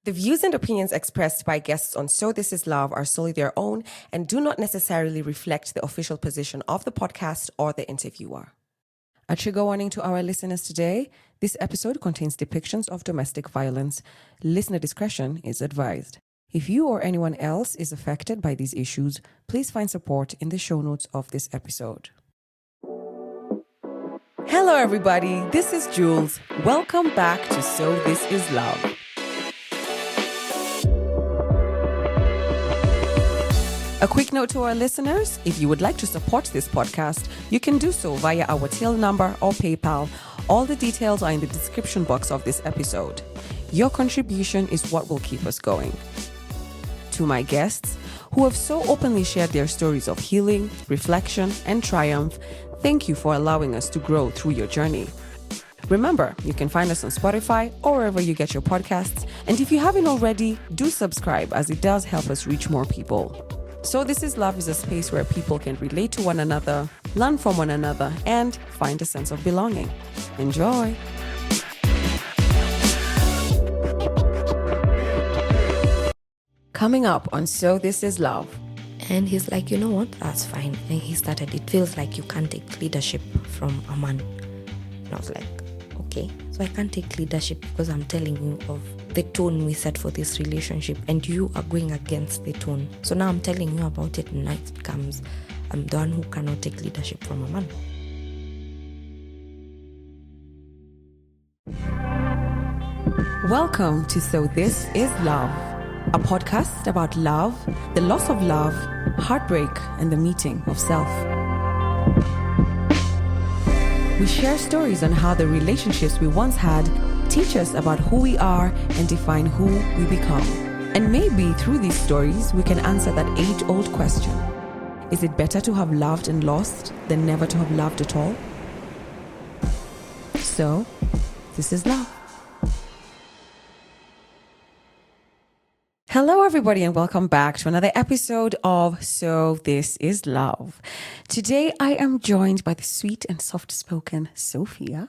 The views and opinions expressed by guests on So This Is Love are solely their own and do not necessarily reflect the official position of the podcast or the interviewer. A trigger warning to our listeners today: this episode contains depictions of domestic violence. Listener discretion is advised. If you or anyone else is affected by these issues, please find support in the show notes of this episode. Hello, everybody. This is Jules. Welcome back to So This Is Love. A quick note to our listeners: if you would like to support this podcast, you can do so via our till number or PayPal. All the details are in the description box of this episode. Your contribution is what will keep us going. To my guests, who have so openly shared their stories of healing, reflection, and triumph, thank you for allowing us to grow through your journey. Remember, you can find us on Spotify or wherever you get your podcasts. And if you haven't already, do subscribe, as it does help us reach more people. So This Is Love is a space where people can relate to one another, learn from one another, and find a sense of belonging. Enjoy. Coming up on So This Is Love. And he's like, you know what, that's fine. And he started, it feels like you can't take leadership from a man. And I was like, okay, so I can't take leadership because I'm telling you of the tone we set for this relationship and you are going against the tone. So now I'm telling you about it, and now it becomes I'm the one who cannot take leadership from a man. Welcome to So This Is Love, a podcast about love, the loss of love, heartbreak, and the meeting of self. We share stories on how the relationships we once had teach us about who we are and define who we become. And maybe through these stories, we can answer that age-old question: is it better to have loved and lost than never to have loved at all? So, this is love. Hello, everybody, and welcome back to another episode of So This Is Love. Today, I am joined by the sweet and soft-spoken Sophia,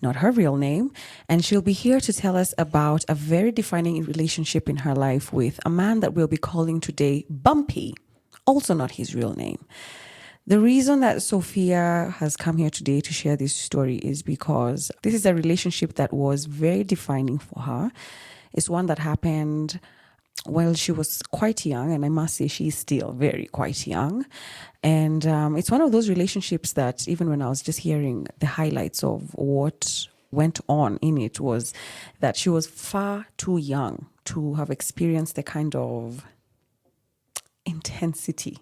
not her real name, and she'll be here to tell us about a very defining relationship in her life with a man that we'll be calling today Bumpy, also not his real name. The reason that Sophia has come here today to share this story is because this is a relationship that was very defining for her. It's one that happened while she was quite young, and I must say she's still very quite young. And it's one of those relationships that even when I was just hearing the highlights of what went on in it, was that she was far too young to have experienced the kind of intensity.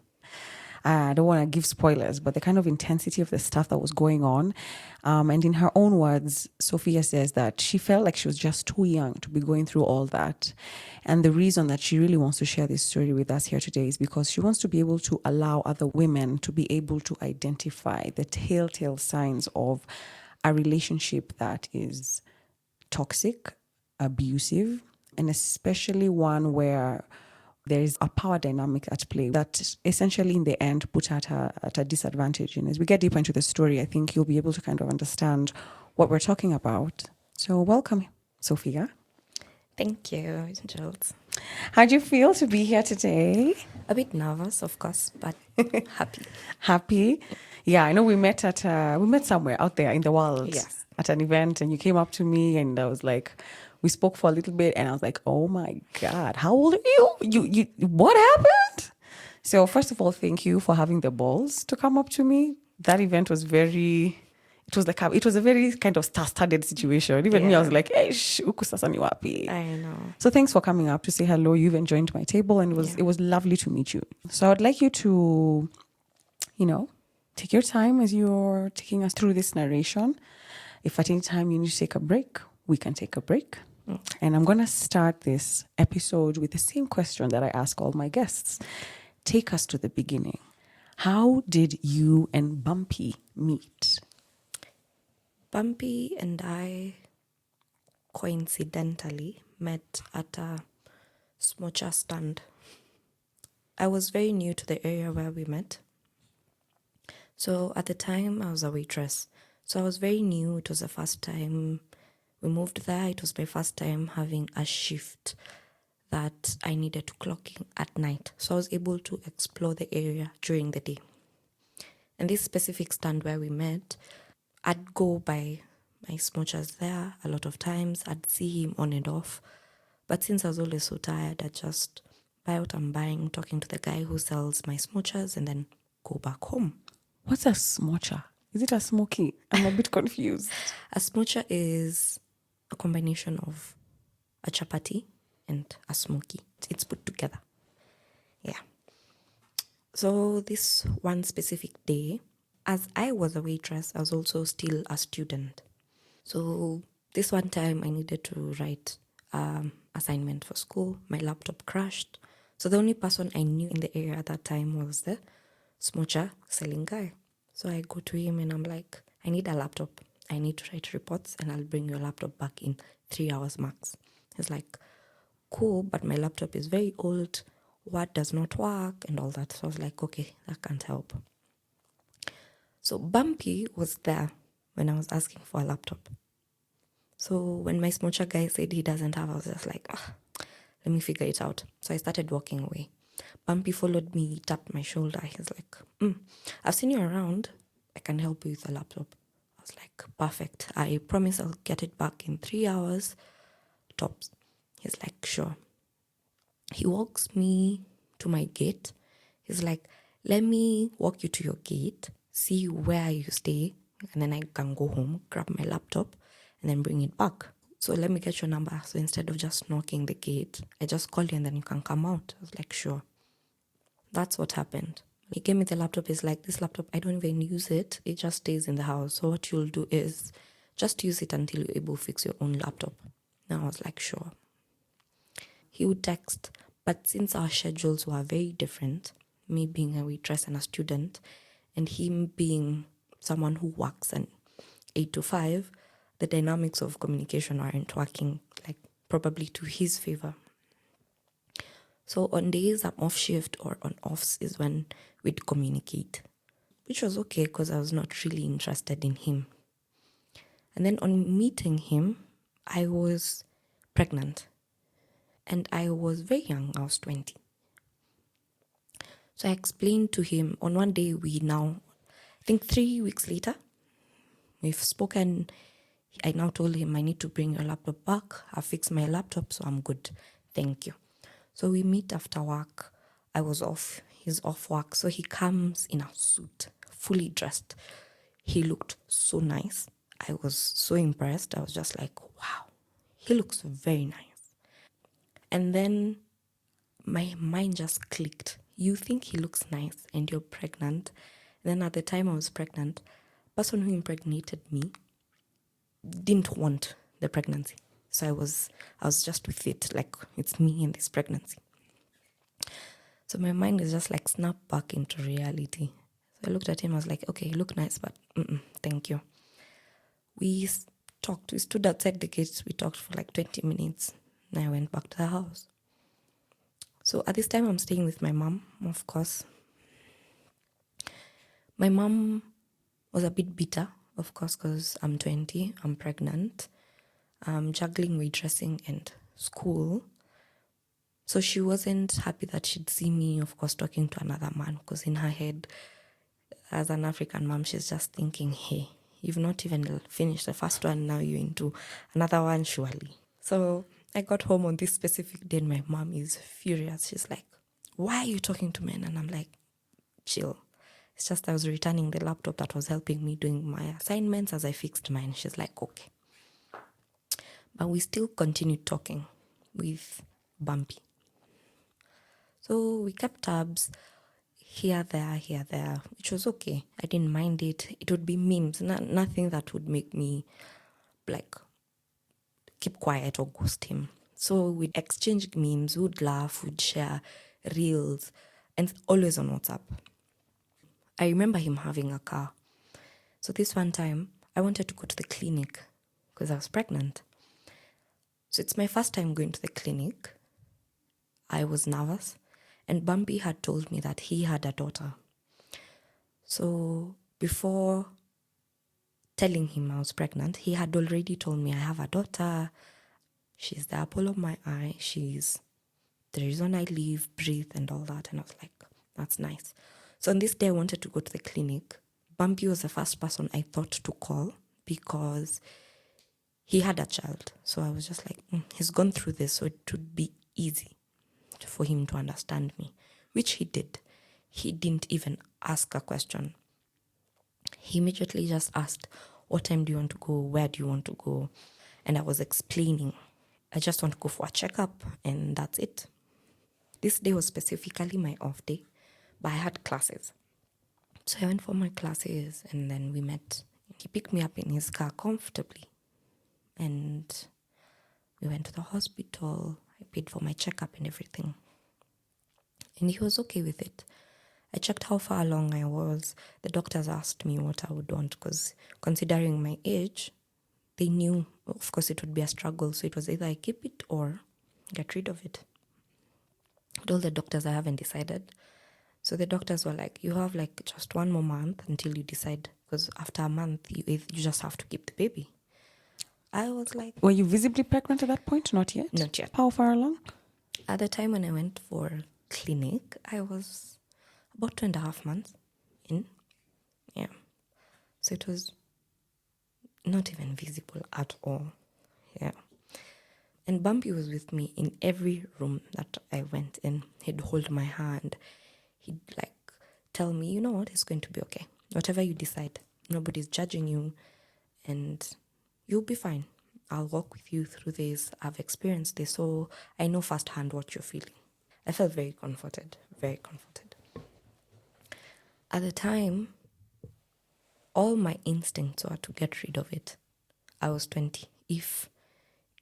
I don't want to give spoilers, but the kind of intensity of the stuff that was going on. And in her own words, Sophia says that she felt like she was just too young to be going through all that. And the reason that she really wants to share this story with us here today is because she wants to be able to allow other women to be able to identify the telltale signs of a relationship that is toxic, abusive, and especially one where there is a power dynamic at play that essentially in the end put her at a disadvantage. And as we get deeper into the story, I think you'll be able to kind of understand what we're talking about. So welcome, Sophia. Thank you, Jules. How do you feel to be here today? A bit nervous, of course, but happy. Happy? Yeah, I know we met somewhere out there in the world. Yes. At an event, and you came up to me and I was like, we spoke for a little bit and I was like, oh my God, how old are you? You what happened? So first of all, thank you for having the balls to come up to me. That event was it was a very kind of star-studded situation. Even me, I was like, hey, uku sasa ni wapi? I know. So thanks for coming up to say hello. You've joined my table and it was lovely to meet you. So I'd like you to, take your time as you're taking us through this narration. If at any time you need to take a break, we can take a break. And I'm going to start this episode with the same question that I ask all my guests. Take us to the beginning. How did you and Bumpy meet? Bumpy and I coincidentally met at a smocha stand. I was very new to the area where we met. So at the time, I was a waitress. So I was very new. It was the first time We moved there. It was my first time having a shift that I needed to clock in at night. So I was able to explore the area during the day. And this specific stand where we met, I'd go by my smoochers there a lot of times. I'd see him on and off. But since I was always so tired, I'd just buy what I'm buying, talking to the guy who sells my smoochers, and then go back home. What's a smoocher? Is it a smoky? I'm a bit confused. A smoocher is a combination of a chapati and a smoky. It's put together. Yeah. So this one specific day, as I was a waitress, I was also still a student. So this one time I needed to write assignment for school. My laptop crashed. So the only person I knew in the area at that time was the smoocher selling guy. So I go to him and I'm like, I need a laptop. I need to write reports and I'll bring your laptop back in 3 hours max. He's like, cool, but my laptop is very old. Word does not work and all that. So I was like, okay, that can't help. So Bumpy was there when I was asking for a laptop. So when my smoocher guy said he doesn't have, I was just like, let me figure it out. So I started walking away. Bumpy followed me, he tapped my shoulder. He's like, I've seen you around. I can help you with a laptop. I was like, perfect. I promise I'll get it back in 3 hours, tops. He's like, sure. He walks me to my gate. He's like, let me walk you to your gate, see where you stay, and then I can go home, grab my laptop, and then bring it back. So let me get your number. So instead of just knocking the gate, I just call you and then you can come out. I was like, sure. That's what happened. He gave me the laptop. He's like, this laptop, I don't even use it. It just stays in the house. So what you'll do is just use it until you're able to fix your own laptop. Now I was like, sure. He would text. But since our schedules were very different, me being a waitress and a student, and him being someone who works an 8 to 5, the dynamics of communication aren't working, like probably to his favor. So on days I'm off shift or on offs is when we'd communicate, which was okay because I was not really interested in him. And then on meeting him, I was pregnant. And I was very young, I was 20. So I explained to him on one day, I think 3 weeks later, we've spoken. I now told him I need to bring your laptop back. I fixed my laptop, so I'm good. Thank you. So we meet after work. I was off. He's off work. So he comes in a suit, fully dressed. He looked so nice. I was so impressed. I was just like, wow, he looks very nice. And then my mind just clicked. You think he looks nice and you're pregnant. And then at the time I was pregnant, the person who impregnated me didn't want the pregnancy. So I was just with it, like it's me and this pregnancy. So my mind is just like snapped back into reality. So I looked at him, I was like, okay, you look nice, but thank you. We talked, we stood outside the gate, we talked for like 20 minutes. And I went back to the house. So at this time I'm staying with my mom, of course. My mom was a bit bitter, of course, because I'm 20, I'm pregnant, I'm juggling waitressing and school. So she wasn't happy that she'd see me, of course, talking to another man, because in her head, as an African mom, she's just thinking, hey, you've not even finished the first one, now you're into another one, surely. So I got home on this specific day and my mom is furious. She's like, why are you talking to men? And I'm like, chill. It's just I was returning the laptop that was helping me doing my assignments as I fixed mine. She's like, okay. But we still continued talking with Bumpy. So we kept tabs here, there, which was okay. I didn't mind it. It would be memes, nothing that would make me like keep quiet or ghost him. So we'd exchange memes, we'd laugh, we'd share reels, and always on WhatsApp. I remember him having a car. So this one time, I wanted to go to the clinic because I was pregnant. So it's my first time going to the clinic. I was nervous. And Bumpy had told me that he had a daughter. So before telling him I was pregnant, he had already told me I have a daughter. She's the apple of my eye. She's the reason I live, breathe, and all that. And I was like, that's nice. So on this day, I wanted to go to the clinic. Bumpy was the first person I thought to call because he had a child. So I was just like, he's gone through this, so it would be easy for him to understand me, which he did. He didn't even ask a question. He immediately just asked, what time do you want to go? Where do you want to go? And I was explaining, I just want to go for a checkup, and that's it. This day was specifically my off day, but I had classes. So I went for my classes, and then we met. He picked me up in his car comfortably, and we went to the hospital. I paid for my checkup and everything. And he was okay with it. I checked how far along I was. The doctors asked me what I would want because considering my age, they knew, of course, it would be a struggle. So it was either I keep it or get rid of it. I told the doctors I haven't decided. So the doctors were like, you have like just 1 more month until you decide, because after a month, you just have to keep the baby. I was like... Were you visibly pregnant at that point? Not yet? Not yet. How far along? At the time when I went for clinic, I was about 2.5 months in. Yeah. So it was not even visible at all. Yeah. And Bumpy was with me in every room that I went in. He'd hold my hand. He'd like tell me, you know what, it's going to be okay. Whatever you decide, nobody's judging you and you'll be fine. I'll walk with you through this. I've experienced this, so I know firsthand what you're feeling. I felt very comforted, very comforted. At the time, all my instincts were to get rid of it. I was 20. If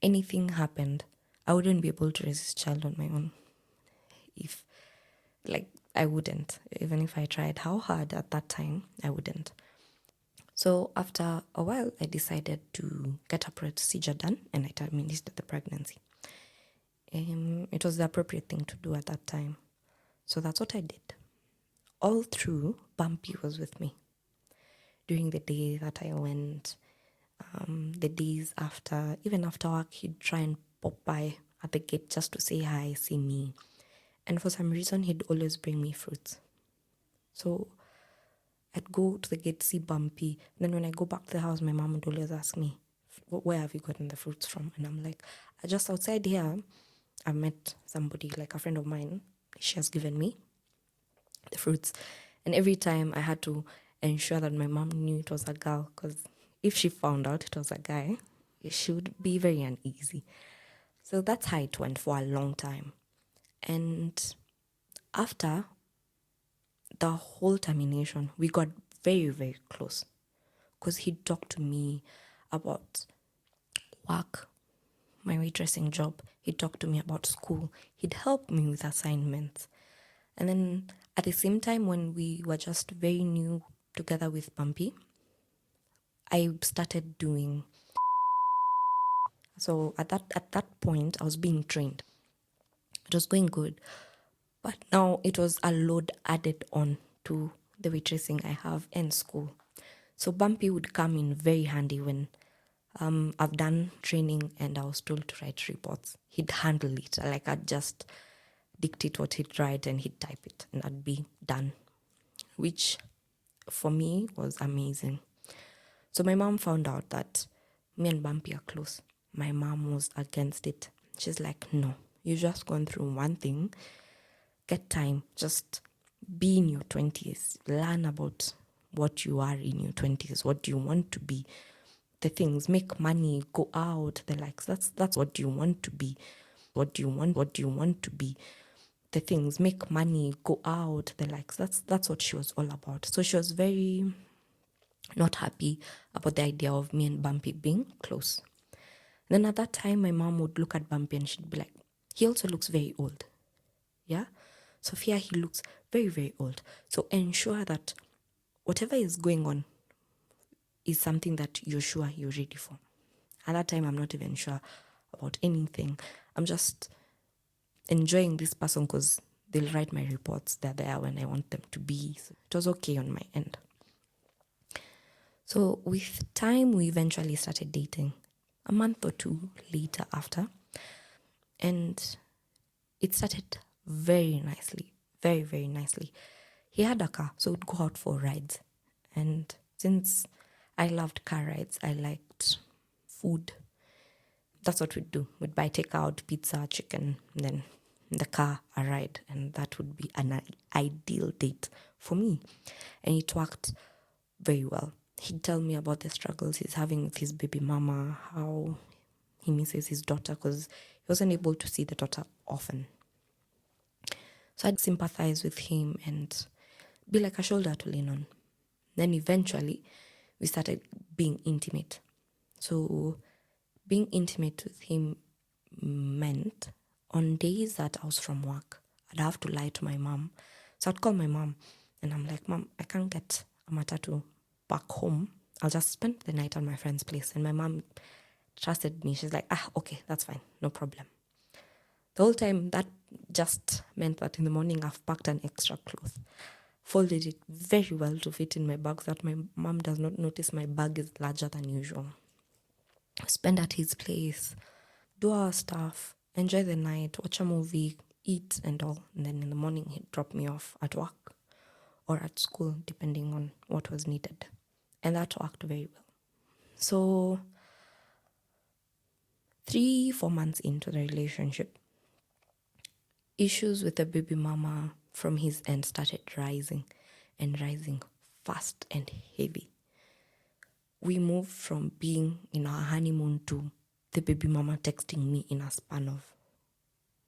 anything happened, I wouldn't be able to raise this child on my own. I wouldn't. Even if I tried how hard at that time, I wouldn't. So after a while, I decided to get a procedure done and I terminated the pregnancy. It was the appropriate thing to do at that time. So that's what I did. All through, Bumpy was with me. During the day that I went, the days after, even after work, he'd try and pop by at the gate just to say hi, see me. And for some reason, he'd always bring me fruits. So I'd go to the gate, see Bumpy. Then when I go back to the house, my mom would always ask me, where have you gotten the fruits from? And I'm like, just outside here, I met somebody, like a friend of mine. She has given me the fruits. And every time I had to ensure that my mom knew it was a girl, because if she found out it was a guy, she would be very uneasy. So that's how it went for a long time. And after the whole termination, we got very, very close because he'd talk to me about work, my waitressing job. He'd talk to me about school. He'd help me with assignments. And then at the same time, when we were just very new together with Bumpy, I started doing... So at that point, I was being trained. It was going good. But now it was a load added on to the waitressing I have in school. So Bumpy would come in very handy when I've done training and I was told to write reports. He'd handle it. Like I'd just dictate what he'd write and he'd type it and I'd be done, which for me was amazing. So my mom found out that me and Bumpy are close. My mom was against it. She's like, no, you've just gone through one thing. Get time. Just be in your 20s. Learn about what you are in your 20s. What do you want to be? The things. Make money. Go out. The likes. That's what you want to be. What do you want to be? The things. Make money. Go out. The likes. That's what she was all about. So she was very not happy about the idea of me and Bumpy being close. Then at that time, my mom would look at Bumpy and she'd be like, he also looks very old. Yeah? Sophia, he looks very, very old. So ensure that whatever is going on is something that you're sure you're ready for. At that time, I'm not even sure about anything. I'm just enjoying this person because they'll write my reports. They're there when I want them to be. So it was okay on my end. So with time, we eventually started dating a month or two later after. And it started very nicely, very, very nicely. He had a car, so we'd go out for rides. And since I loved car rides, I liked food. That's what we'd do. We'd buy takeout, pizza, chicken, and then in the car, a ride. And that would be an ideal date for me. And it worked very well. He'd tell me about the struggles he's having with his baby mama, how he misses his daughter because he wasn't able to see the daughter often. So I'd sympathize with him and be like a shoulder to lean on. Then eventually, we started being intimate. So being intimate with him meant on days that I was from work, I'd have to lie to my mom. So I'd call my mom and I'm like, Mom, I can't get a matatu back home. I'll just spend the night on my friend's place. And my mom trusted me. She's like, okay, that's fine. No problem. The whole time, that just meant that in the morning I've packed an extra cloth, folded it very well to fit in my bag so that my mom does not notice my bag is larger than usual. Spend at his place, do our stuff, enjoy the night, watch a movie, eat and all. And then in the morning, he'd drop me off at work or at school, depending on what was needed. And that worked very well. So 3-4 months into the relationship, issues with the baby mama from his end started rising and rising fast and heavy. We moved from being in our honeymoon to the baby mama texting me in a span of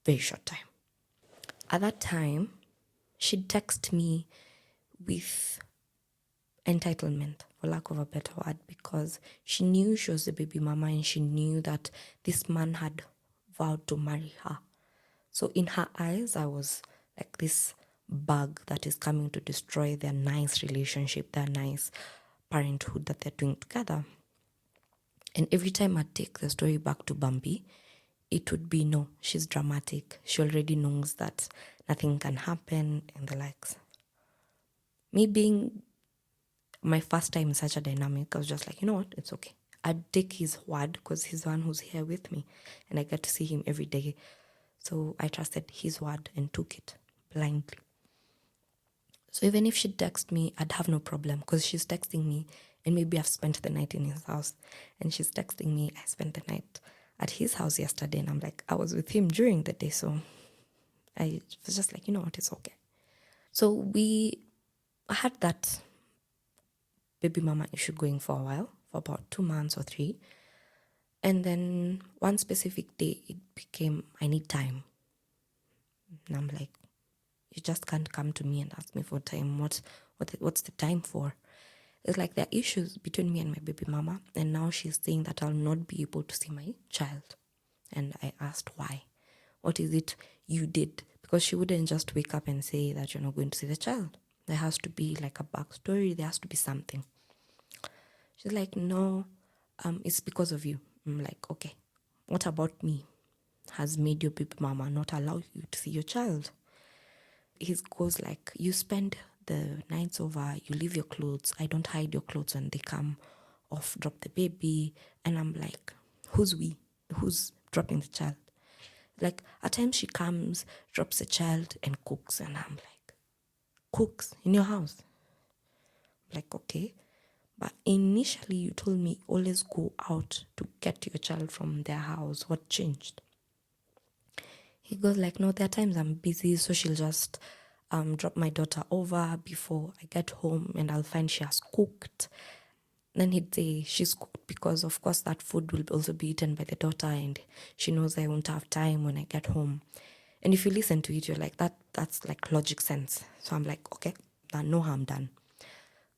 very short time. At that time, she'd text me with entitlement, for lack of a better word, because she knew she was the baby mama and she knew that this man had vowed to marry her. So in her eyes, I was like this bug that is coming to destroy their nice relationship, their nice parenthood that they're doing together. And every time I take the story back to Bumpy, it would be, no, she's dramatic. She already knows that nothing can happen and the likes. Me being my first time in such a dynamic, I was just like, you know what, it's okay. I'd take his word because he's the one who's here with me and I get to see him every day. So I trusted his word and took it blindly. So even if she'd text me, I'd have no problem because she's texting me and maybe I've spent the night in his house and she's texting me, I spent the night at his house yesterday and I'm like, I was with him during the day. So I was just like, you know what, it's okay. So we had that baby mama issue going for a while, for about 2 months or 3. And then one specific day, it became, I need time. And I'm like, you just can't come to me and ask me for time. What's the time for? It's like there are issues between me and my baby mama. And now she's saying that I'll not be able to see my child. And I asked why. What is it you did? Because she wouldn't just wake up and say that you're not going to see the child. There has to be like a backstory. There has to be something. She's like, no, it's because of you. I'm like, okay, what about me has made your baby mama not allow you to see your child? He goes like, you spend the nights over, you leave your clothes. I don't hide your clothes when they come off, drop the baby. And I'm like, who's we? Who's dropping the child? Like, at times she comes, drops the child and cooks. And I'm like, cooks in your house? I'm like, okay. But initially you told me always go out to get your child from their house. What changed? He goes like, no, there are times I'm busy, so she'll just drop my daughter over before I get home and I'll find she has cooked. Then he'd say she's cooked because, of course, that food will also be eaten by the daughter and she knows I won't have time when I get home. And if you listen to it, you're like, that's like logic sense. So I'm like, okay, no harm done.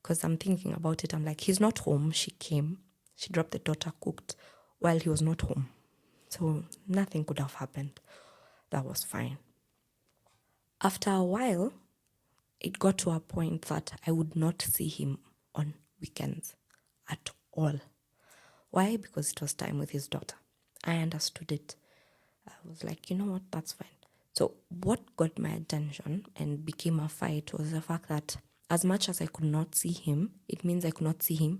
Because I'm thinking about it, I'm like, he's not home. She came, she dropped the daughter cooked while he was not home. So nothing could have happened. That was fine. After a while, it got to a point that I would not see him on weekends at all. Why? Because it was time with his daughter. I understood it. I was like, you know what, that's fine. So what got my attention and became a fight was the fact that as much as I could not see him, it means I could not see him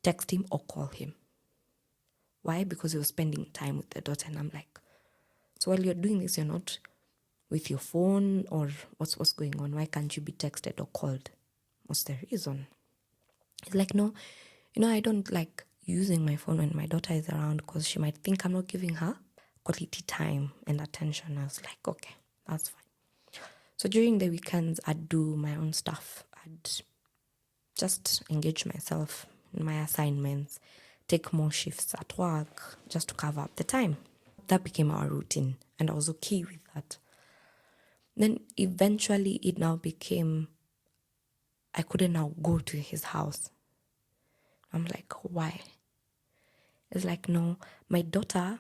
text him or call him. Why? Because he was spending time with the daughter. And I'm like, so while you're doing this, you're not with your phone, or what's going on? Why can't you be texted or called? What's the reason? It's like, no, I don't like using my phone when my daughter is around because she might think I'm not giving her quality time and attention. I was like, okay, that's fine. So during the weekends, I'd do my own stuff. I'd just engage myself in my assignments, take more shifts at work just to cover up the time. That became our routine, and I was okay with that. Then eventually it now became, I couldn't now go to his house. I'm like, why? It's like, no, my daughter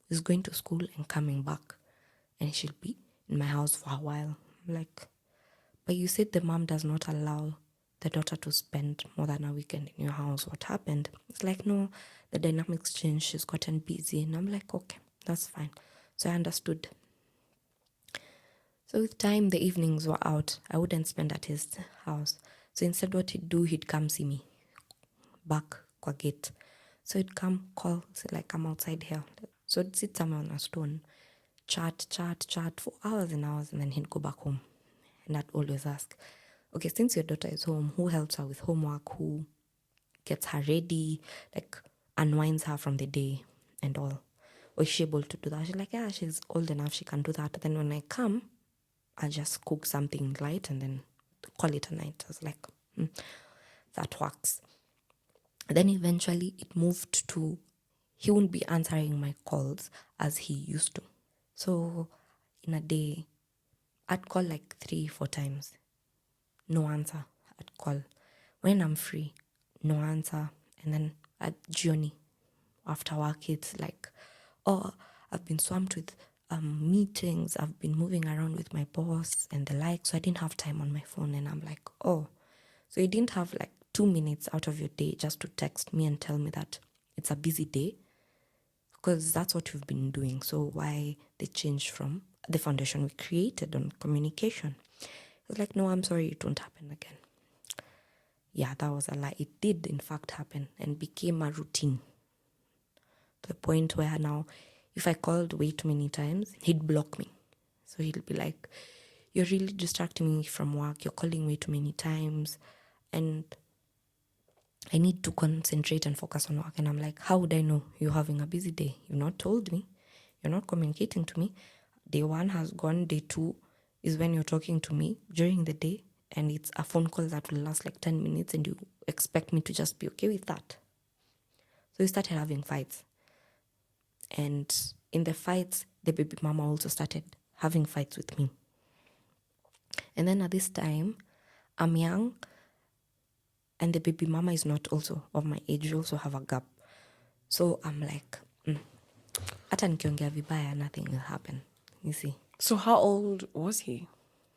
is going to school and coming back, and she'll be in my house for a while. I'm like, but you said the mom does not allow the daughter to spend more than a weekend in your house. What happened? It's like, no, the dynamics changed. She's gotten busy. And I'm like, okay, that's fine. So I understood. So with time, the evenings were out. I wouldn't spend at his house. So instead, what he'd do, he'd come see me back kwa gate. So he'd come, call, say like, I'm outside here. So I'd sit somewhere on a stone, chat for hours and hours, and then he'd go back home. And I'd always ask, okay, since your daughter is home, who helps her with homework, who gets her ready, like unwinds her from the day and all? Or is she able to do that? She's like, yeah, she's old enough, she can do that. Then when I come, I'll just cook something light and then call it a night. I was like, that works. Then eventually it moved to, he wouldn't be answering my calls as he used to. So in a day, I'd call like 3-4 times. No answer. I'd call. When I'm free, no answer. And then at Johnny, after work, it's like, oh, I've been swamped with meetings. I've been moving around with my boss and the like. So I didn't have time on my phone. And I'm like, oh, so you didn't have like 2 minutes out of your day just to text me and tell me that it's a busy day? Because that's what you've been doing. So why the change from the foundation we created on communication? It's like, no, I'm sorry, it won't happen again. Yeah, that was a lie. It did, in fact, happen and became a routine. To the point where now, if I called way too many times, he'd block me. So he'd be like, you're really distracting me from work. You're calling way too many times. And I need to concentrate and focus on work. And I'm like, how would I know you're having a busy day? You've not told me. You're not communicating to me. Day 1 has gone. Day 2 is when you're talking to me during the day. And it's a phone call that will last like 10 minutes. And you expect me to just be okay with that. So we started having fights. And in the fights, the baby mama also started having fights with me. And then at this time, I'm young. And the baby mama is not also of my age. We also have a gap. So I'm like, hata nikiongea vibaya, nothing will happen. You see. So how old was he?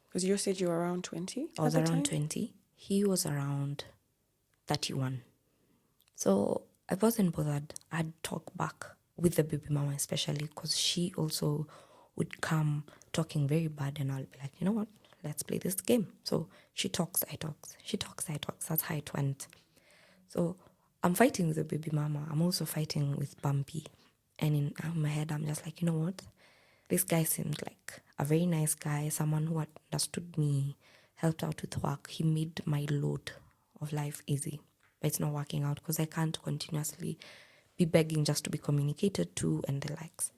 Because you said you were around 20? I was around 20. He was around 31. So I wasn't bothered. I'd talk back with the baby mama especially because she also would come talking very bad and I'll be like, you know what? Let's play this game. So she talks, I talk. She talks, I talk. That's how it went. So I'm fighting with the baby mama. I'm also fighting with Bumpy. And in my head, I'm just like, you know what? This guy seemed like a very nice guy, someone who understood me, helped out with work. He made my load of life easy. But it's not working out because I can't continuously be begging just to be communicated to and the likes.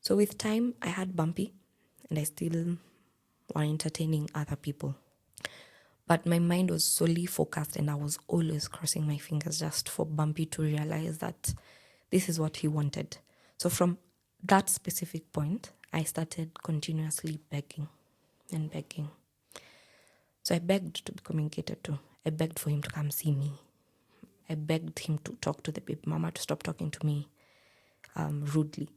So with time, I had Bumpy and I still were entertaining other people. But my mind was solely focused and I was always crossing my fingers just for Bumpy to realize that this is what he wanted. So from that specific point, I started continuously begging and begging. So I begged to be communicated to. I begged for him to come see me. I begged him to talk to the baby mama to stop talking to me rudely.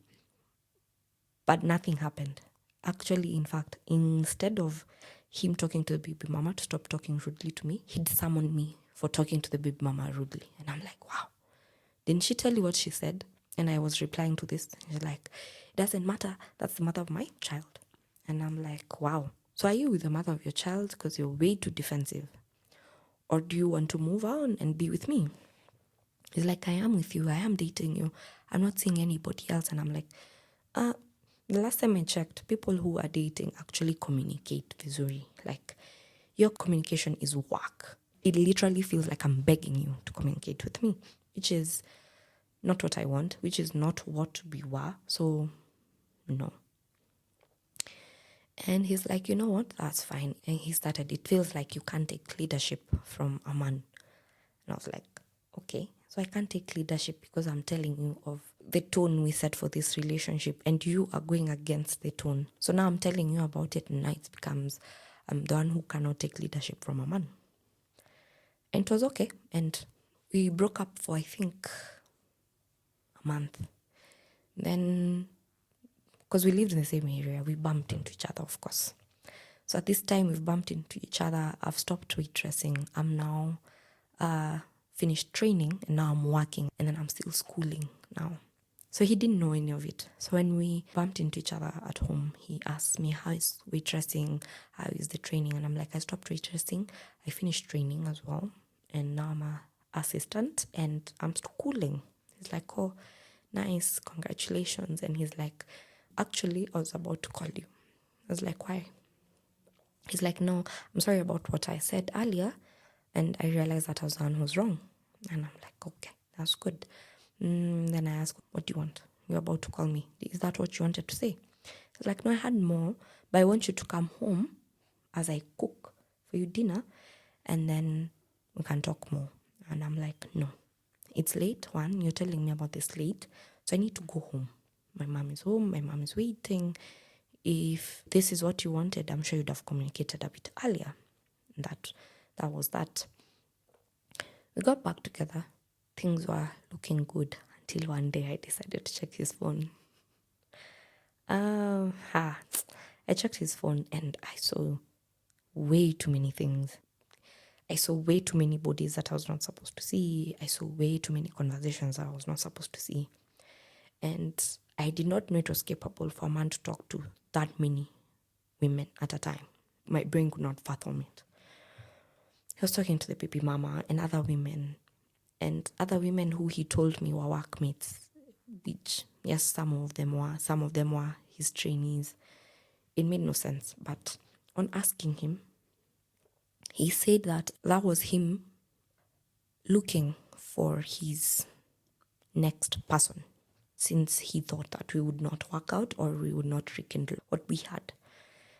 But nothing happened. Actually, in fact, instead of him talking to the baby mama to stop talking rudely to me, he'd summon me for talking to the baby mama rudely. And I'm like, wow, didn't she tell you what she said? And I was replying to this. And she's like, it doesn't matter. That's the mother of my child. And I'm like, wow. So are you with the mother of your child because you're way too defensive? Or do you want to move on and be with me? He's like, I am with you. I am dating you. I'm not seeing anybody else. And I'm like, the last time I checked, people who are dating actually communicate visually. Like, your communication is whack. It literally feels like I'm begging you to communicate with me, which is not what I want, which is not what we were. So, no. And he's like, you know what? That's fine. And he started, it feels like you can't take leadership from a man. And I was like, okay. So I can't take leadership because I'm telling you of the tone we set for this relationship and you are going against the tone. So now I'm telling you about it and now it becomes I'm the one who cannot take leadership from a man. And it was okay. And we broke up for, I think, a month. Then, because we lived in the same area, we bumped into each other, of course. So at this time, we've bumped into each other. I've stopped waitressing. I'm now finished training and now I'm working and then I'm still schooling now. So he didn't know any of it. So when we bumped into each other at home, he asked me, how is waitressing? How is the training? And I'm like, I stopped waitressing. I finished training as well. And now I'm an assistant and I'm schooling. He's like, oh, nice, congratulations. And he's like, actually, I was about to call you. I was like, why? He's like, no, I'm sorry about what I said earlier. And I realized that I was the one who was wrong. And I'm like, okay, that's good. Then I asked, what do you want? You're about to call me. Is that what you wanted to say? He's like, no, I had more, but I want you to come home as I cook for you dinner, and then we can talk more. And I'm like, no, it's late. One, you're telling me about this late, so I need to go home. My mom is home. My mom is waiting. If this is what you wanted, I'm sure you'd have communicated a bit earlier. That was that. We got back together. Things were looking good until one day I decided to check his phone. I checked his phone and I saw way too many things. I saw way too many bodies that I was not supposed to see. I saw way too many conversations that I was not supposed to see. And I did not know it was capable for a man to talk to that many women at a time. My brain could not fathom it. He was talking to the baby mama and other women who he told me were workmates, which, yes, some of them were his trainees. It made no sense. But on asking him, he said that was him looking for his next person, since he thought that we would not work out or we would not rekindle what we had.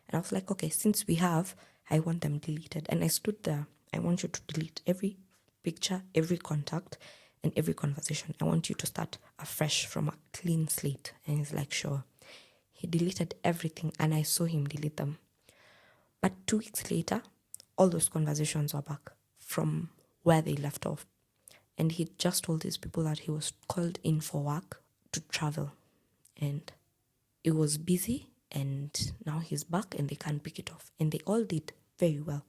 And I was like, okay, since we have, I want them deleted. And I stood there. I want you to delete every picture, every contact, and every conversation. I want you to start afresh from a clean slate. And he's like, sure. He deleted everything and I saw him delete them. But 2 weeks later, all those conversations were back from where they left off. And he just told these people that he was called in for work to travel. And it was busy and now he's back and they can't pick it off. And they all did very well.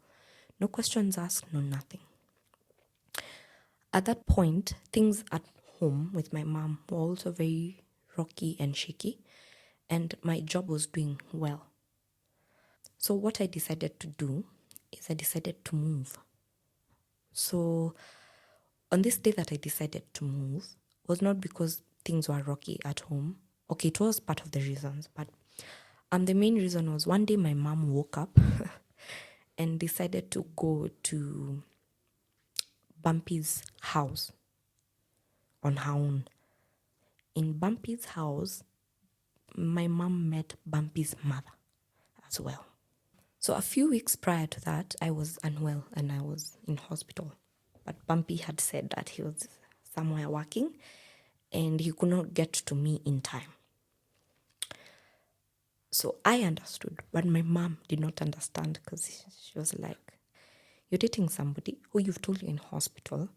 No questions asked, no nothing. At that point, things at home with my mom were also very rocky and shaky. And my job was doing well. So what I decided to do is I decided to move. So on this day that I decided to move was not because things were rocky at home. Okay, it was part of the reasons, but the main reason was one day my mom woke up and decided to go to Bumpy's house on her own. In Bumpy's house, my mom met Bumpy's mother as well. So a few weeks prior to that, I was unwell and I was in hospital. But Bumpy had said that he was somewhere working and he could not get to me in time. So I understood, but my mom did not understand because she was like, you're dating somebody who you've told you're in hospital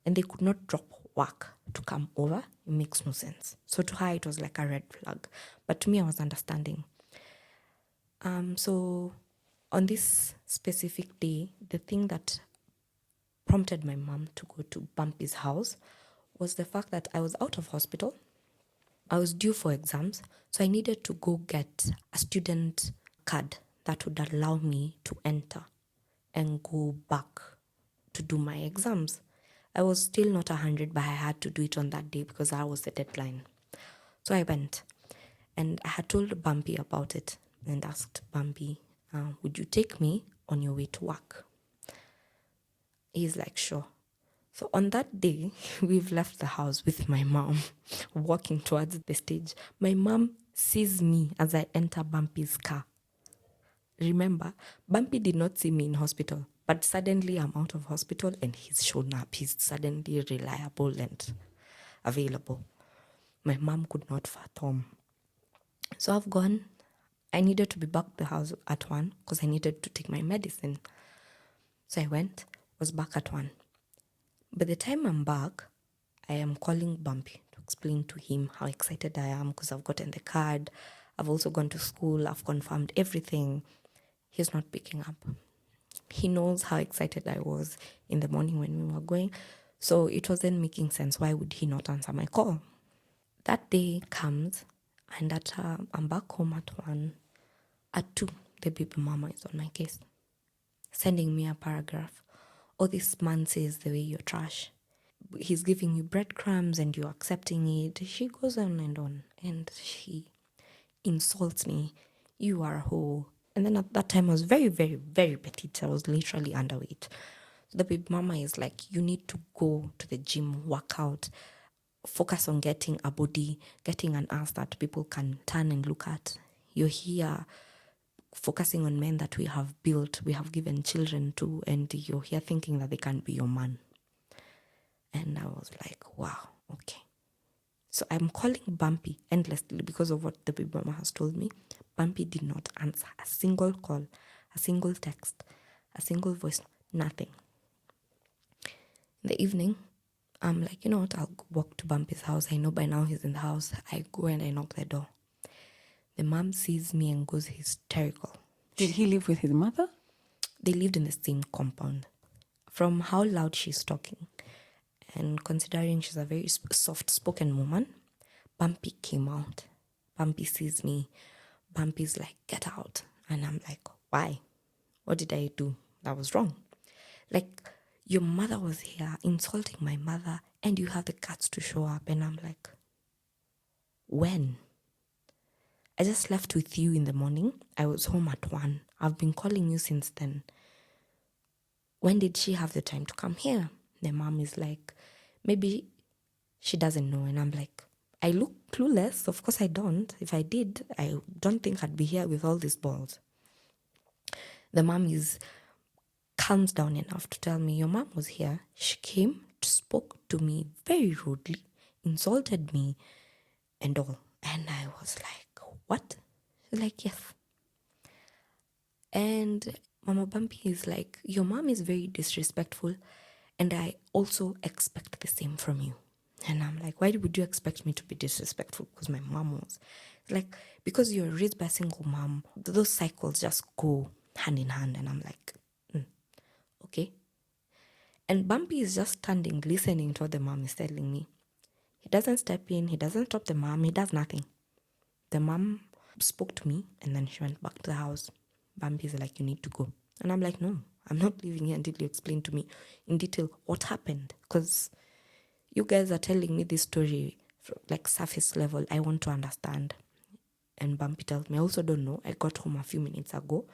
and they could not drop work to come over. It makes no sense. So to her, it was like a red flag. But to me, I was understanding. So on this specific day, the thing that prompted my mom to go to Bumpy's house was the fact that I was out of hospital. I was due for exams, so I needed to go get a student card that would allow me to enter and go back to do my exams. I was still not 100, but I had to do it on that day because that was the deadline. So I went, and I had told Bumpy about it and asked Bumpy, would you take me on your way to work? He's like, sure. So on that day, we've left the house with my mom, walking towards the stage. My mom sees me as I enter Bumpy's car. Remember, Bumpy did not see me in hospital, but suddenly I'm out of hospital and he's shown up. He's suddenly reliable and available. My mom could not fathom. So I've gone. I needed to be back at the house at 1 because I needed to take my medicine. So I went, was back at 1. By the time I'm back, I am calling Bumpy to explain to him how excited I am because I've gotten the card. I've also gone to school. I've confirmed everything. He's not picking up. He knows how excited I was in the morning when we were going. So it wasn't making sense. Why would he not answer my call? That day comes, and I'm back home at 1. At 2, the baby mama is on my case, sending me a paragraph. Oh, this man says the way you're trash. He's giving you breadcrumbs and you're accepting it. She goes on, and she insults me. You are a hoe. And then at that time, I was very, very, very petite. I was literally underweight. So the baby mama is like, you need to go to the gym, work out, focus on getting a body, getting an ass that people can turn and look at. You're here focusing on men that we have built, we have given children to, and you're here thinking that they can be your man. And I was like, wow, okay. So I'm calling Bumpy endlessly because of what the baby mama has told me. Bumpy did not answer a single call, a single text, a single voice, nothing. In the evening, I'm like, you know what, I'll walk to Bumpy's house. I know by now he's in the house. I go and I knock the door. The mom sees me and goes hysterical. Did he live with his mother? They lived in the same compound. From how loud she's talking, and considering she's a very soft-spoken woman, Bumpy came out. Bumpy sees me. Bumpy's like, get out. And I'm like, why? What did I do that was wrong? Like, your mother was here insulting my mother and you have the guts to show up. And I'm like, when? I just left with you in the morning. I was home at 1. I've been calling you since then. When did she have the time to come here? The mom is like, maybe she doesn't know. And I'm like, I look clueless. Of course I don't. If I did, I don't think I'd be here with all these balls. The mom calms down enough to tell me, your mom was here. She came, spoke to me very rudely, insulted me and all. And I was like, what? She's like, yes. And Mama Bumpy is like, your mom is very disrespectful and I also expect the same from you. And I'm like, why would you expect me to be disrespectful? Because my mom was. Like, because you're raised by a single mom, those cycles just go hand in hand. And I'm like, okay. And Bumpy is just standing, listening to what the mom is telling me. He doesn't step in, he doesn't stop the mom, he does nothing. The mom spoke to me and then she went back to the house. Bumpy's like, you need to go. And I'm like, no, I'm not leaving here until you explain to me in detail what happened. Because you guys are telling me this story like surface level. I want to understand. And Bumpy tells me, I also don't know. I got home a few minutes ago.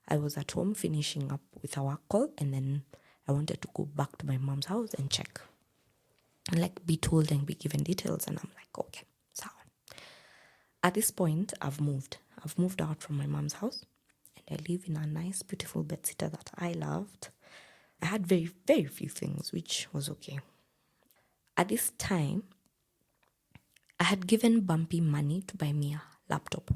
I was at home finishing up with a work call and then I wanted to go back to my mom's house and check. And like be told and be given details. And I'm like, okay, so. At this point, I've moved out from my mom's house and I live in a nice, beautiful bedsitter that I loved. I had very, very few things, which was okay. At this time, I had given Bumpy money to buy me a laptop.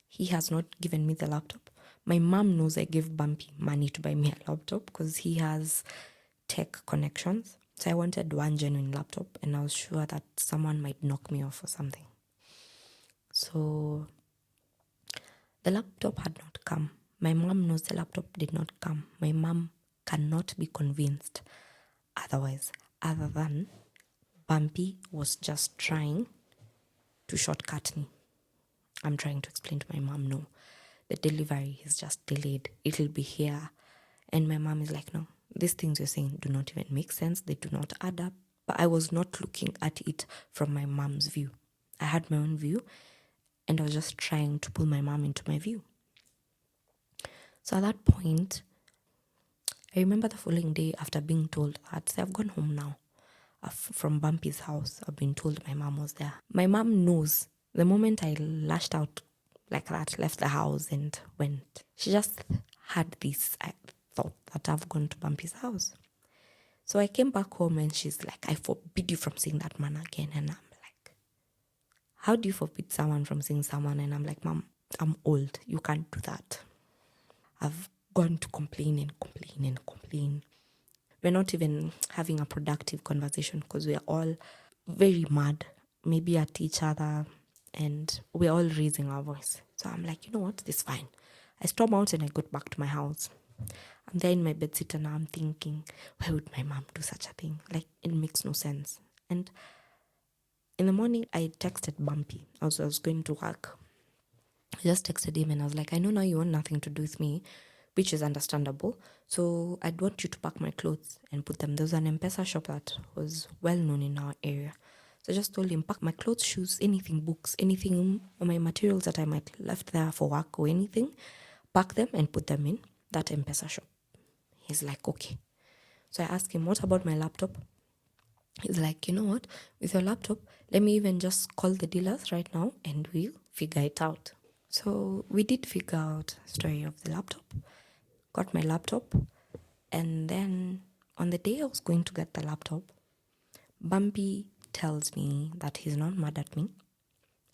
He has not given me the laptop. My mom knows I gave Bumpy money to buy me a laptop because he has tech connections. So I wanted one genuine laptop and I was sure that someone might knock me off or something. So the laptop had not come. My mom knows the laptop did not come. My mom cannot be convinced otherwise, other than Bumpy was just trying to shortcut me. I'm trying to explain to my mom, no, the delivery is just delayed. It'll be here. And my mom is like, no, these things you're saying do not even make sense. They do not add up. But I was not looking at it from my mom's view. I had my own view, and I was just trying to pull my mom into my view. So at that point, I remember the following day after being told that, say, I've gone home now from Bumpy's house. I've been told my mom was there. My mom knows the moment I lashed out like that, left the house and went. She just had this thought that I've gone to Bumpy's house. So I came back home and she's like, I forbid you from seeing that man again. And I'm like, how do you forbid someone from seeing someone? And I'm like, Mom, I'm old. You can't do that. I've gone to complain and complain and complain. We're not even having a productive conversation because we're all very mad, maybe at each other, and we're all raising our voice. So I'm like, you know what, this is fine. I storm out and I got back to my house. I'm there in my bedsit and I'm thinking, why would my mom do such a thing? Like, it makes no sense. And in the morning, I texted Bumpy. I was going to work. I just texted him and I was like, I know now you want nothing to do with me, which is understandable. So I'd want you to pack my clothes and put them. There was an M-Pesa shop that was well known in our area. So I just told him, pack my clothes, shoes, anything, books, anything, or my materials that I might left there for work or anything, pack them and put them in that M-Pesa shop. He's like, okay. So I asked him, what about my laptop? He's like, you know what, with your laptop, let me even just call the dealers right now and we'll figure it out. So we did figure out the story of the laptop, got my laptop, and then on the day I was going to get the laptop, Bumpy tells me that he's not mad at me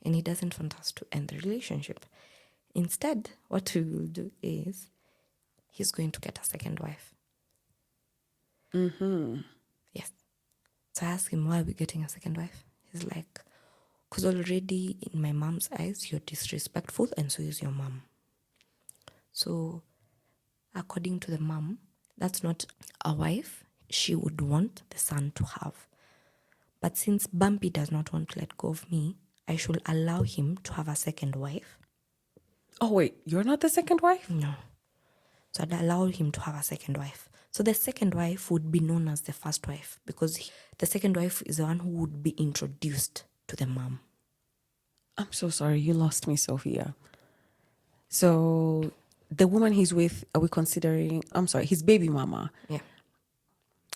and he doesn't want us to end the relationship. Instead, what we will do is he's going to get a second wife. Yes. So I asked him, why are we getting a second wife? He's like, because already in my mom's eyes, you're disrespectful and so is your mom. So according to the mom, that's not a wife she would want the son to have. But since Bumpy does not want to let go of me, I should allow him to have a second wife. Oh, wait, you're not the second wife? No. So I'd allow him to have a second wife. So the second wife would be known as the first wife because the second wife is the one who would be introduced to the mom. I'm so sorry, you lost me, Sophia. So the woman he's with, are we considering, I'm sorry, his baby mama? Yeah.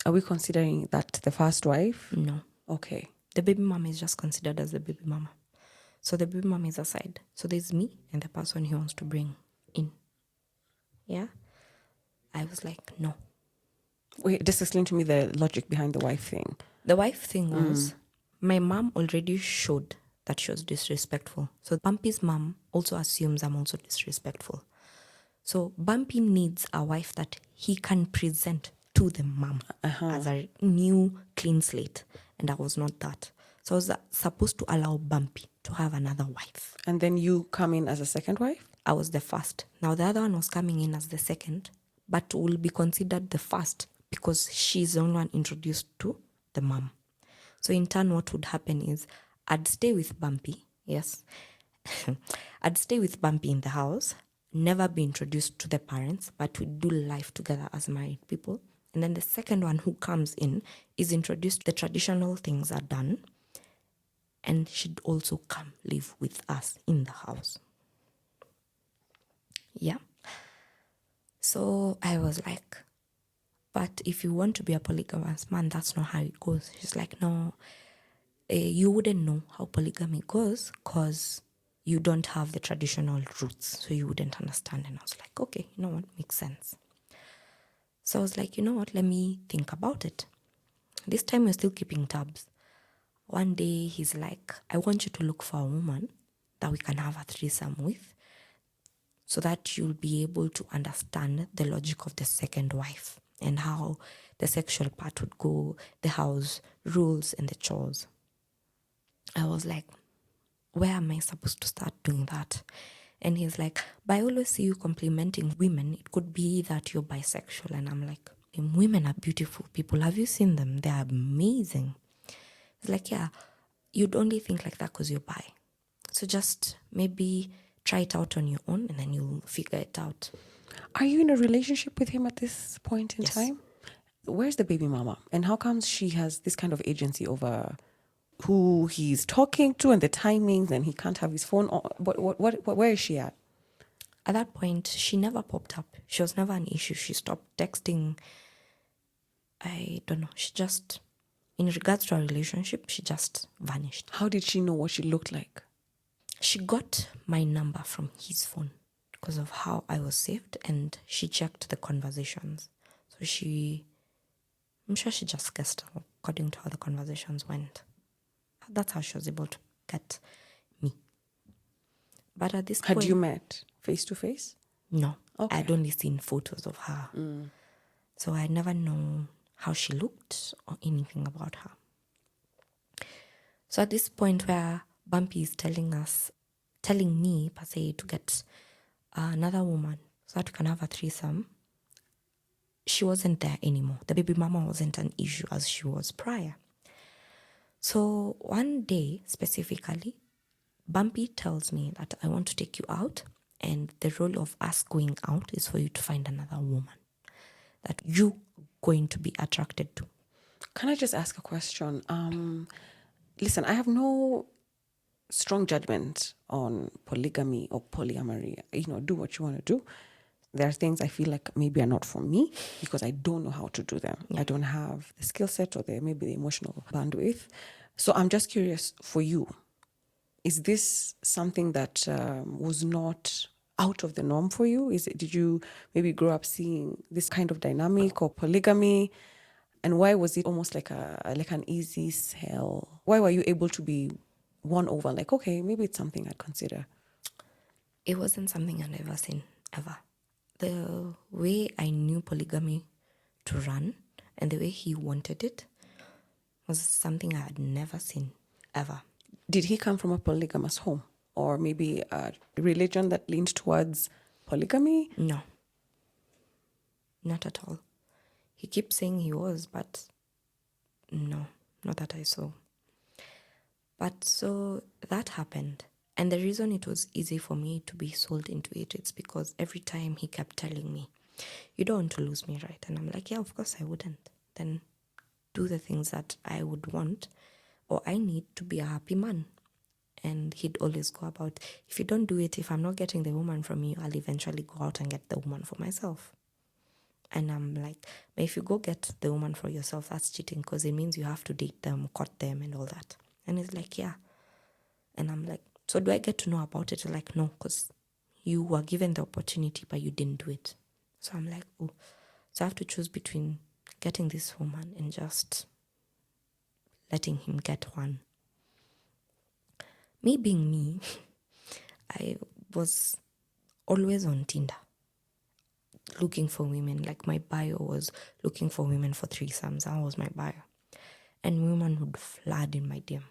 Are we considering that the first wife? No. Okay. The baby mama is just considered as the baby mama. So the baby mama is aside. So there's me and the person he wants to bring in. Yeah. I was like, no. Wait, just explain to me the logic behind the wife thing. The wife thing was, my mom already showed that she was disrespectful. So Bumpy's mom also assumes I'm also disrespectful. So Bumpy needs a wife that he can present to the mom as a new clean slate. And I was not that. So I was supposed to allow Bumpy to have another wife. And then you come in as a second wife? I was the first. Now the other one was coming in as the second, but will be considered the first because she's the only one introduced to the mom. So in turn, what would happen is I'd stay with Bumpy, yes. I'd stay with Bumpy in the house, never be introduced to the parents, but we'd do life together as married people. And then the second one who comes in is introduced, the traditional things are done, and she'd also come live with us in the house. Yeah. So I was like, but if you want to be a polygamous man, that's not how it goes. She's like, no, you wouldn't know how polygamy goes because you don't have the traditional roots, so you wouldn't understand. And I was like, okay, you know what, makes sense. So I was like, you know what, let me think about it. This time we're still keeping tabs. One day he's like, I want you to look for a woman that we can have a threesome with so that you'll be able to understand the logic of the second wife and how the sexual part would go, the house rules and the chores. I was like, where am I supposed to start doing that? And he's like, but I always see you complimenting women. It could be that you're bisexual. And I'm like, women are beautiful people. Have you seen them? They're amazing. He's like, yeah, you'd only think like that because you're bi. So just maybe try it out on your own and then you'll figure it out. Are you in a relationship with him at this point in time? where's the baby mama? And how comes she has this kind of agency over who he's talking to and the timings, and he can't have his phone on? Where is she at? At that point, she never popped up. She was never an issue. She stopped texting. I don't know. She just, in regards to our relationship, she just vanished. How did she know what she looked like? She got my number from his phone because of how I was saved, and she checked the conversations. So I'm sure she just guessed according to how the conversations went. That's how she was able to get me. But at this point... Had you met face to face? No. Okay. I'd only seen photos of her. So I never know how she looked or anything about her. So at this point where Bumpy is telling me, per se, to get another woman so that we can have a threesome, she wasn't there anymore. The baby mama wasn't an issue as she was prior. So one day, specifically, Bumpy tells me that I want to take you out, and the role of us going out is for you to find another woman that you're going to be attracted to. Can I just ask a question? Listen, I have no strong judgment on polygamy or polyamory. Do what you want to do. There are things I feel like maybe are not for me because I don't know how to do them. Yeah. I don't have the skill set or maybe the emotional bandwidth. So I'm just curious for you. Is this something that was not out of the norm for you? Did you maybe grow up seeing this kind of dynamic or polygamy? And why was it almost like an easy sell? Why were you able to be won over? Like, okay, maybe it's something I'd consider. It wasn't something I'd ever seen, ever. The way I knew polygamy to run and the way he wanted it was something I had never seen, ever. Did he come from a polygamous home? Or maybe a religion that leaned towards polygamy? No. Not at all. He keeps saying he was, but no, not that I saw. But so that happened. And the reason it was easy for me to be sold into it's because every time he kept telling me, you don't want to lose me, right? And I'm like, yeah, of course I wouldn't. Then do the things that I would want or I need to be a happy man. And he'd always go about, if you don't do it, if I'm not getting the woman from you, I'll eventually go out and get the woman for myself. And I'm like, but if you go get the woman for yourself, that's cheating because it means you have to date them, court them and all that. And he's like, yeah. And I'm like, so do I get to know about it? Like, no, because you were given the opportunity, but you didn't do it. So I'm like, oh. So I have to choose between getting this woman and just letting him get one. Me being me, I was always on Tinder looking for women. Like my bio was looking for women for threesomes. That was my bio. And women would flood in my DM.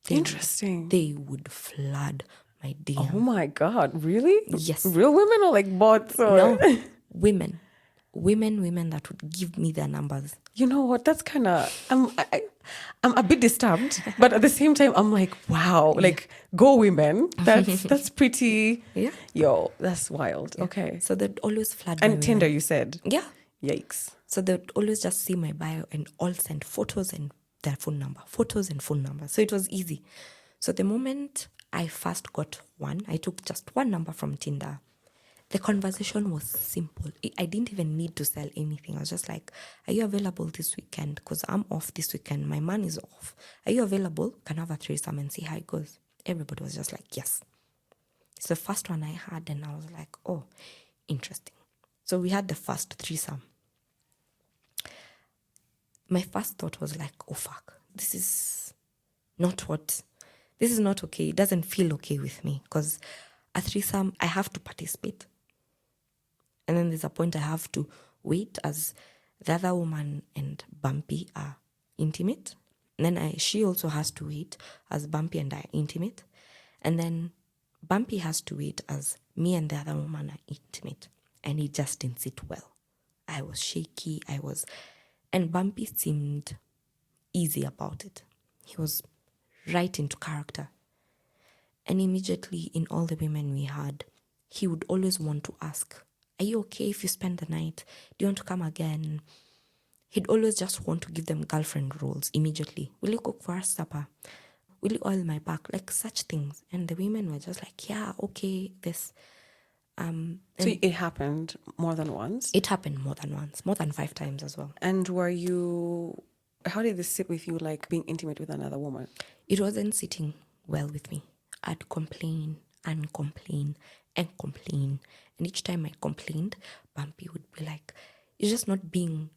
Interesting. They would flood my DM. Oh my God, really? Yes. Real women or like bots? Or... No, women that would give me their numbers. You know what? That's kind of... I'm a bit disturbed, but at the same time, I'm like, wow, like, go women. That's pretty... Yeah. Yo, that's wild. Yeah. Okay. So they'd always flood and Tinder, women. You said? Yeah. Yikes. So they'd always just see my bio and all send photos and their phone number. Photos and phone number. So it was easy. So the moment I first got one, I took just one number from Tinder. The conversation was simple. I didn't even need to sell anything. I was just like, are you available this weekend? Because I'm off this weekend. My man is off. Are you available? Can I have a threesome and see how it goes? Everybody was just like, yes. It's the first one I had and I was like, oh, interesting. So we had the first threesome. My first thought was like, oh, fuck. This is not okay. It doesn't feel okay with me because a threesome, I have to participate. And then there's a point I have to wait as the other woman and Bumpy are intimate. And then she also has to wait as Bumpy and I are intimate. And then Bumpy has to wait as me and the other woman are intimate. And it just didn't sit well. I was shaky. And Bumpy seemed easy about it. He was right into character. And immediately in all the women we had, he would always want to ask, are you okay if you spend the night? Do you want to come again? he'd always just want to give them girlfriend roles immediately. Will you cook for us supper? Will you oil my back? Like such things. And the women were just like, yeah, okay, this. So it happened more than once? It happened more than once, more than 5 times as well. And how did this sit with you, like being intimate with another woman? It wasn't sitting well with me. I'd complain and complain and complain. And each time I complained, Bumpy would be like, you're just not being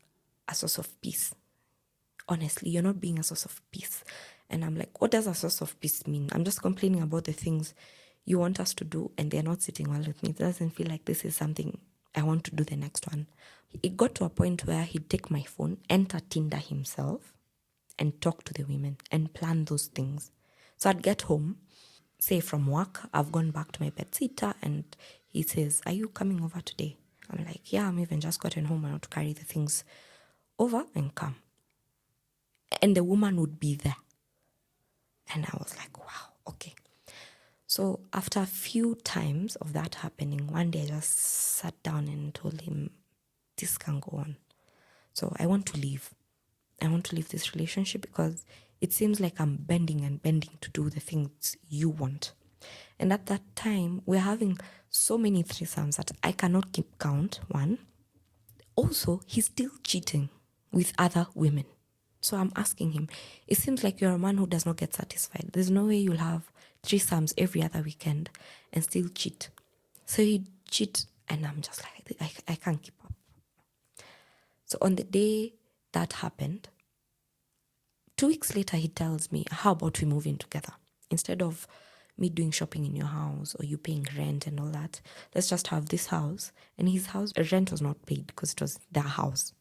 a source of peace. Honestly, you're not being a source of peace. And I'm like, what does a source of peace mean? I'm just complaining about the things you want us to do and they're not sitting well with me. It doesn't feel like this is something I want to do the next one. It got to a point where he'd take my phone, enter Tinder himself, and talk to the women and plan those things. So I'd get home, say from work, I've gone back to my bedsitter, and he says, are you coming over today? I'm like, yeah, I'm even just gotten home. I want to carry the things over and come. And the woman would be there. And I was like, wow, okay. So after a few times of that happening, one day I just sat down and told him, this can go on. So I want to leave. I want to leave this relationship because it seems like I'm bending and bending to do the things you want. And at that time, we're having so many threesomes that I cannot keep count, one. Also, he's still cheating with other women. So I'm asking him, it seems like you're a man who does not get satisfied. There's no way you'll have threesomes every other weekend and still cheat. So he cheat, and I'm just like, I can't keep up. So on the day that happened, 2 weeks later, he tells me, how about we move in together? Instead of me doing shopping in your house or you paying rent and all that, let's just have this house. And his house, rent was not paid because it was their house.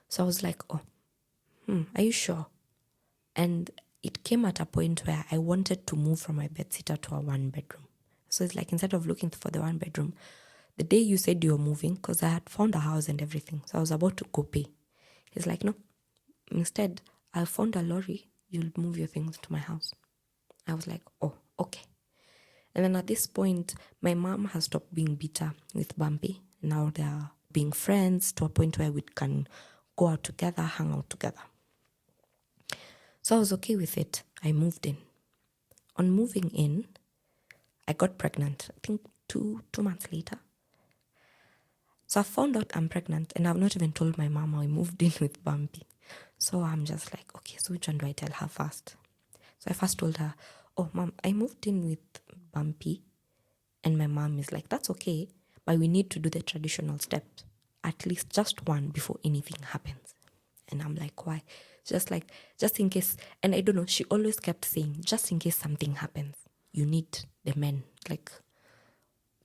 So I was like, are you sure? And it came at a point where I wanted to move from my bedsitter to a 1-bedroom. So it's like, instead of looking for the 1-bedroom, the day you said you were moving, because I had found a house and everything, so I was about to go pay. He's like, no, instead, I found a lorry, you'll move your things to my house. I was like, oh, okay. And then at this point, my mom has stopped being bitter with Bumpy. Now they're being friends to a point where we can go out together, hang out together. So I was okay with it. I moved in. On moving in, I got pregnant, I think two months later. So I found out I'm pregnant and I've not even told my mom I moved in with Bumpy. So I'm just like, okay, so which one do I tell her first? So I first told her, oh, Mom, I moved in with Bumpy. And my mom is like, that's okay, but we need to do the traditional steps, at least just one before anything happens. And I'm like, why? Just in case. And I don't know, she always kept saying, just in case something happens, you need the men, like,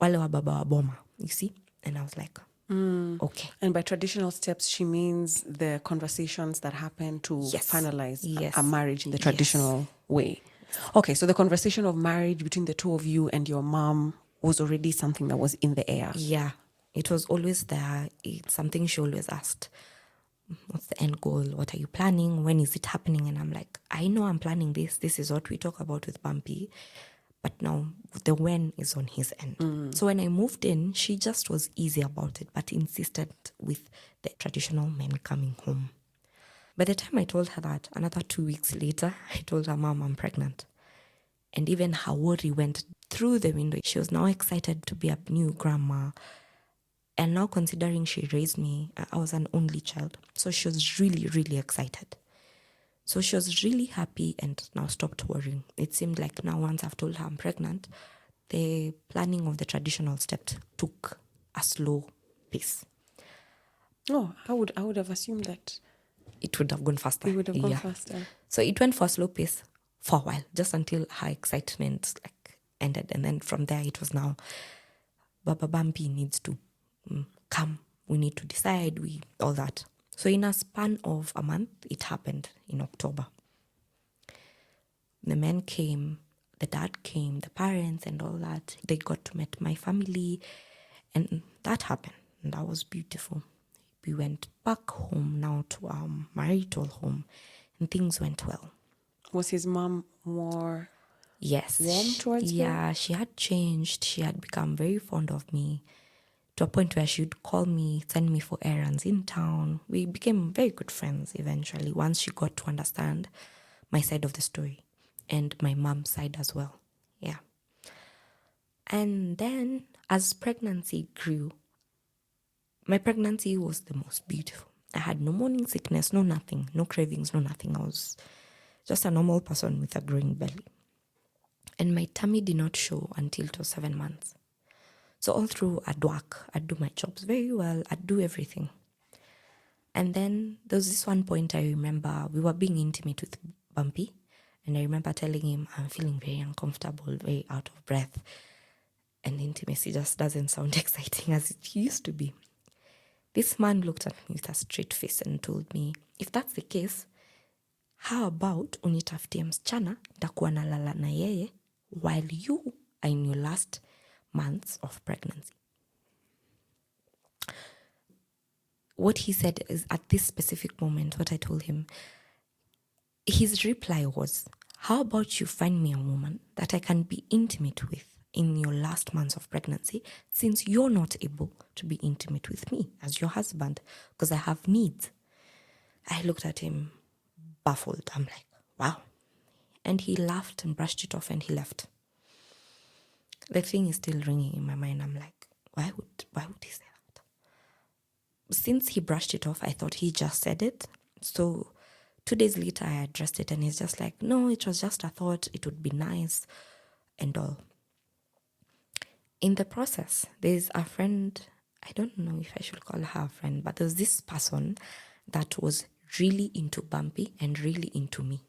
wale wa baba wa boma, you see? And I was like, okay. And by traditional steps, she means the conversations that happen to finalize a marriage in the traditional way. Okay, so the conversation of marriage between the two of you and your mom was already something that was in the air. Yeah, it was always there. It's something she always asked. What's the end goal? What are you planning? When is it happening? And I'm like, I know I'm planning this. This is what we talk about with Bumpy. But now the when is on his end. So when I moved in, she just was easy about it, but insisted with the traditional men coming home. By the time I told her that, another 2 weeks later, I told her, Mom, I'm pregnant. And even her worry went through the window. She was now excited to be a new grandma. And now, considering she raised me, I was an only child. So she was really, really excited. So she was really happy and now stopped worrying. It seemed like now, once I've told her I'm pregnant, the planning of the traditional steps took a slow pace. Oh, I would have assumed that it would have gone faster. It would have gone faster. So it went for a slow pace for a while, just until her excitement ended. And then from there, it was now, Baba Bumpy needs to come. We need to decide, all that. So in a span of a month, it happened in October. The men came, the dad came, the parents and all that. They got to meet my family, and that happened. And that was beautiful. We went back home now to our marital home, and things went well. Was his mom more warm towards you? Yeah, she had changed. She had become very fond of me. to a point where she would call me, send me for errands in town. We became very good friends eventually once she got to understand my side of the story and my mom's side as well. Yeah. And then as pregnancy grew, my pregnancy was the most beautiful. I had no morning sickness, no nothing, no cravings, no nothing. I was just a normal person with a growing belly. And my tummy did not show until it was 7 months. So all through, I'd work, I'd do my jobs very well, I'd do everything. And then there was this one point I remember we were being intimate with Bumpy. And I remember telling him, I'm feeling very uncomfortable, very out of breath. And intimacy just doesn't sound exciting as it used to be. This man looked at me with a straight face and told me, if that's the case, how about unitafutie msichana nitakuwa nalala na yeye while you are in your last months of pregnancy. What he said is, at this specific moment, what I told him, his reply was, how about you find me a woman that I can be intimate with in your last months of pregnancy, since you're not able to be intimate with me as your husband, because I have needs. I looked at him baffled. I'm like, wow. And he laughed and brushed it off and he left. The thing is still ringing in my mind. I'm like, why would he say that? Since he brushed it off, I thought he just said it. So 2 days later, I addressed it and he's just like, no, it was just a thought. It would be nice and all. In the process, there's a friend, I don't know if I should call her a friend, but there's this person that was really into Bumpy and really into me.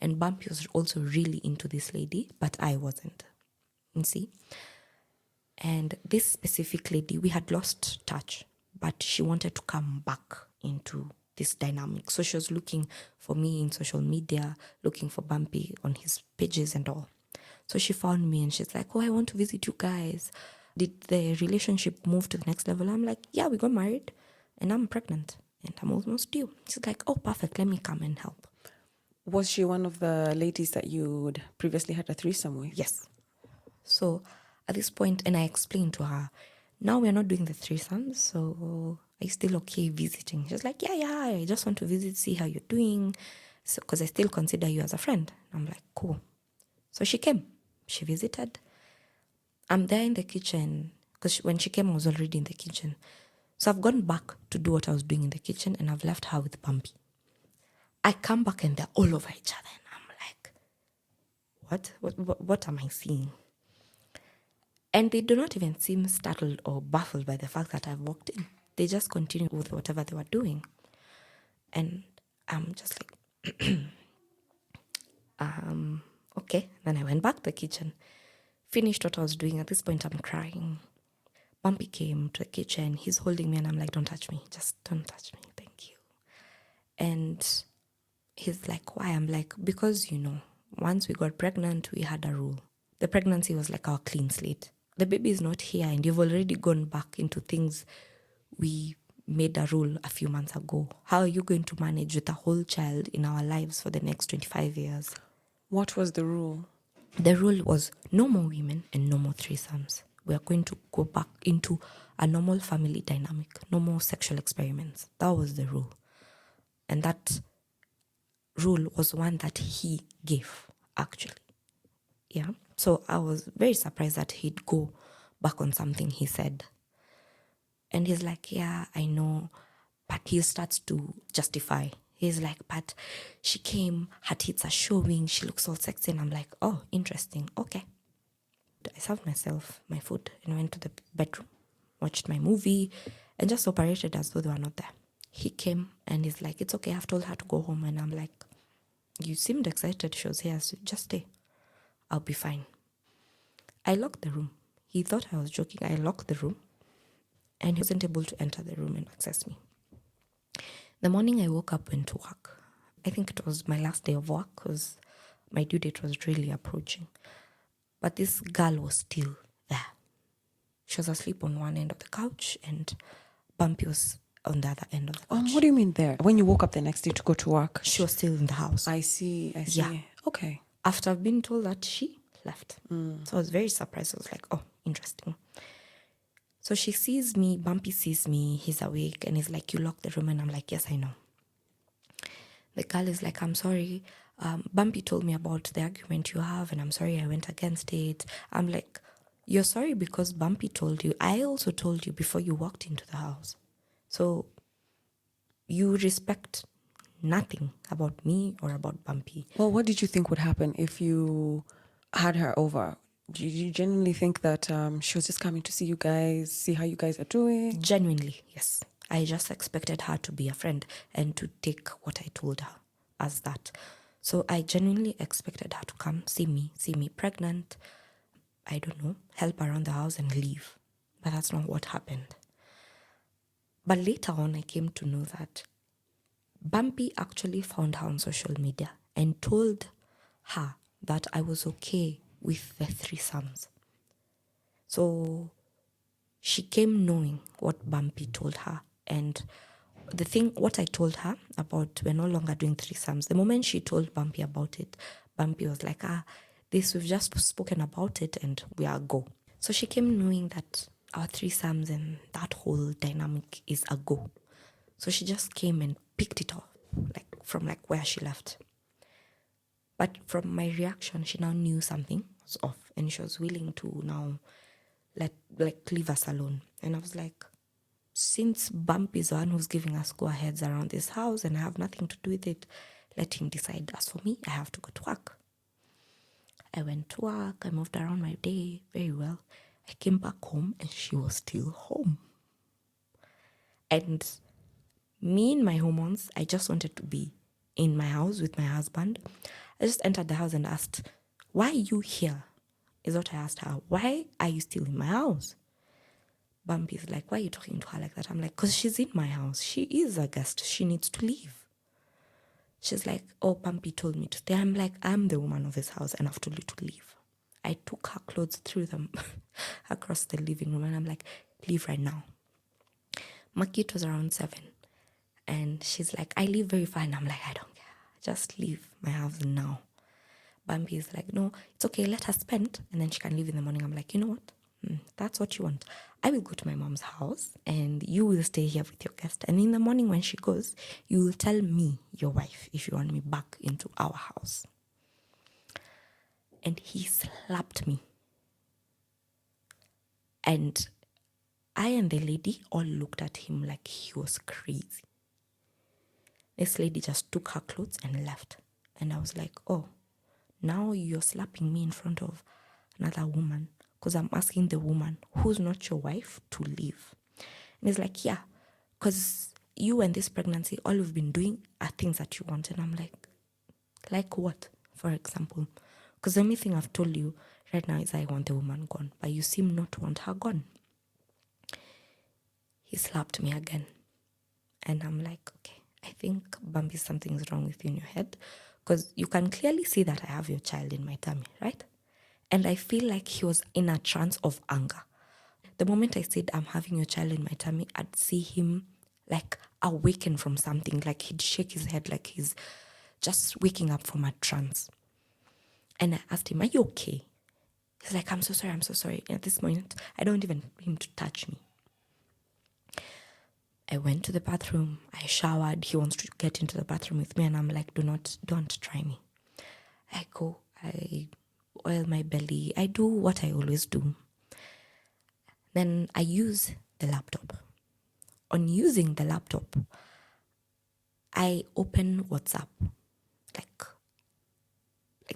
And Bumpy was also really into this lady, but I wasn't. You see? And this specific lady, we had lost touch, but she wanted to come back into this dynamic. So she was looking for me in social media, looking for Bumpy on his pages and all. So she found me and she's like, oh, I want to visit you guys. Did the relationship move to the next level? I'm like, yeah, we got married and I'm pregnant and I'm almost due. She's like, oh, perfect. Let me come and help. Was she one of the ladies that you'd previously had a threesome with? Yes. So at this point, and I explained to her, now we're not doing the threesomes, so are you still okay visiting? She's like, yeah, I just want to visit, see how you're doing, so because I still consider you as a friend. I'm like, cool. So she came. She visited. I'm there in the kitchen, because when she came, I was already in the kitchen. So I've gone back to do what I was doing in the kitchen, and I've left her with Bumpy. I come back and they're all over each other, and I'm like, what am I seeing? And they do not even seem startled or baffled by the fact that I've walked in. They just continue with whatever they were doing. And I'm just like, okay. Then I went back to the kitchen, finished what I was doing. At this point, I'm crying. Bumpy came to the kitchen. He's holding me and I'm like, don't touch me. Just don't touch me. Thank you. And he's like, why? I'm like, because, once we got pregnant, we had a rule. The pregnancy was like our clean slate. The baby is not here and you've already gone back into things we made a rule a few months ago. How are you going to manage with a whole child in our lives for the next 25 years? What was the rule? The rule was no more women and no more threesomes. We are going to go back into a normal family dynamic. No more sexual experiments. That was the rule. And that rule was one that he gave, actually. Yeah. So I was very surprised that he'd go back on something he said. And he's like, yeah, I know. But he starts to justify. He's like, but she came, her tits are showing, she looks all sexy. And I'm like, oh, interesting. Okay. I served myself my food and went to the bedroom, watched my movie, and just operated as though they were not there. He came and he's like, it's okay, I've told her to go home. And I'm like, you seemed excited. She was here, so just stay. I'll be fine. I locked the room. He thought I was joking. I locked the room and he wasn't able to enter the room and access me. The morning I woke up, went to work. I think it was my last day of work because my due date was really approaching. But this girl was still there. She was asleep on one end of the couch and Bumpy was on the other end of the couch. What do you mean there? When you woke up the next day to go to work? She was still in the house. I see. Yeah. Okay. After I've been told that she left. So I was very surprised. I was like, oh, interesting. So she sees me, Bumpy sees me, he's awake, and he's like, you locked the room. And I'm like, yes, I know. The girl is like, I'm sorry. Bumpy told me about the argument you have, and I'm sorry I went against it. I'm like, you're sorry because Bumpy told you. I also told you before you walked into the house. So you respect nothing about me or about Bumpy. Well, what did you think would happen if you had her over? Did you genuinely think that she was just coming to see you guys, see how you guys are doing? Genuinely, yes. I just expected her to be a friend and to take what I told her as that. So I genuinely expected her to come, see me pregnant, I don't know, help around the house and leave. But that's not what happened. But later on, I came to know that Bumpy actually found her on social media and told her that I was okay with the threesomes. So she came knowing what Bumpy told her. And what I told her about we're no longer doing threesomes, the moment she told Bumpy about it, Bumpy was like, we've just spoken about it and we are go. So she came knowing that our threesomes and that whole dynamic is a go. So she just came and picked it up, from where she left. But from my reaction, she now knew something was off and she was willing to now leave us alone. And I was like, since Bumpy is the one who's giving us go-aheads around this house and I have nothing to do with it, let him decide. As for me, I have to go to work. I went to work. I moved around my day very well. I came back home and she was still home. And me in my hormones, I just wanted to be in my house with my husband. I just entered the house and asked, why are you here? Is what I asked her. Why are you still in my house? Bumpy's like, why are you talking to her like that? I'm like, because she's in my house. She is a guest. She needs to leave. She's like, oh, Bumpy told me to stay. I'm like, I'm the woman of this house and I've told you to leave. I took her clothes, threw them across the living room and I'm like, leave right now. My kid was around 7 and she's like, I live very far. And I'm like, I don't care. Just leave my house now. Bumpy is like, no, it's okay. Let her spend and then she can leave in the morning. I'm like, you know what? That's what you want. I will go to my mom's house and you will stay here with your guest. And in the morning when she goes, you will tell me, your wife, if you want me back into our house. And he slapped me. And I and the lady all looked at him like he was crazy. This lady just took her clothes and left. And I was like, oh, now you're slapping me in front of another woman because I'm asking the woman who's not your wife to leave. And he's like, yeah, because you and this pregnancy, all you've been doing are things that you want. And I'm like what, for example? Because the only thing I've told you right now is I want the woman gone, but you seem not to want her gone. He slapped me again. And I'm like, okay, I think Bumpy, something's wrong with you in your head. Because you can clearly see that I have your child in my tummy, right? And I feel like he was in a trance of anger. The moment I said, I'm having your child in my tummy, I'd see him like awaken from something. Like he'd shake his head like he's just waking up from a trance. And I asked him, are you okay? He's like, I'm so sorry. And at this moment, I don't even want him to touch me. I went to the bathroom. I showered. He wants to get into the bathroom with me. And I'm like, don't try me. I go, I oil my belly. I do what I always do. Then I use the laptop. On using the laptop, I open WhatsApp. Like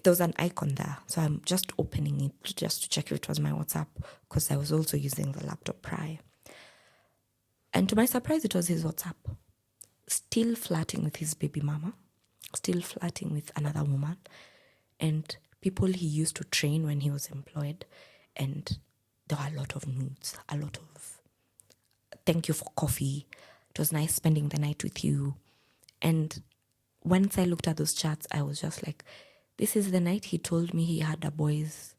there was an icon there. So I'm just opening it just to check if it was my WhatsApp because I was also using the laptop prior. And to my surprise, it was his WhatsApp. Still flirting with his baby mama. Still flirting with another woman. And people he used to train when he was employed. And there were a lot of nudes. A lot of thank you for coffee. It was nice spending the night with you. And once I looked at those chats, I was just like, this is the night he told me he had a boys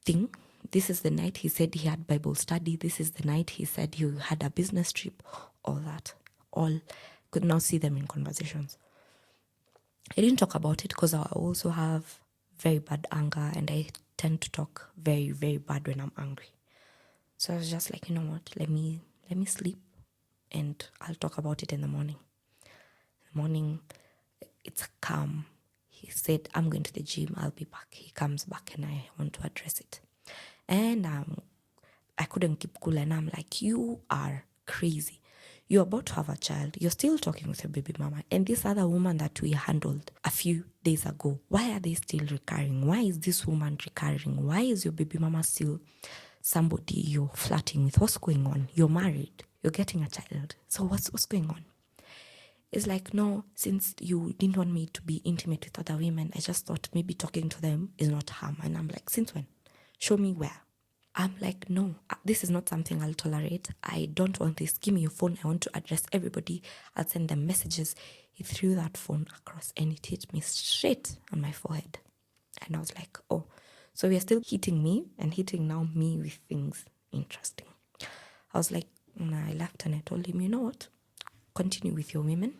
thing. This is the night he said he had Bible study. This is the night he said he had a business trip. All that. All could now see them in conversations. I didn't talk about it because I also have very bad anger and I tend to talk very, very bad when I'm angry. So I was just like, you know what, let me sleep and I'll talk about it in the morning. In the morning, it's calm. He said, I'm going to the gym, I'll be back. He comes back and I want to address it. And I couldn't keep cool, and I'm like, you are crazy. You're about to have a child. You're still talking with your baby mama. And this other woman that we handled a few days ago, why are they still recurring? Why is this woman recurring? Why is your baby mama still somebody you're flirting with? What's going on? You're married. You're getting a child. So what's going on? It's like, no, since you didn't want me to be intimate with other women, I just thought maybe talking to them is not harm. And I'm like, since when? Show me where. I'm like, no, this is not something I'll tolerate. I don't want this. Give me your phone. I want to address everybody. I'll send them messages. He threw that phone across and it hit me straight on my forehead. And I was like, oh, so we are still hitting me and hitting now me with things interesting. I was like, I left and I told him, you know what? Continue with your women.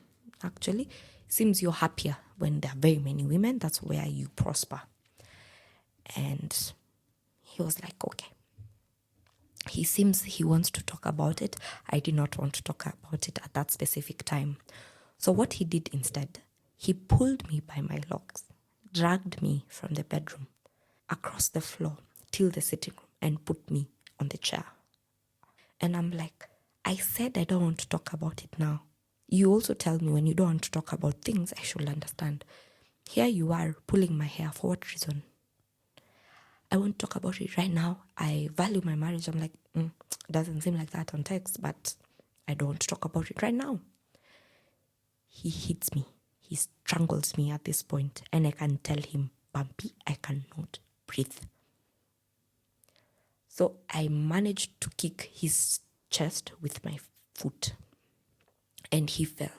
Actually, seems you're happier when there are very many women. That's where you prosper. And he was like, okay. He seems he wants to talk about it. I did not want to talk about it at that specific time. So what he did instead, he pulled me by my locks, dragged me from the bedroom across the floor till the sitting room and put me on the chair. And I'm like, I said I don't want to talk about it now. You also tell me when you don't want to talk about things, I should understand. Here you are pulling my hair. For what reason? I won't talk about it right now. I value my marriage. I'm like, doesn't seem like that on text, but I don't want to talk about it right now. He hits me. He strangles me at this point, and I can tell him, Bumpy, I cannot breathe. So I managed to kick his chest with my foot, and he fell.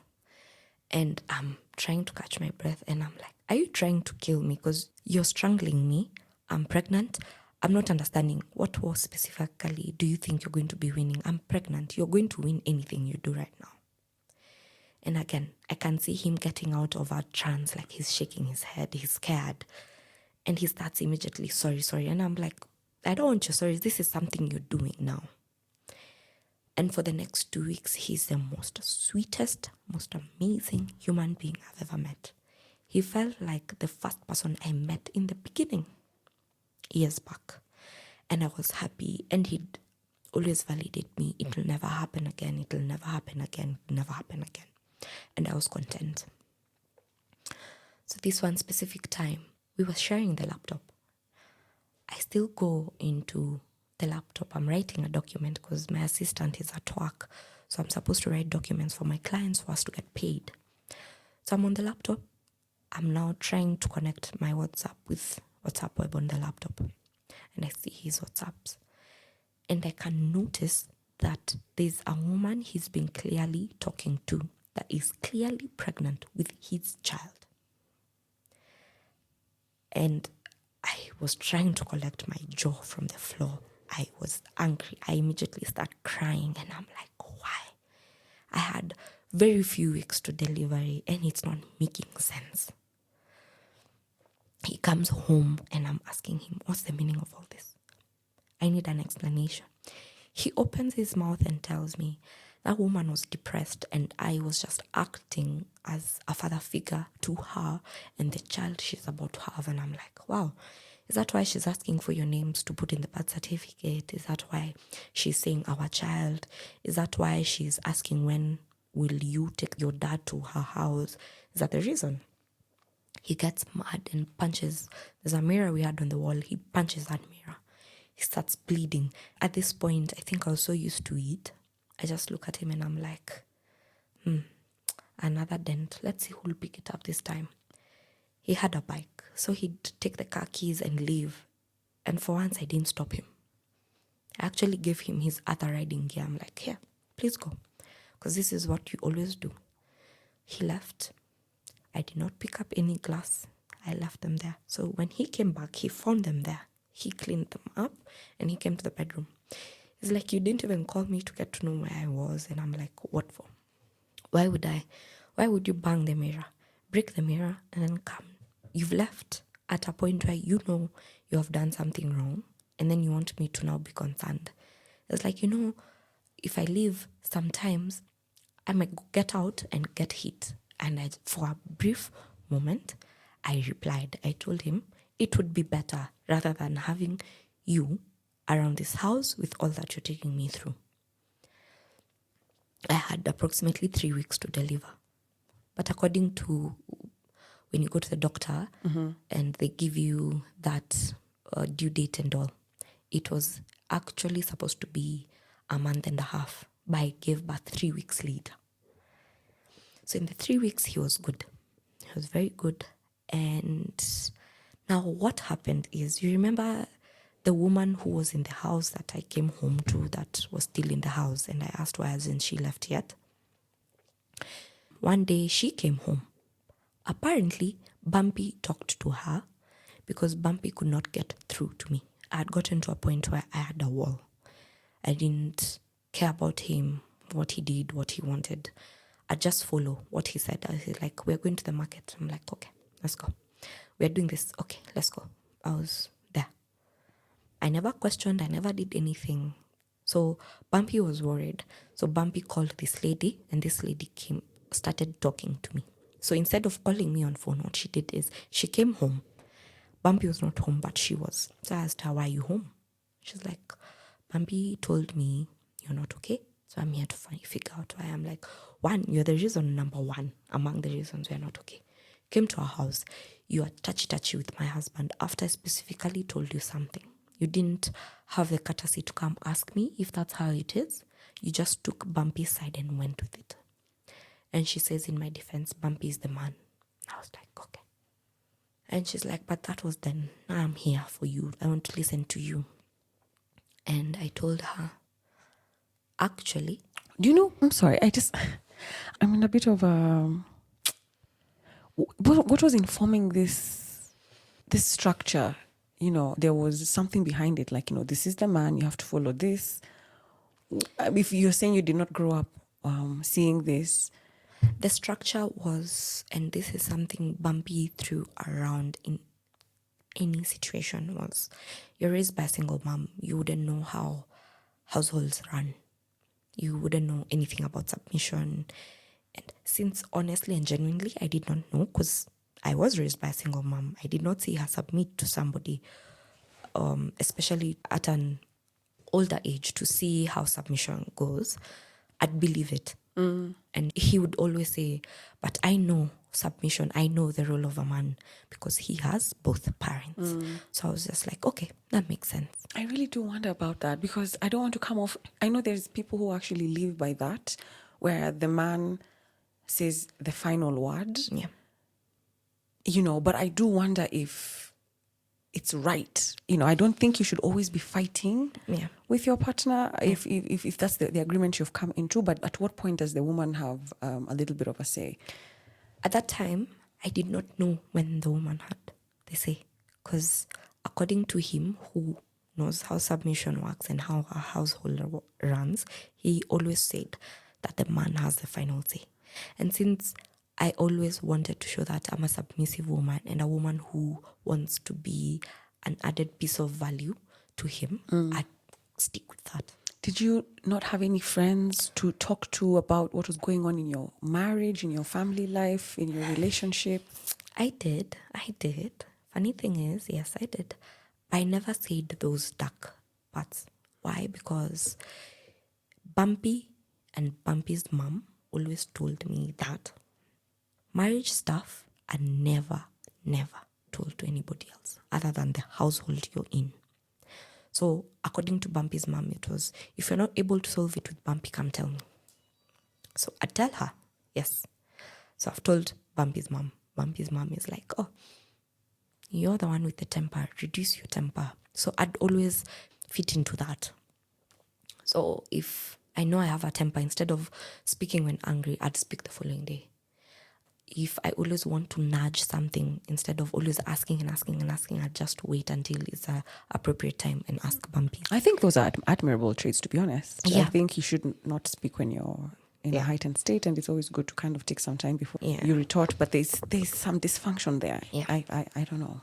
And I'm trying to catch my breath, and I'm like, are you trying to kill me? Because you're strangling me. I'm pregnant. I'm not understanding what war specifically do you think you're going to be winning? I'm pregnant. You're going to win anything you do right now. And again, I can see him getting out of a trance, like he's shaking his head, he's scared. And he starts immediately, sorry. And I'm like, I don't want your sorry. This is something you're doing now. And for the next 2 weeks, he's the most sweetest, most amazing human being I've ever met. He felt like the first person I met in the beginning, years back. And I was happy, and he'd always validate me. It'll never happen again. It'll never happen again. It'll never happen again. And I was content. So this one specific time, we were sharing the laptop. I still go into the laptop. I'm writing a document because my assistant is at work. So I'm supposed to write documents for my clients for us to get paid. So I'm on the laptop. I'm now trying to connect my WhatsApp with WhatsApp web on the laptop. And I see his WhatsApps. And I can notice that there's a woman he's been clearly talking to that is clearly pregnant with his child. And I was trying to collect my jaw from the floor. I was angry. I immediately start crying, and I'm like, why? I had very few weeks to delivery, and it's not making sense. He comes home, and I'm asking him, what's the meaning of all this? I need an explanation. He opens his mouth and tells me that woman was depressed, and I was just acting as a father figure to her and the child she's about to have. And I'm like, wow, is that why she's asking for your names to put in the birth certificate? Is that why she's saying our child? Is that why she's asking when will you take your dad to her house? Is that the reason? He gets mad and punches. There's a mirror we had on the wall. He punches that mirror. He starts bleeding. At this point, I think I was so used to it. I just look at him and I'm like, another dent. Let's see who'll pick it up this time. He had a bike, so he'd take the car keys and leave. And for once, I didn't stop him. I actually gave him his other riding gear. I'm like, here, please go. Because this is what you always do. He left. I did not pick up any glass. I left them there. So when he came back, he found them there. He cleaned them up and he came to the bedroom. It's like, you didn't even call me to get to know where I was. And I'm like, what for? Why would you bang the mirror, break the mirror, and then come? You've left at a point where you know you have done something wrong, and then you want me to now be concerned. It's like, if I leave, sometimes I might get out and get hit. And for a brief moment, I replied, I told him it would be better rather than having you around this house with all that you're taking me through. I had approximately 3 weeks to deliver. But according to when you go to the doctor and they give you that due date and all, it was actually supposed to be a month and a half, but I gave birth 3 weeks later. So in the 3 weeks, he was good. He was very good. And now what happened is, you remember the woman who was in the house that I came home to that was still in the house, and I asked why hasn't she left yet? One day she came home. Apparently, Bumpy talked to her because Bumpy could not get through to me. I had gotten to a point where I had a wall. I didn't care about him, what he did, what he wanted. I just follow what he said. I was like, we're going to the market. I'm like, okay, let's go. We're doing this. Okay, let's go. I was there. I never questioned. I never did anything. So Bumpy was worried. So Bumpy called this lady, and this lady started talking to me. So instead of calling me on phone, what she did is she came home. Bumpy was not home, but she was. So I asked her, why are you home? She's like, Bumpy told me you're not okay. So I'm here to figure out why. I'm like, one, you're the reason number one among the reasons we're not okay. Came to our house. You are touchy with my husband after I specifically told you something. You didn't have the courtesy to come ask me if that's how it is. You just took Bumpy's side and went with it. And she says, in my defense, Bumpy is the man. I was like, okay. And she's like, but that was then. Now I'm here for you. I want to listen to you. And I told her, actually. Do you know, I'm sorry, I'm in a bit of a, what was informing this structure? There was something behind it, like, this is the man, you have to follow this. If you're saying you did not grow up seeing this. The structure was, and this is something Bumpy threw around in any situation, was you're raised by a single mom. You wouldn't know how households run. You wouldn't know anything about submission. And since honestly and genuinely, I did not know, because I was raised by a single mom, I did not see her submit to somebody, especially at an older age, to see how submission goes. I'd believe it. And he would always say, but I know submission, I know the role of a man, because he has both parents. So I was just like, okay, that makes sense. I really do wonder about that, because I don't want to come off. I know there's people who actually live by that, where the man says the final word. Yeah. But I do wonder if it's right. I don't think you should always be fighting with your partner if that's the agreement you've come into. But at what point does the woman have a little bit of a say? At that time, I did not know when the woman had the say, because according to him, who knows how submission works and how a household runs, he always said that the man has the final say. And since I always wanted to show that I'm a submissive woman and a woman who wants to be an added piece of value to him, I'd stick with that. Did you not have any friends to talk to about what was going on in your marriage, in your family life, in your relationship? I did. Funny thing is, yes, I did. I never said those dark parts. Why? Because Bumpy and Bumpy's mom always told me that marriage stuff are never told to anybody else other than the household you're in. So according to Bumpy's mom, it was, if you're not able to solve it with Bumpy, come tell me. So I tell her, yes. So I've told Bumpy's mom. Bumpy's mom is like, oh, you're the one with the temper. Reduce your temper. So I'd always fit into that. So if I know I have a temper, instead of speaking when angry, I'd speak the following day. If I always want to nudge something, instead of always asking, I'd just wait until it's an appropriate time and ask Bumpy. I think those are admirable traits, to be honest. Yeah. I think you should not speak when you're in a heightened state, and it's always good to kind of take some time before you retort. But there's some dysfunction there. Yeah. I don't know.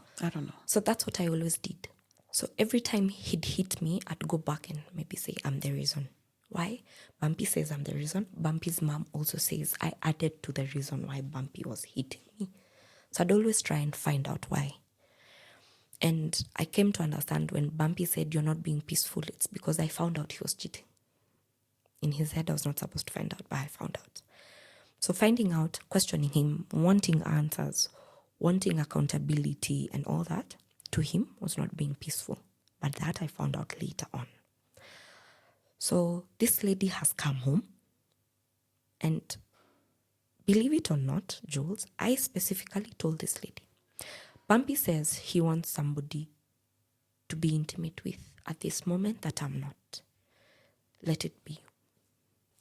So that's what I always did. So every time he'd hit me, I'd go back and maybe say, I'm the reason. Why? Bumpy says I'm the reason. Bumpy's mom also says I added to the reason why Bumpy was hitting me. So I'd always try and find out why. And I came to understand when Bumpy said, you're not being peaceful, it's because I found out he was cheating. In his head, I was not supposed to find out, but I found out. So finding out, questioning him, wanting answers, wanting accountability and all that, to him was not being peaceful. But that I found out later on. So this lady has come home, and believe it or not, Jules, I specifically told this lady, Bumpy says he wants somebody to be intimate with at this moment that I'm not. Let it be.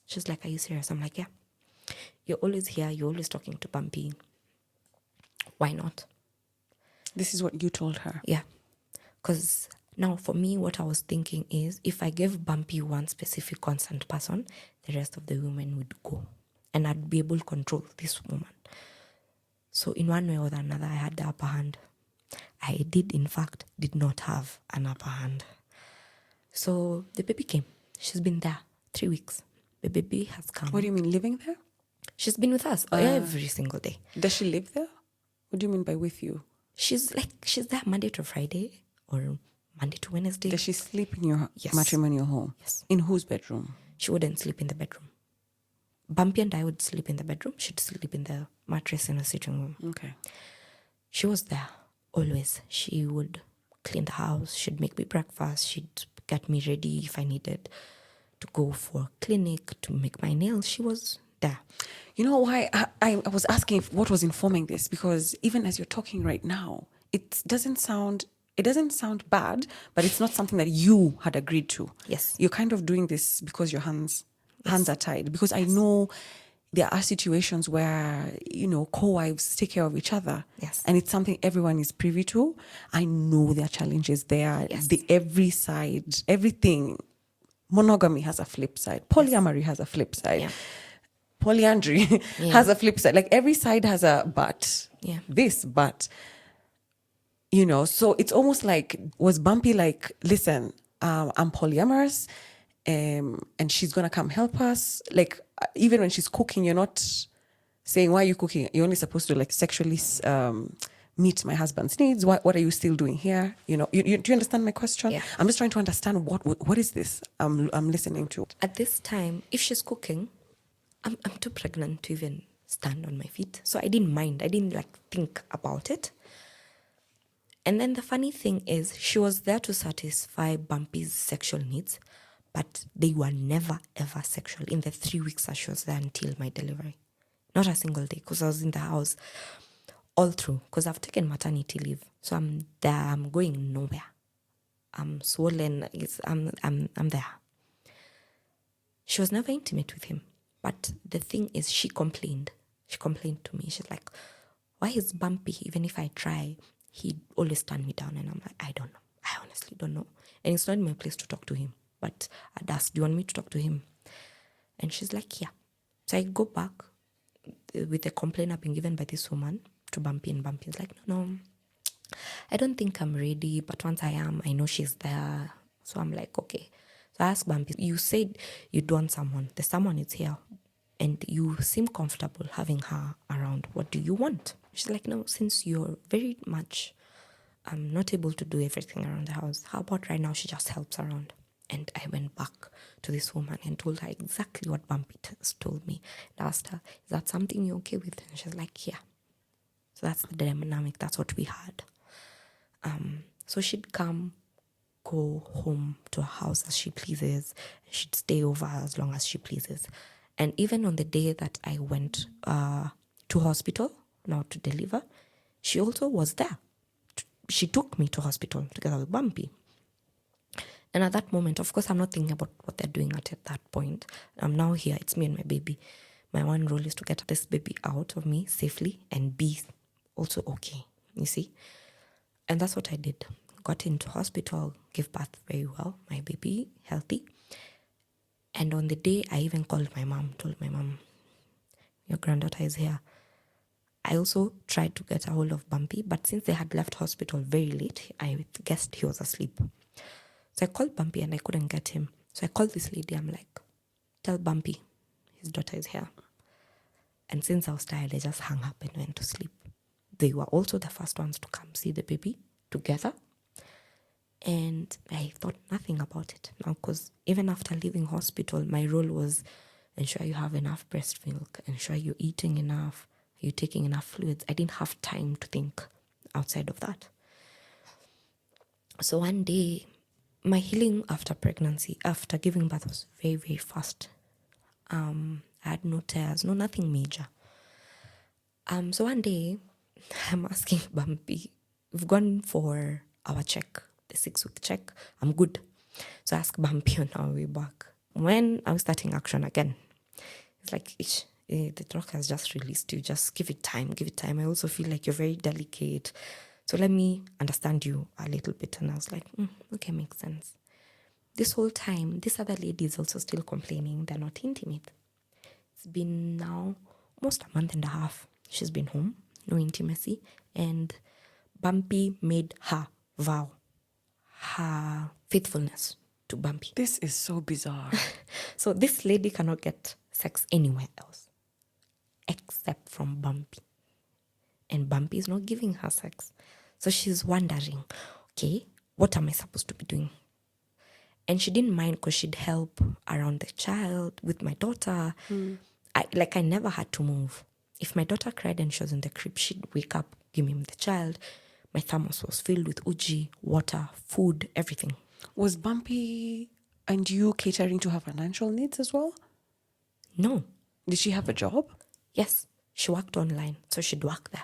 She's like, are you serious? I'm like, yeah. You're always here. You're always talking to Bumpy. Why not? This is what you told her. Yeah. Because now for me, what I was thinking is if I gave Bumpy one specific constant person, the rest of the women would go. And I'd be able to control this woman. So in one way or another, I had the upper hand. I in fact, did not have an upper hand. So the baby came. She's been there 3 weeks. The baby has come. What do you mean, living there? She's been with us every single day. Does she live there? What do you mean by with you? She's there Monday to Friday or Monday to Wednesday. Does she sleep in your Yes. matrimonial home? Yes. In whose bedroom? She wouldn't sleep in the bedroom. Bumpy and I would sleep in the bedroom. She'd sleep in the mattress in the sitting room. Okay. She was there always. She would clean the house. She'd make me breakfast. She'd get me ready if I needed to go for a clinic, to make my nails. She was there. You know why I was asking what was informing this? Because even as you're talking right now, it doesn't sound bad, but it's not something that you had agreed to. Yes. You're kind of doing this because your hands are tied. Because I know there are situations where, co-wives take care of each other. Yes. And it's something everyone is privy to. I know there are challenges there. Yes. Every side, everything. Monogamy has a flip side. Polyamory has a flip side. Yeah. Polyandry has a flip side. Like every side has a but. Yeah. But, so it's almost like, was Bumpy like, listen, I'm polyamorous, and she's going to come help us. Like, even when she's cooking, you're not saying, why are you cooking? You're only supposed to like sexually meet my husband's needs. What are you still doing here? Do you understand my question? Yeah. I'm just trying to understand what is this I'm listening to. At this time, if she's cooking, I'm too pregnant to even stand on my feet. So I didn't mind. I didn't think about it. And then the funny thing is, she was there to satisfy Bumpy's sexual needs, but they were never, ever sexual in the 3 weeks that she was there until my delivery. Not a single day, because I was in the house all through, because I've taken maternity leave. So I'm there, I'm going nowhere. I'm swollen, I'm there. She was never intimate with him. But the thing is, she complained. She complained to me. She's like, why is Bumpy, even if I try, he always turn me down? And I'm like, I don't know. I honestly don't know. And it's not my place to talk to him. But I'd ask, do you want me to talk to him? And she's like, yeah. So I go back with a complaint I've been given by this woman to Bumpy. And Bumpy is like, no, I don't think I'm ready. But once I am, I know she's there. So I'm like, okay. So I asked Bumpy, you said you'd want someone. The someone is here. And you seem comfortable having her around. What do you want? She's like, no, since you're very much not able to do everything around the house, how about right now she just helps around? And I went back to this woman and told her exactly what Bumpy told me. And asked her, is that something you're okay with? And she's like, yeah. So that's the dynamic. That's what we had. So she'd come, go home to her house as she pleases. She'd stay over as long as she pleases. And even on the day that I went to hospital, now to deliver, she also was there. She took me to hospital together with Bumpy. And at that moment, of course, I'm not thinking about what they're doing at that point. I'm now here. It's me and my baby. My one role is to get this baby out of me safely and be also okay, you see. And that's what I did. Got into hospital, gave birth very well, my baby healthy. And on the day, I even called my mom, told my mom, your granddaughter is here. I also tried to get a hold of Bumpy, but since they had left hospital very late, I guessed he was asleep. So I called Bumpy and I couldn't get him. So I called this lady. I'm like, tell Bumpy his daughter is here. And since I was tired, I just hung up and went to sleep. They were also the first ones to come see the baby together. And I thought nothing about it now, because even after leaving hospital, my role was ensure you have enough breast milk, ensure you're eating enough, you're taking enough fluids. I didn't have time to think outside of that. So one day, my healing after pregnancy, after giving birth, was very, very fast. I had no tears, no nothing major. So one day, I'm asking Bumpy, we've gone for our check, the 6-week check. I'm good. So I asked Bumpy on our way back. When I was starting action again, it's like, the doctor has just released you. Just give it time, give it time. I also feel like you're very delicate. So let me understand you a little bit. And I was like, okay, makes sense. This whole time, this other lady is also still complaining they're not intimate. It's been now almost a month and a half. She's been home, no intimacy. And Bumpy made her vow her faithfulness to Bumpy. This is so bizarre. So this lady cannot get sex anywhere else except from Bumpy. And Bumpy is not giving her sex. So she's wondering, okay, what am I supposed to be doing? And she didn't mind because she'd help around the child with my daughter. I never had to move. If my daughter cried and she was in the crib, she'd wake up, give me the child. My thermos was filled with uji, water, food, everything. Was Bumpy and you catering to her financial needs as well? No. Did she have a job? Yes, she worked online, so she'd work there,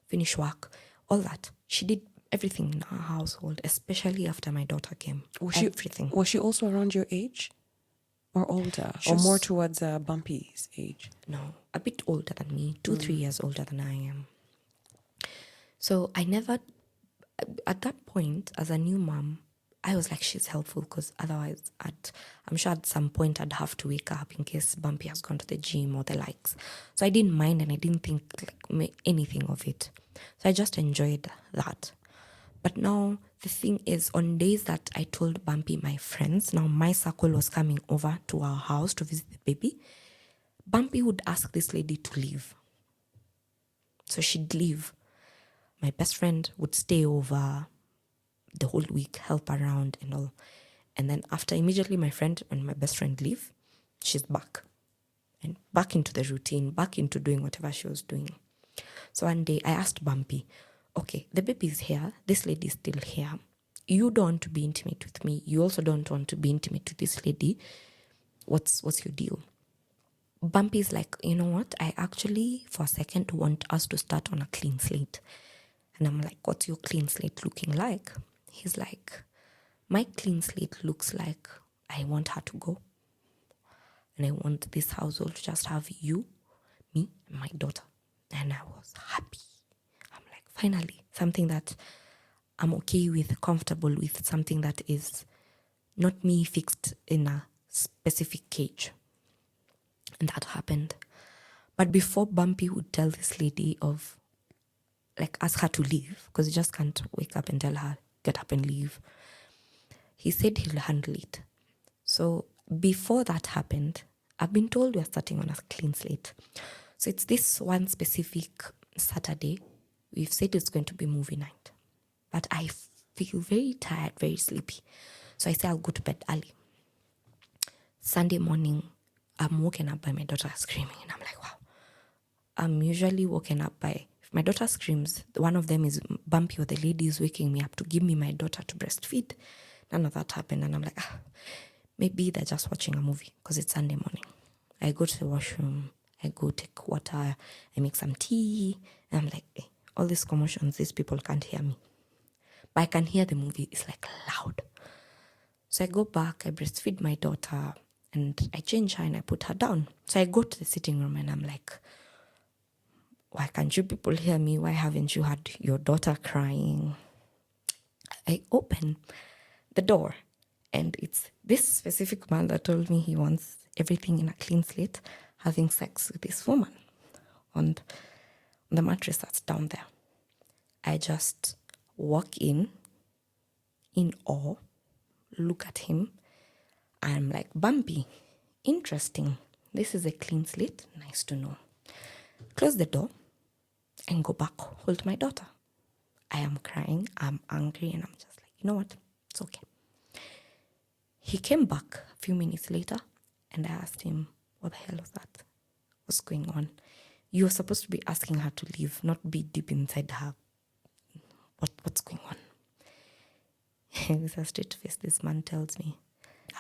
finish work, all that. She did everything in our household, especially after my daughter came. Everything. Was she also around your age? Or older? Or more towards Bumpy's age? No, a bit older than me, 2-3 years older than I am. So I never, at that point, as a new mom, I was like, she's helpful, because otherwise I'm sure at some point I'd have to wake up in case Bumpy has gone to the gym or the likes. So I didn't mind and I didn't think anything of it. So I just enjoyed that. But now the thing is, on days that I told Bumpy my friends, now my circle was coming over to our house to visit the baby, Bumpy would ask this lady to leave. So she'd leave. My best friend would stay over the whole week, help around and all. And then after immediately my friend and my best friend leave, she's back. And back into the routine, back into doing whatever she was doing. So one day I asked Bumpy, okay, the baby's here, this lady's still here. You don't want to be intimate with me. You also don't want to be intimate with this lady. What's your deal? Bumpy's like, you know what? I actually, for a second, want us to start on a clean slate. And I'm like, what's your clean slate looking like? He's like, my clean slate looks like I want her to go. And I want this household to just have you, me, and my daughter. And I was happy. I'm like, finally, something that I'm okay with, comfortable with, something that is not me fixed in a specific cage. And that happened. But before Bumpy would tell this lady of, like, ask her to leave, because you just can't wake up and tell her, get up and leave. He said he'll handle it. So before that happened, I've been told we're starting on a clean slate. So it's this one specific Saturday. We've said it's going to be movie night. But I feel very tired, very sleepy. So I say I'll go to bed early. Sunday morning, I'm woken up by my daughter screaming. And I'm like, wow. I'm usually woken up by, if my daughter screams, one of them is Bumpy or the lady is waking me up to give me my daughter to breastfeed. None of that happened. And I'm like, maybe they're just watching a movie because it's Sunday morning. I go to the washroom. I go take water. I make some tea. And I'm like, all these commotions, these people can't hear me. But I can hear the movie. It's like loud. So I go back. I breastfeed my daughter. And I change her and I put her down. So I go to the sitting room and I'm like, why can't you people hear me? Why haven't you had your daughter crying? I open the door and it's this specific man that told me he wants everything in a clean slate, having sex with this woman on the mattress that's down there. I just walk in awe, look at him. I'm like, Bumpy, interesting. This is a clean slate. Nice to know. Close the door and go back, hold my daughter. I am crying, I'm angry, and I'm just like, you know what? It's okay. He came back a few minutes later, and I asked him, what the hell was that? What's going on? You were supposed to be asking her to leave, not be deep inside her. What's going on? With a straight face, this man tells me,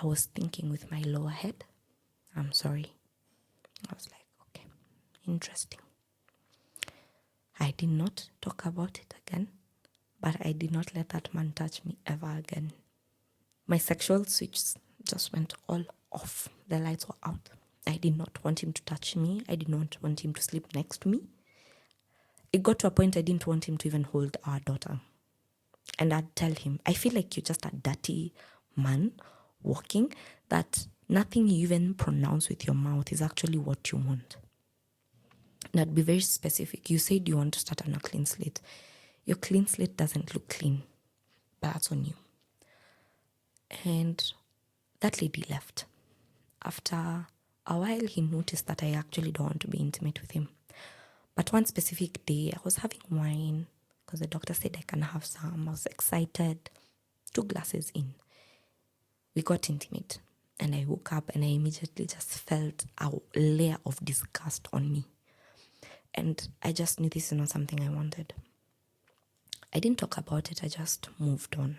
I was thinking with my lower head. I'm sorry. I was like, okay, interesting. I did not talk about it again, but I did not let that man touch me ever again. My sexual switch just went all off. The lights were out. I did not want him to touch me. I did not want him to sleep next to me. It got to a point I didn't want him to even hold our daughter. And I'd tell him, I feel like you're just a dirty man walking, that nothing you even pronounce with your mouth is actually what you want. And I'd be very specific. You said you want to start on a clean slate. Your clean slate doesn't look clean, but that's on you. And that lady left. After a while, he noticed that I actually don't want to be intimate with him. But one specific day, I was having wine because the doctor said I can have some. I was excited. 2 glasses in. We got intimate. And I woke up and I immediately just felt a layer of disgust on me. And I just knew this is not something I wanted. I didn't talk about it. I just moved on.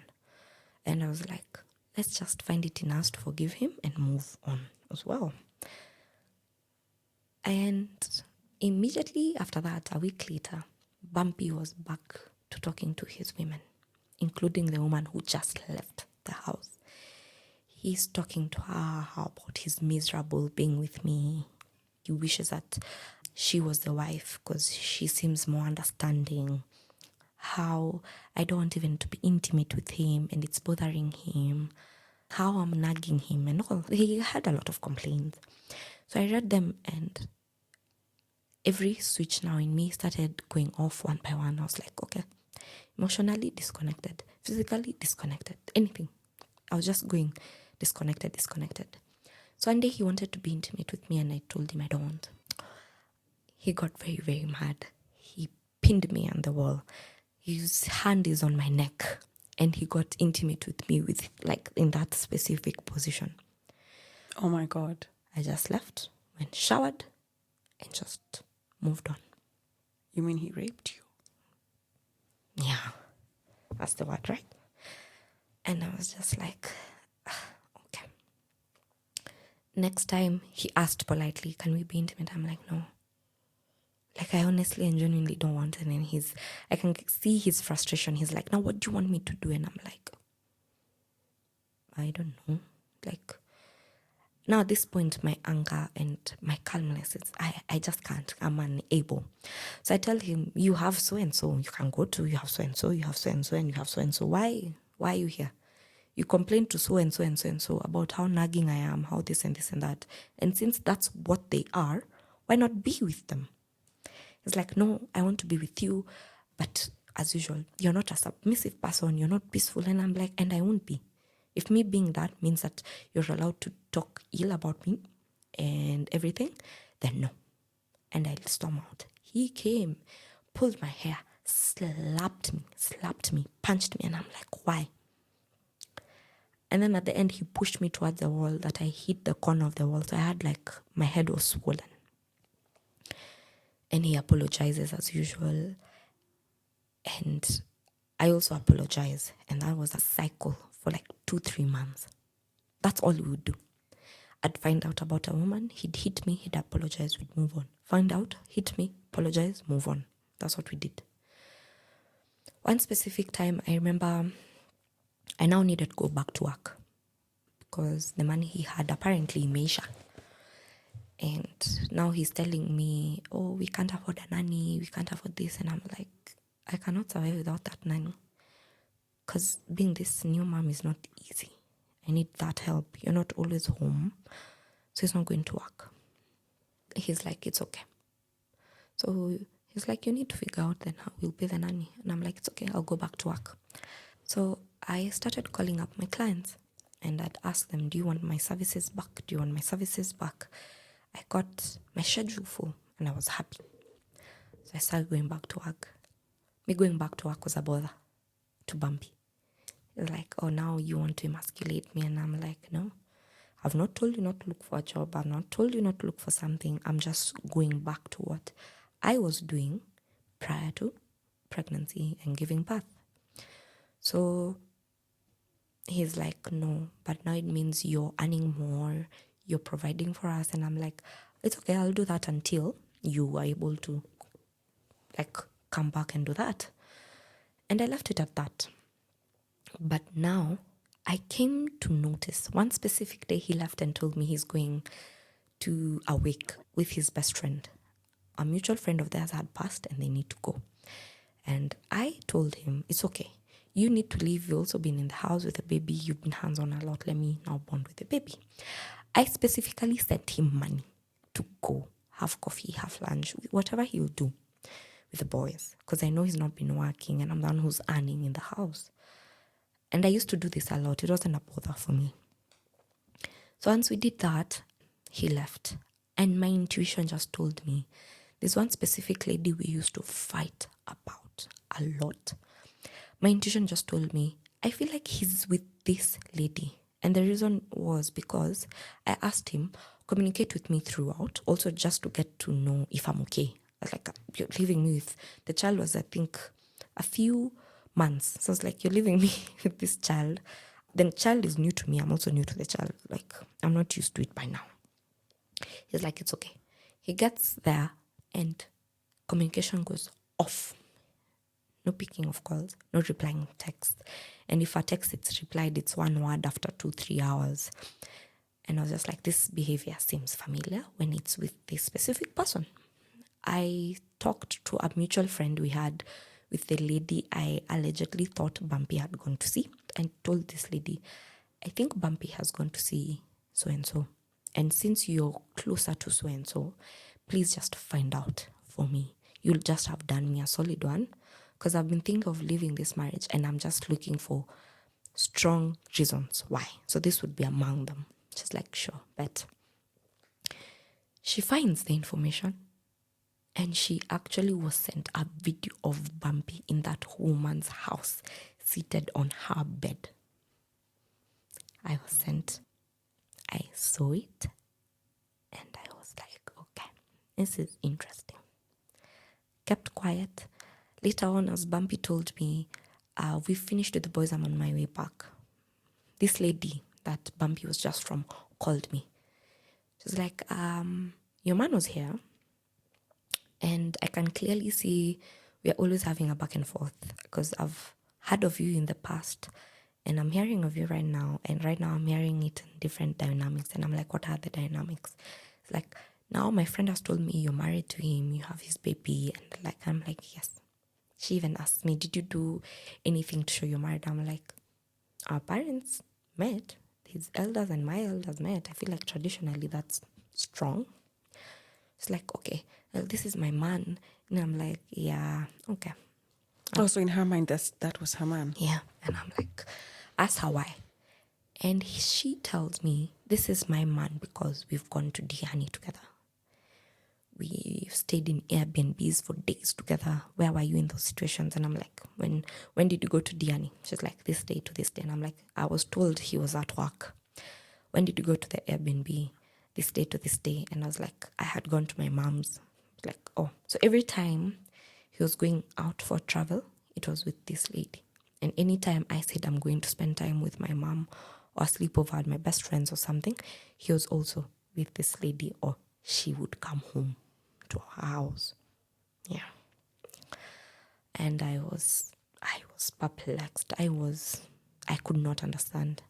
And I was like, let's just find it in us to forgive him and move on as well. And immediately after that, a week later, Bumpy was back to talking to his women, including the woman who just left the house. He's talking to her about he's miserable being with me. He wishes that she was the wife because she seems more understanding. How I don't want even to be intimate with him and it's bothering him. How I'm nagging him and all. He had a lot of complaints. So I read them and every switch now in me started going off one by one. I was like, okay, emotionally disconnected, physically disconnected, anything. I was just going disconnected. So one day he wanted to be intimate with me and I told him I don't want. He got very, very mad. He pinned me on the wall. His hand is on my neck and he got intimate with me with like in that specific position. Oh my God. I just left, went showered and just moved on. You mean he raped you? Yeah, that's the word, right? And I was just like, okay. Next time he asked politely, can we be intimate? I'm like, no. Like, I honestly and genuinely don't want it. And I can see his frustration. He's like, now what do you want me to do? And I'm like, I don't know. Like, now at this point, my anger and my calmness is, I just can't. I'm unable. So I tell him, you have so-and-so you can go to, you have so-and-so, you have so-and-so, and you have so-and-so. Why are you here? You complain to so-and-so and so-and-so about how nagging I am, how this and this and that. And since that's what they are, why not be with them? It's like, no, I want to be with you. But as usual, you're not a submissive person. You're not peaceful. And I'm like, and I won't be. If me being that means that you're allowed to talk ill about me and everything, then no. And I'll storm out. He came, pulled my hair, slapped me, punched me. And I'm like, why? And then at the end, he pushed me towards the wall that I hit the corner of the wall. So I had like, my head was swollen. And he apologizes as usual. And I also apologize. And that was a cycle for like 2-3 months. That's all we would do. I'd find out about a woman. He'd hit me. He'd apologize. We'd move on. Find out. Hit me. Apologize. Move on. That's what we did. One specific time, I remember I now needed to go back to work. Because the money he had apparently measure. And now he's telling me, oh, we can't afford a nanny, we can't afford this. And I'm like, I cannot survive without that nanny. Because being this new mom is not easy. I need that help. You're not always home. So it's not going to work. He's like, it's okay. So He's like, you need to figure out then how we'll pay the nanny. And I'm like, it's okay, I'll go back to work. So I started calling up my clients and I'd ask them, do you want my services back? Do you want my services back? I got my schedule full and I was happy. So I started going back to work. Me going back to work was a bother to Bumpy. It's like, oh, now you want to emasculate me. And I'm like, no, I've not told you not to look for a job. I've not told you not to look for something. I'm just going back to what I was doing prior to pregnancy and giving birth. So he's like, no, but now it means you're earning more, you're providing for us. And I'm like, it's okay, I'll do that until you are able to like come back and do that. And I left it at that. But now I came to notice one specific day he left and told me he's going to a wake with his best friend. A mutual friend of theirs had passed and they need to go. And I told him, it's okay. You need to leave. You've also been in the house with the baby. You've been hands-on a lot. Let me now bond with the baby. I specifically sent him money to go have coffee, have lunch, whatever he'll do with the boys. Because I know he's not been working and I'm the one who's earning in the house. And I used to do this a lot. It wasn't a bother for me. So once we did that, he left. And my intuition just told me, there's one specific lady we used to fight about a lot. My intuition just told me, I feel like he's with this lady. And the reason was because I asked him, communicate with me throughout, also just to get to know if I'm okay. I was like, you're leaving me with, the child was, I think, a few months. So I was like, you're leaving me with this child. Then the child is new to me. I'm also new to the child. Like, I'm not used to it by now. He's like, it's okay. He gets there and communication goes off. No picking of calls, no replying text. And if a text it's replied, it's one word after 2-3 hours. And I was just like, this behavior seems familiar when it's with this specific person. I talked to a mutual friend we had with the lady I allegedly thought Bumpy had gone to see, and told this lady, I think Bumpy has gone to see so-and-so. And since you're closer to so-and-so, please just find out for me. You'll just have done me a solid one, because I've been thinking of leaving this marriage and I'm just looking for strong reasons why. So this would be among them. She's like, sure, bet. She finds the information and she actually was sent a video of Bumpy in that woman's house, seated on her bed. I was sent, I saw it, and I was like, okay, this is interesting. Kept quiet. Later on, as Bumpy told me, we finished with the boys, I'm on my way back. This lady that Bumpy was just from called me. She's like, your man was here, and I can clearly see we are always having a back and forth, because I've heard of you in the past, and I'm hearing of you right now, and right now I'm hearing it in different dynamics, and I'm like, what are the dynamics? It's like, now my friend has told me you're married to him, you have his baby, and like, I'm like, yes. She even asked me, did you do anything to show you're married? I'm like, our parents met, his elders and my elders met. I feel like traditionally that's strong. It's like, okay, well, this is my man. And I'm like, yeah, okay. Also, in her mind, that was her man. Yeah. And I'm like, ask her why. And she tells me, this is my man because we've gone to Diani together. We stayed in Airbnbs for days together. Where were you in those situations? And I'm like, when did you go to Diani? She's like, this day to this day. And I'm like, I was told he was at work. When did you go to the Airbnb? This day to this day. And I was like, I had gone to my mom's. Like, oh. So every time he was going out for travel, it was with this lady. And anytime I said I'm going to spend time with my mom or sleep over at my best friends or something, he was also with this lady, or she would come home to her house. Yeah. And I was perplexed. I could not understand.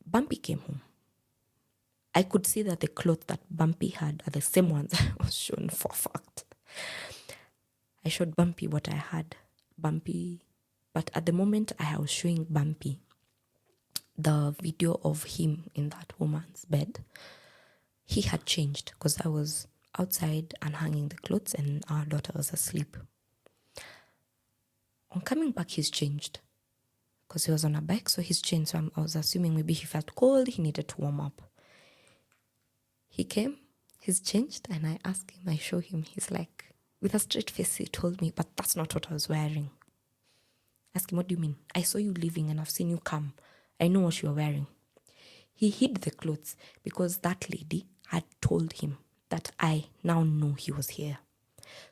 Bumpy came home. I could see that the clothes that Bumpy had are the same ones I was shown for a fact. I showed Bumpy what I had. Bumpy, but at the moment I was showing Bumpy the video of him in that woman's bed, he had changed, because outside and hanging the clothes, and our daughter was asleep. On coming back, he's changed because he was on a bike, so he's changed. So I was assuming maybe he felt cold, he needed to warm up. He came, he's changed, and I asked him, I show him, he's like, with a straight face, he told me, but that's not what I was wearing. I asked him, what do you mean? I saw you leaving and I've seen you come. I know what you were wearing. He hid the clothes because that lady had told him that I now know he was here.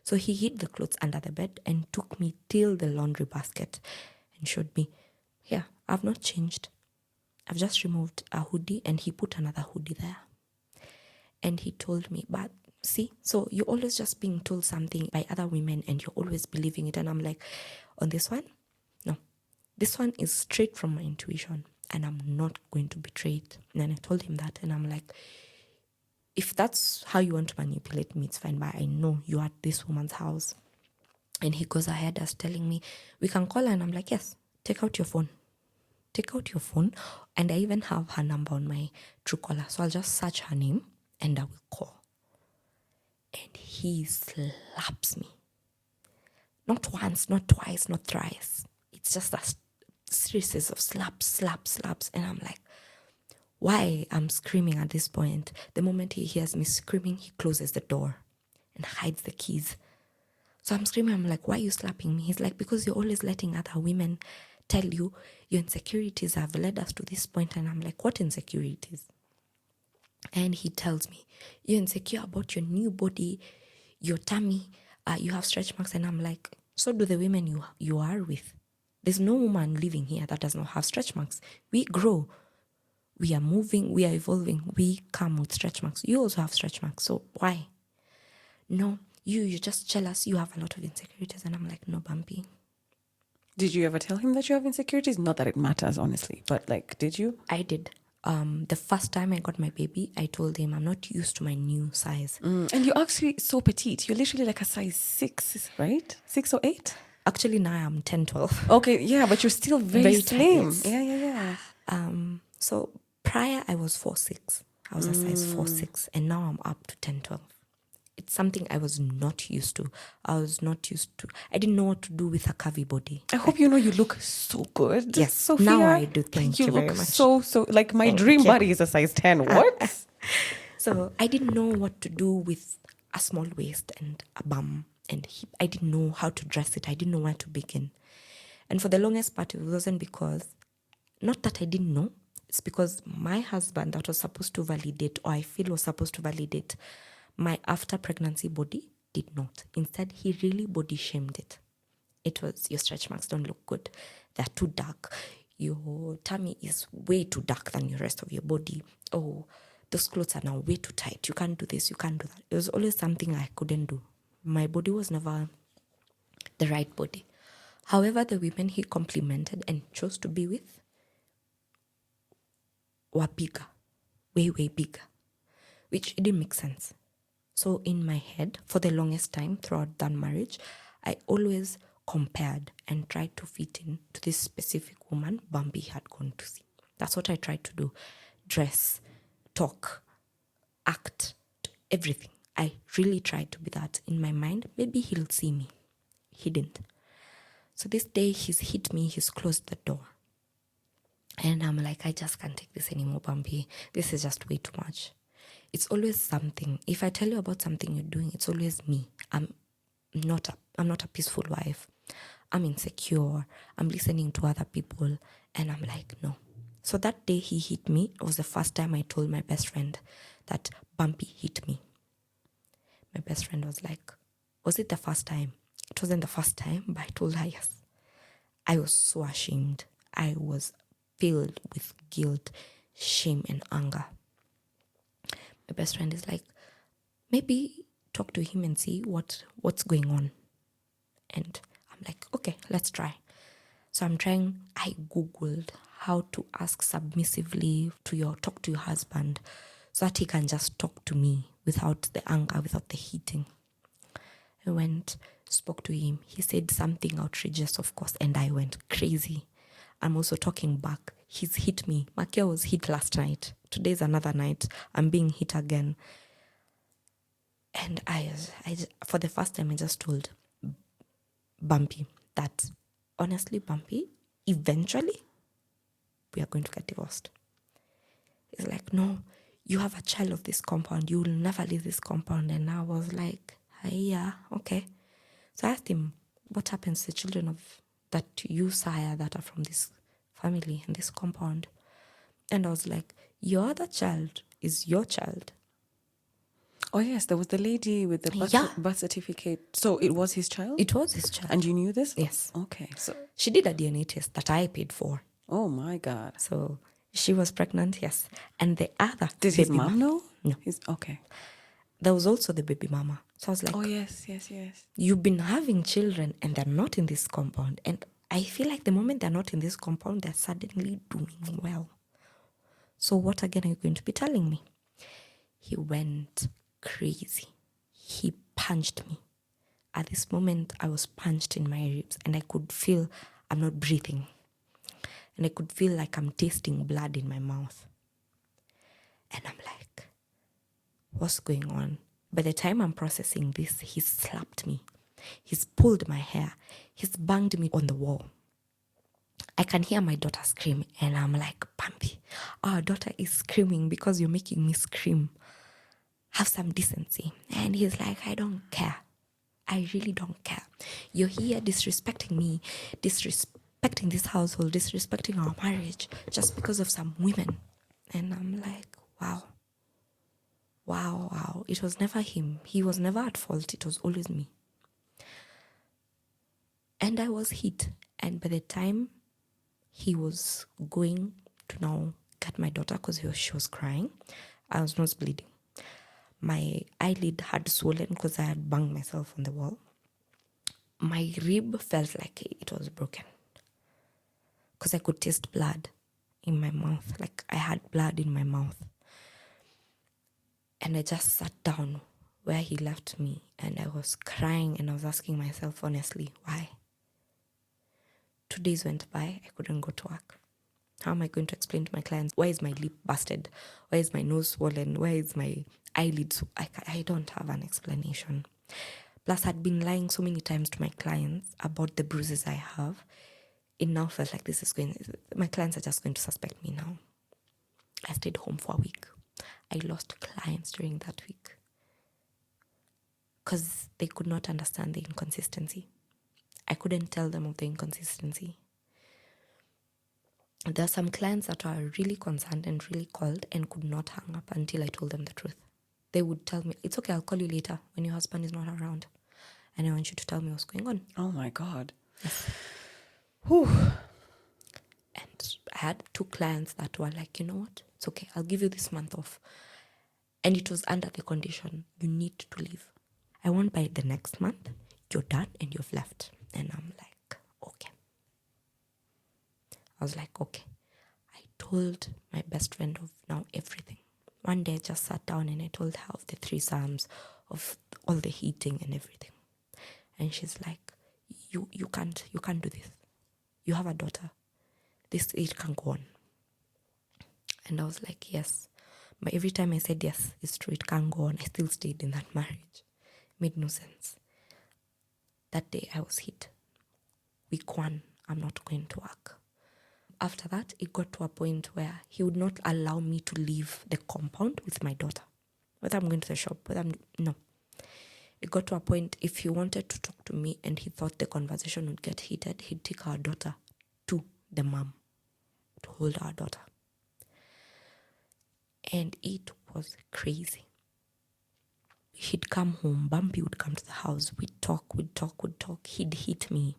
So he hid the clothes under the bed and took me till the laundry basket and showed me, here, I've not changed. I've just removed a hoodie, and he put another hoodie there. And he told me, but see, so you're always just being told something by other women and you're always believing it. And I'm like, on this one, no. This one is straight from my intuition and I'm not going to betray it. And then I told him that, and I'm like, if that's how you want to manipulate me, it's fine, but I know you're at this woman's house. And he goes ahead as telling me, we can call her. And I'm like, yes, take out your phone. Take out your phone. And I even have her number on my Truecaller. So I'll just search her name and I will call. And he slaps me. Not once, not twice, not thrice. It's just a series of slaps. And I'm like, why? I'm screaming at this point. The moment he hears me screaming, he closes the door and hides the keys. So I'm screaming. I'm like, why are you slapping me? He's like, because you're always letting other women tell you your insecurities have led us to this point. And I'm like, what insecurities? And he tells me, you're insecure about your new body, your tummy, you have stretch marks. And I'm like, so do the women you are with. There's no woman living here that does not have stretch marks. We grow. We are moving, we are evolving, we come with stretch marks. You also have stretch marks, so why? No, you're just jealous, you have a lot of insecurities. And I'm like, no, Bumpy. Did you ever tell him that you have insecurities? Not that it matters, honestly, but like, did you? I did. The first time I got my baby, I told him I'm not used to my new size. And you're actually so petite. You're literally like a size 6, right? 6 or 8? Actually, now I'm 10, 12. Okay, yeah, but you're still very slim. Tight, yes. Yeah. So prior, I was 4'6". I was a size 4'6", and now I'm up to 10, 12. It's something I was not used to. I didn't know what to do with a curvy body. I hope you know you look so good. Yes, Sophia. now I do. Thank you very look much. So like my dream body is a size 10. What? So I didn't know what to do with a small waist and a bum and hip. I didn't know how to dress it. I didn't know where to begin. And for the longest part, it wasn't because, not that I didn't know, it's because my husband that was supposed to validate, or I feel was supposed to validate my after pregnancy body, did not. Instead, he really body shamed it. It was, your stretch marks don't look good. They're too dark. Your tummy is way too dark than the rest of your body. Oh, those clothes are now way too tight. You can't do this, you can't do that. It was always something I couldn't do. My body was never the right body. However, the women he complimented and chose to be with were bigger, way, way bigger, which didn't make sense. So in my head, for the longest time throughout that marriage, I always compared and tried to fit in to this specific woman Bumpy had gone to see. That's what I tried to do. Dress, talk, act, everything. I really tried to be that in my mind. Maybe he'll see me. He didn't. So this day he's hit me, he's closed the door. And I'm like, I just can't take this anymore, Bumpy. This is just way too much. It's always something. If I tell you about something you're doing, it's always me. I'm not a peaceful wife. I'm insecure. I'm listening to other people. And I'm like, no. So that day he hit me. It was the first time I told my best friend that Bumpy hit me. My best friend was like, was it the first time? It wasn't the first time, but I told her yes. I was so ashamed. I was filled with guilt, shame, and anger. My best friend is like, maybe talk to him and see what's going on. And I'm like, okay, let's try. So I Googled how to ask submissively talk to your husband so that he can just talk to me without the anger, without the hitting. I went, spoke to him. He said something outrageous, of course, and I went crazy. I'm also talking back. He's hit me. Makia was hit last night. Today's another night. I'm being hit again. And for the first time, I just told Bumpy that, honestly, Bumpy, eventually, we are going to get divorced. He's like, no, you have a child of this compound. You will never leave this compound. And I was like, yeah, okay. So I asked him, what happens to the children of that you sire that are from this family and this compound? And I was like, your other child is your child. Oh, yes, there was the lady with the birth certificate. So it was his child? It was his child. And you knew this? Yes. Okay. So she did a DNA test that I paid for. Oh, my God. So she was pregnant, yes. And the other... Did his mom know? No. Okay. There was also the baby mama. So I was like... Oh, yes. You've been having children and they're not in this compound. And I feel like the moment they're not in this compound, they're suddenly doing well. So what again are you going to be telling me? He went crazy. He punched me. At this moment, I was punched in my ribs and I could feel I'm not breathing. And I could feel like I'm tasting blood in my mouth. And I'm like, what's going on? By the time I'm processing this, he slapped me. He's pulled my hair. He's banged me on the wall. I can hear my daughter scream and I'm like, Bumpy, our daughter is screaming because you're making me scream. Have some decency. And he's like, I don't care. I really don't care. You're here disrespecting me, disrespecting this household, disrespecting our marriage just because of some women. And I'm like, wow. It was never him. He was never at fault. It was always me. And I was hit. And by the time he was going to now get my daughter because she was crying, I was not bleeding. My eyelid had swollen because I had banged myself on the wall. My rib felt like it was broken because I could taste blood in my mouth. Like I had blood in my mouth. And I just sat down where he left me and I was crying and I was asking myself honestly, why? 2 days went by, I couldn't go to work. How am I going to explain to my clients, why is my lip busted? Why is my nose swollen? Why is my eyelid? I don't have an explanation. Plus, I'd been lying so many times to my clients about the bruises I have. It now felt like my clients are just going to suspect me now. I stayed home for a week. I lost clients during that week because they could not understand the inconsistency. I couldn't tell them of the inconsistency. There are some clients that are really concerned and really called and could not hang up until I told them the truth. They would tell me, it's okay, I'll call you later when your husband is not around. And I want you to tell me what's going on. Oh my God. Yes. Whew. And I had 2 clients that were like, you know what? It's okay, I'll give you this month off. And it was under the condition, you need to leave. I want by the next month, you're done and you've left. And I'm like, okay. I was like, okay. I told my best friend of now everything. One day I just sat down and I told her of the 3 Psalms, of all the heating and everything. And she's like, you can't do this. You have a daughter. It can't go on. And I was like, yes. But every time I said yes, it's true, it can't go on, I still stayed in that marriage. Made no sense. That day I was hit. Week 1, I'm not going to work. After that, it got to a point where he would not allow me to leave the compound with my daughter. Whether I'm going to the shop, no. It got to a point, if he wanted to talk to me and he thought the conversation would get heated, he'd take our daughter to the mom to hold our daughter. And it was crazy. He'd come home, Bumpy would come to the house, we'd talk. He'd hit me.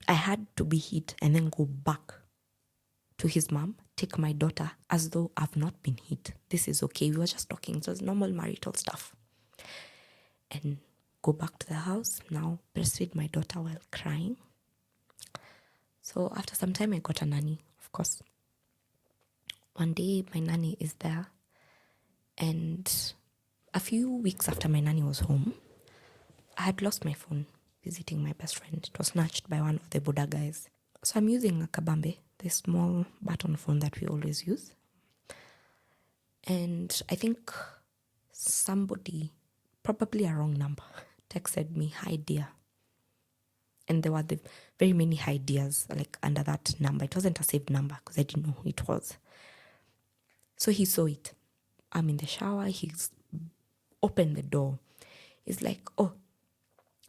I had to be hit and then go back to his mom, take my daughter as though I've not been hit. This is okay. We were just talking. It was normal marital stuff. And go back to the house, now breastfeed my daughter while crying. So after some time, I got a nanny, of course. One day, my nanny is there. And a few weeks after my nanny was home, I had lost my phone visiting my best friend. It was snatched by one of the Buddha guys. So I'm using a kabambe, the small button phone that we always use. And I think somebody, probably a wrong number, texted me, "Hi dear." And there were the very many "hi dears" like under that number. It wasn't a saved number because I didn't know who it was. So he saw it. I'm in the shower. He's opened the door. He's like, "Oh,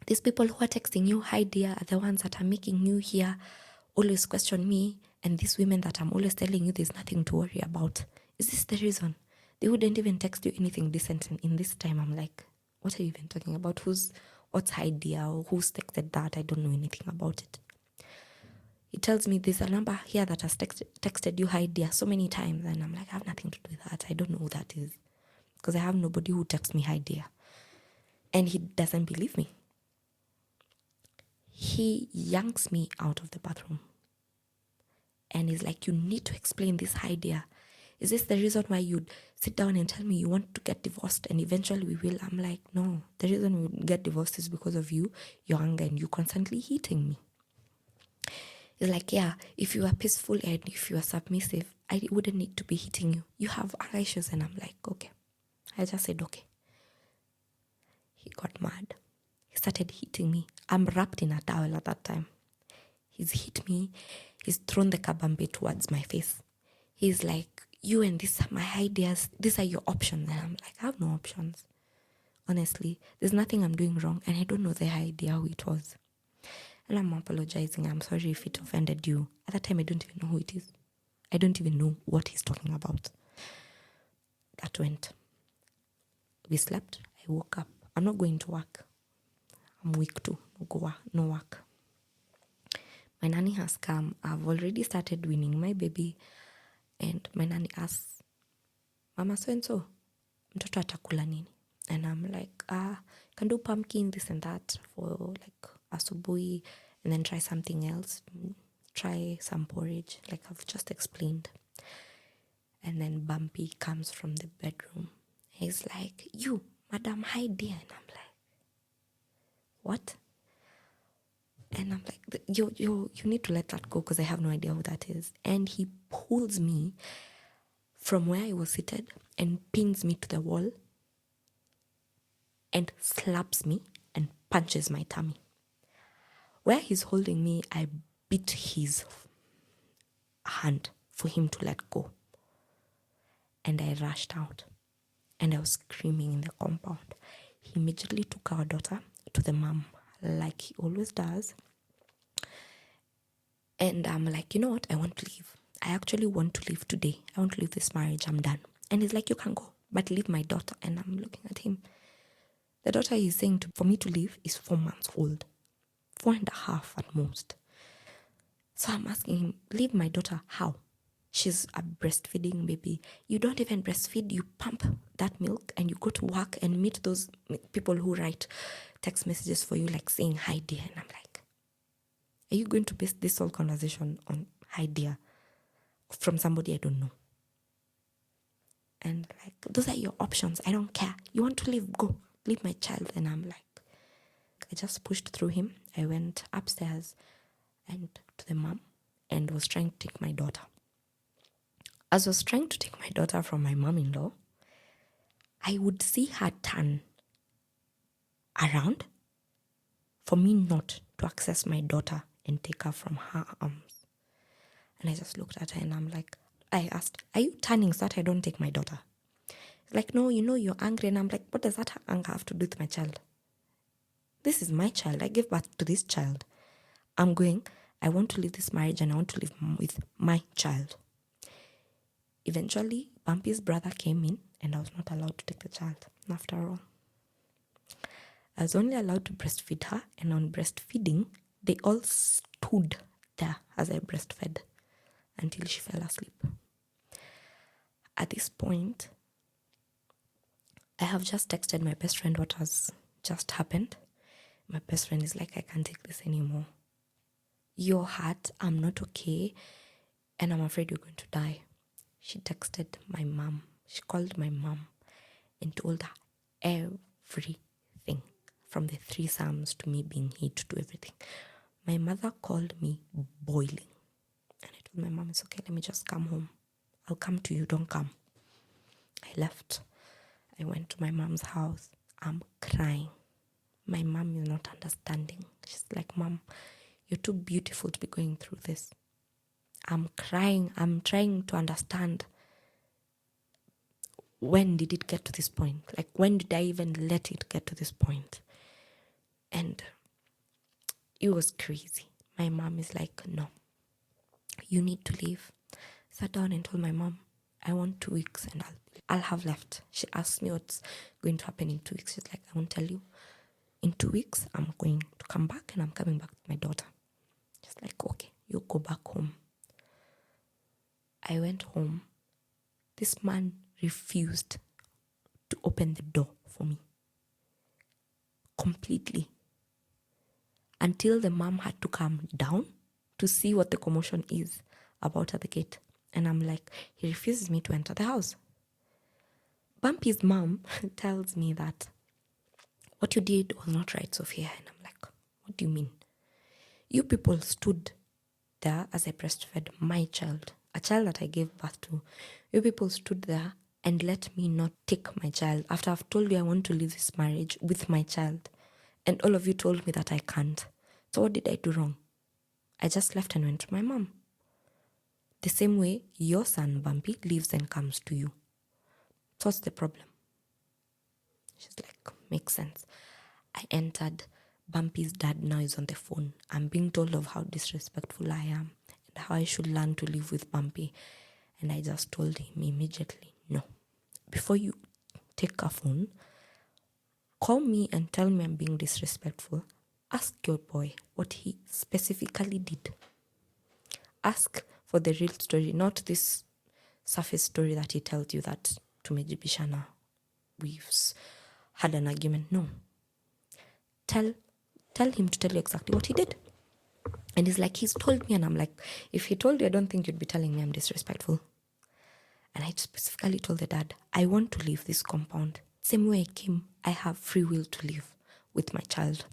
these people who are texting you, 'Hi dear,' are the ones that are making you here always question me. And these women that I'm always telling you there's nothing to worry about. Is this the reason? They wouldn't even text you anything decent in this time." I'm like, what are you even talking about? What's "hi dear" or who's texted that? I don't know anything about it. He tells me there's a number here that has texted you "hi dear" so many times. And I'm like, I have nothing to do with that. I don't know who that is. Because I have nobody who texts me "hi dear." And he doesn't believe me. He yanks me out of the bathroom. And he's like, "You need to explain this, "hi dear. Is this the reason why you'd sit down and tell me you want to get divorced and eventually we will?" I'm like, no, the reason we get divorced is because of you, your anger, and you constantly hitting me. He's like, "Yeah, if you are peaceful and if you are submissive, I wouldn't need to be hitting you. You have anger issues." And I'm like, okay. I just said, okay. He got mad. He started hitting me. I'm wrapped in a towel at that time. He's hit me. He's thrown the kabambe towards my face. He's like, "You and this are my ideas. These are your options." And I'm like, I have no options. Honestly, there's nothing I'm doing wrong. And I don't know the idea who it was. And I'm apologizing. I'm sorry if it offended you. At that time, I don't even know who it is. I don't even know what he's talking about. That went. We slept. I woke up. I'm not going to work. I'm weak too. No work. My nanny has come. I've already started weaning my baby. And my nanny asks, "Mama so-and-so, mtoto atakula nini?" And I'm like, can do pumpkin, this and that for like asubuhi, and then try something else. Try some porridge, like I've just explained. And then Bumpy comes from the bedroom. He's like, "You, Madam, hi dear." And I'm like, what? And I'm like, you need to let that go because I have no idea who that is. And he pulls me from where I was seated and pins me to the wall and slaps me and punches my tummy. Where he's holding me, I bit his hand for him to let go. And I rushed out and I was screaming in the compound. He immediately took our daughter to the mom like he always does. And I'm like, you know what? I want to leave. I actually want to leave today. I want to leave this marriage. I'm done. And he's like, you can go, but leave my daughter. And I'm looking at him. The daughter he's saying for me to leave is 4 months old. 4.5 at most. So I'm asking him, leave my daughter how? She's a breastfeeding baby. You don't even breastfeed. You pump that milk and you go to work and meet those people who write text messages for you like saying hi dear. And I'm like, are you going to base this whole conversation on hi dear from somebody I don't know? And like, those are your options. I don't care. You want to leave? Go. Leave my child. And I'm like, I just pushed through him. I went upstairs and to the mom and was trying to take my daughter. As I was trying to take my daughter from my mom-in-law, I would see her turn around for me not to access my daughter and take her from her arms. And I just looked at her and I'm like, I asked, are you turning so that I don't take my daughter? It's like, no, you know you're angry. And I'm like, what does that anger have to do with my child? This is my child. I gave birth to this child. I want to leave this marriage and I want to live with my child. Eventually, Bumpy's brother came in and I was not allowed to take the child. After all, I was only allowed to breastfeed her, and on breastfeeding, they all stood there as I breastfed until she fell asleep. At this point, I have just texted my best friend what has just happened. My best friend is like, I can't take this anymore. You're hurt, I'm not okay, and I'm afraid you're going to die. She texted my mom. She called my mom and told her everything, from the threesomes to me being hit to everything. My mother called me boiling. And I told my mom, it's okay, let me just come home. I'll come to you, don't come. I left. I went to my mom's house. I'm crying. My mom is not understanding. She's like, Mom, you're too beautiful to be going through this. I'm crying. I'm trying to understand, when did it get to this point? Like, when did I even let it get to this point? And it was crazy. My mom is like, no, you need to leave. Sat down and told my mom, I want 2 weeks and I'll have left. She asked me what's going to happen in 2 weeks. She's like, I won't tell you. In 2 weeks, I'm going to come back and I'm coming back with my daughter. She's like, okay, you go back home. I went home. This man refused to open the door for me. Completely. Until the mom had to come down to see what the commotion is about at the gate. And I'm like, he refuses me to enter the house. Bumpy's mom tells me that what you did was not right, Sophia. And I'm like, what do you mean? You people stood there as I breastfed my child, a child that I gave birth to. You people stood there and let me not take my child after I've told you I want to leave this marriage with my child. And all of you told me that I can't. So what did I do wrong? I just left and went to my mom. The same way your son, Bumpy, leaves and comes to you. So what's the problem? She's like, makes sense. I entered. Bumpy's dad now is on the phone. I'm being told of how disrespectful I am and how I should learn to live with Bumpy. And I just told him immediately, no. Before you take a phone, call me and tell me I'm being disrespectful. Ask your boy what he specifically did. Ask for the real story, not this surface story that he tells you that tumejibishana, we've had an argument. No. Tell him to tell you exactly what he did. And he's like, he's told me. And I'm like, if he told you, I don't think you'd be telling me I'm disrespectful. And I specifically told the dad, I want to leave this compound. Same way I came, I have free will to live with my child.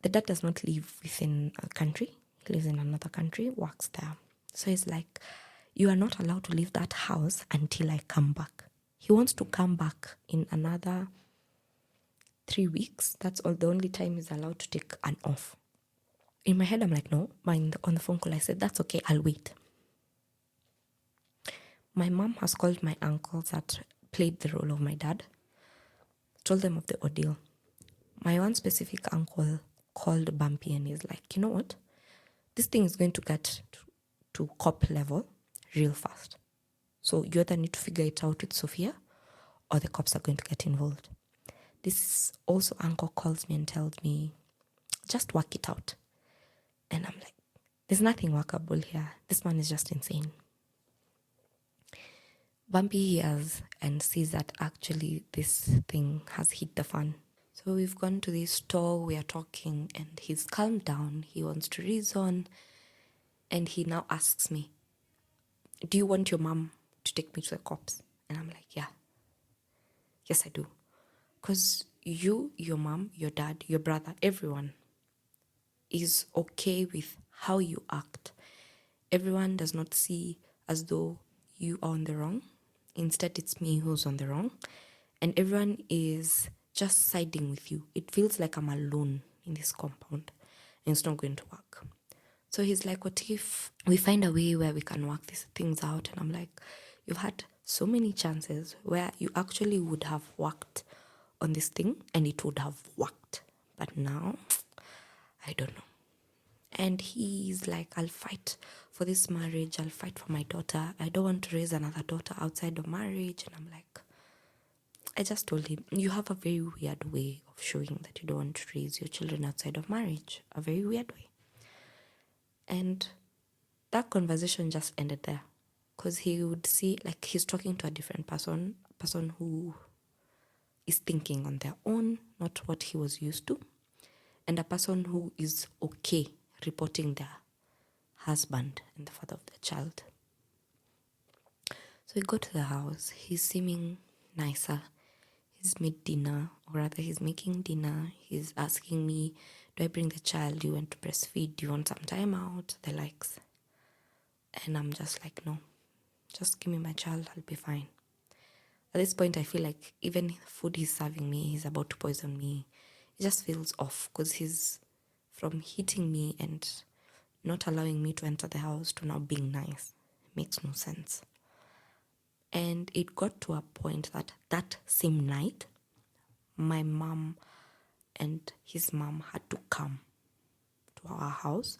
The dad does not live within a country. He lives in another country, works there. So he's like, you are not allowed to leave that house until I come back. He wants to come back in another 3 weeks. That's all. The only time he's allowed to take an off. In my head, I'm like, no. On the phone call, I said, that's okay. I'll wait. My mom has called my uncles that played the role of my dad, told them of the ordeal. My one specific uncle called Bumpy and he's like, you know what? This thing is going to get to cop level real fast. So you either need to figure it out with Sophia or the cops are going to get involved. This also uncle calls me and tells me, just work it out. And I'm like, there's nothing workable here. This man is just insane. Bumpy hears and sees that actually this thing has hit the fan. So we've gone to this store, we are talking, and he's calmed down. He wants to reason. And he now asks me, do you want your mom to take me to the cops? And I'm like, yeah. Yes, I do. Because you, your mom, your dad, your brother, everyone is okay with how you act. Everyone does not see as though you are on the wrong. Instead, it's me who's on the wrong. And everyone is just siding with you. It feels like I'm alone in this compound and it's not going to work. So he's like, what if we find a way where we can work these things out? And I'm like, you've had so many chances where you actually would have worked on this thing and it would have worked. But now, I don't know. And he's like, I'll fight for this marriage. I'll fight for my daughter. I don't want to raise another daughter outside of marriage. And I'm like, I just told him, you have a very weird way of showing that you don't want to raise your children outside of marriage. A very weird way. And that conversation just ended there. Because he would see, like, he's talking to a different person, a person who is thinking on their own, not what he was used to, and a person who is okay reporting their husband and the father of their child. So we go to the house. He's seeming nicer. He's made dinner, or rather he's making dinner. He's asking me, do I bring the child? Do you want to breastfeed? Do you want some time out? The likes. And I'm just like, no, just give me my child. I'll be fine. At this point, I feel like even the food he's serving me, he's about to poison me. It just feels off because he's from hitting me and not allowing me to enter the house to now being nice. It makes no sense. And it got to a point that same night, my mom and his mom had to come to our house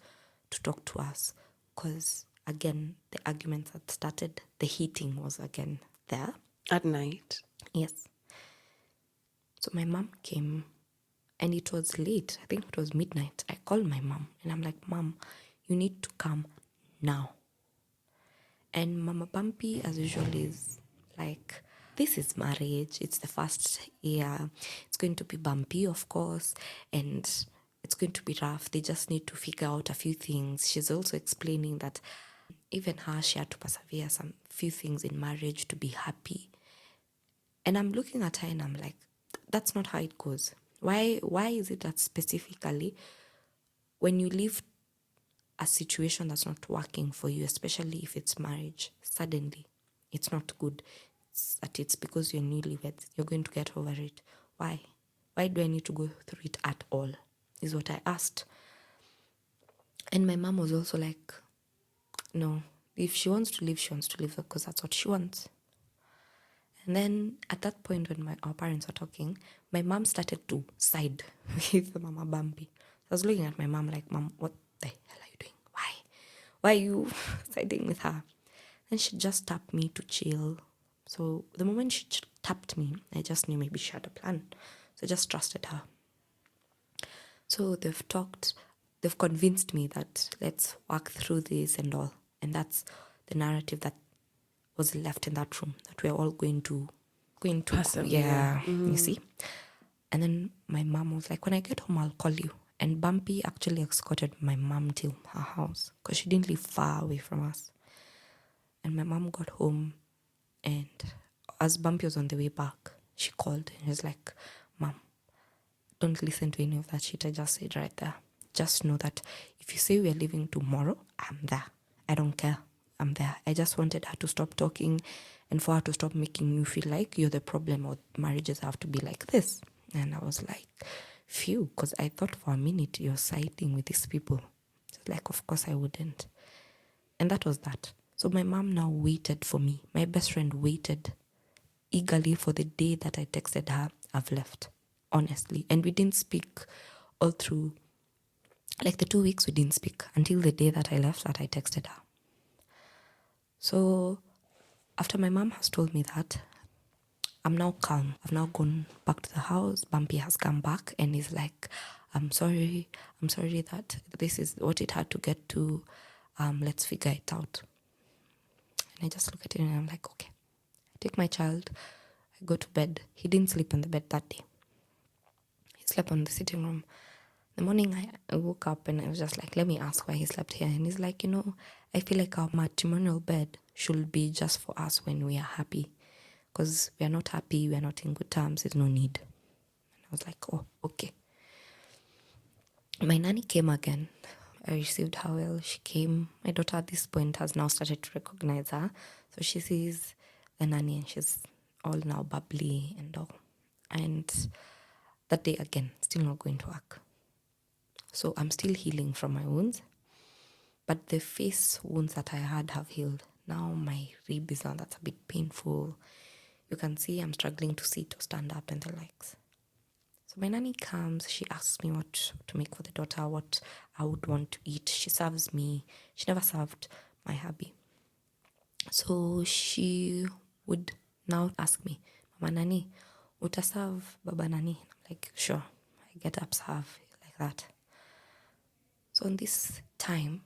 to talk to us because, again, the arguments had started. The heating was again there. At night? Yes. So my mom came and it was late. I think it was midnight. I called my mom and I'm like, Mom, you need to come now. And Mama Bumpy, as usual, is like, this is marriage. It's the first year. It's going to be bumpy, of course, and it's going to be rough. They just need to figure out a few things. She's also explaining that even her, she had to persevere some few things in marriage to be happy. And I'm looking at her and I'm like, that's not how it goes. Why is it that specifically when you leave a situation that's not working for you, especially if it's marriage, suddenly it's not good. It's because you're newlyweds. You're going to get over it. Why? Why do I need to go through it at all? Is what I asked. And my mom was also like, no, if she wants to leave, she wants to leave because that's what she wants. And then at that point when our parents were talking, my mom started to side with Mama Bumpy. I was looking at my mom like, Mom, what the hell are you doing? Why are you siding with her? And she just tapped me to chill. So the moment she tapped me, I just knew maybe she had a plan. So I just trusted her. So they've convinced me that let's work through this and all. And that's the narrative that was left in that room, that we're all going to persevere. You see. And then my mom was like, when I get home, I'll call you. And Bumpy actually escorted my mom till her house because she didn't live far away from us. And my mom got home, and as Bumpy was on the way back, she called and was like, Mom, don't listen to any of that shit I just said right there. Just know that if you say we are leaving tomorrow, I'm there. I don't care. I'm there. I just wanted her to stop talking and for her to stop making you feel like you're the problem or marriages have to be like this. And I was like, phew, because I thought for a minute you're siding with these people. Like, of course I wouldn't. And that was that. So my mom now waited for me. My best friend waited eagerly for the day that I texted her, I've left, honestly. And we didn't speak all through, like the 2 weeks we didn't speak until the day that I left that I texted her. So after my mom has told me that, I'm now calm. I've now gone back to the house. Bumpy has come back and is like, I'm sorry that this is what it had to get to. Let's figure it out. And I just look at it and I'm like, okay. I take my child, I go to bed. He didn't sleep on the bed that day. He slept on the sitting room. In the morning, I woke up and I was just like, let me ask why he slept here. And he's like, I feel like our matrimonial bed should be just for us when we are happy. Because we are not happy, we are not in good terms, there's no need. And I was like, oh, okay. My nanny came again. I received her well. She came. My daughter at this point has now started to recognize her. So she sees the nanny and she's all now bubbly and all. And that day again, still not going to work. So I'm still healing from my wounds. But the face wounds that I had have healed. Now my rib is on, that's a bit painful. You can see I'm struggling to sit or stand up and the likes. So my nanny comes, she asks me what to make for the daughter, what I would want to eat. She serves me. She never served my hubby. So she would now ask me, Mama Nani, utaserve Baba Nani? I'm like, sure. I get up, serve, like that. So on this time,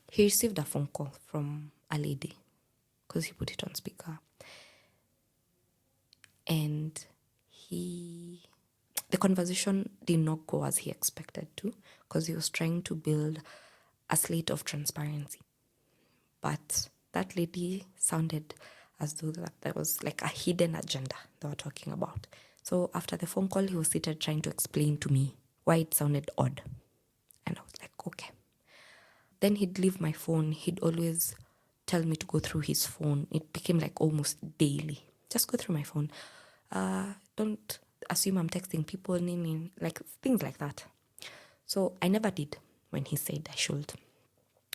he received a phone call from a lady because he put it on speaker. And the conversation did not go as he expected to because he was trying to build a slate of transparency. But that lady sounded as though that there was like a hidden agenda they were talking about. So after the phone call, he was seated trying to explain to me why it sounded odd. And I was like, okay. Then he'd leave my phone. He'd always tell me to go through his phone. It became like almost daily. just go through my phone. Don't assume I'm texting people, like things like that. So I never did when he said I should.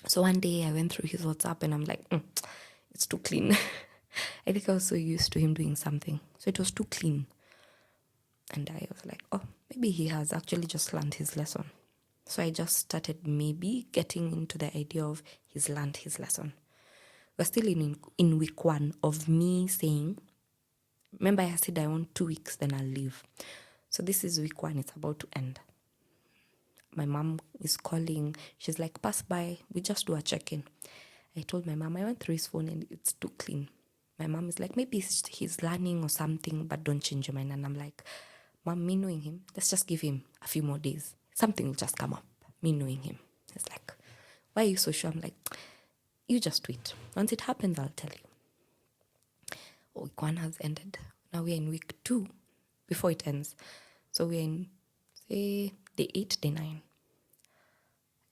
So one day I went through his WhatsApp and I'm like, it's too clean. I think I was so used to him doing something. So it was too clean. And I was like, oh, maybe he has actually just learned his lesson. So I just started maybe getting into the idea of he's learned his lesson. We're still in week 1 of me saying, remember I said I want 2 weeks, then I'll leave. So this is week 1, it's about to end. My mom is calling. She's like, pass by, we just do a check-in. I told my mom, I went through his phone and it's too clean. My mom is like, maybe he's learning or something, but don't change your mind. And I'm like, Mom, me knowing him, let's just give him a few more days. Something will just come up, me knowing him. It's like, why are you so sure? I'm like, you just wait. Once it happens, I'll tell you. Week 1 has ended. Now we're in week 2 before it ends. So we're in, say, day 8, day 9.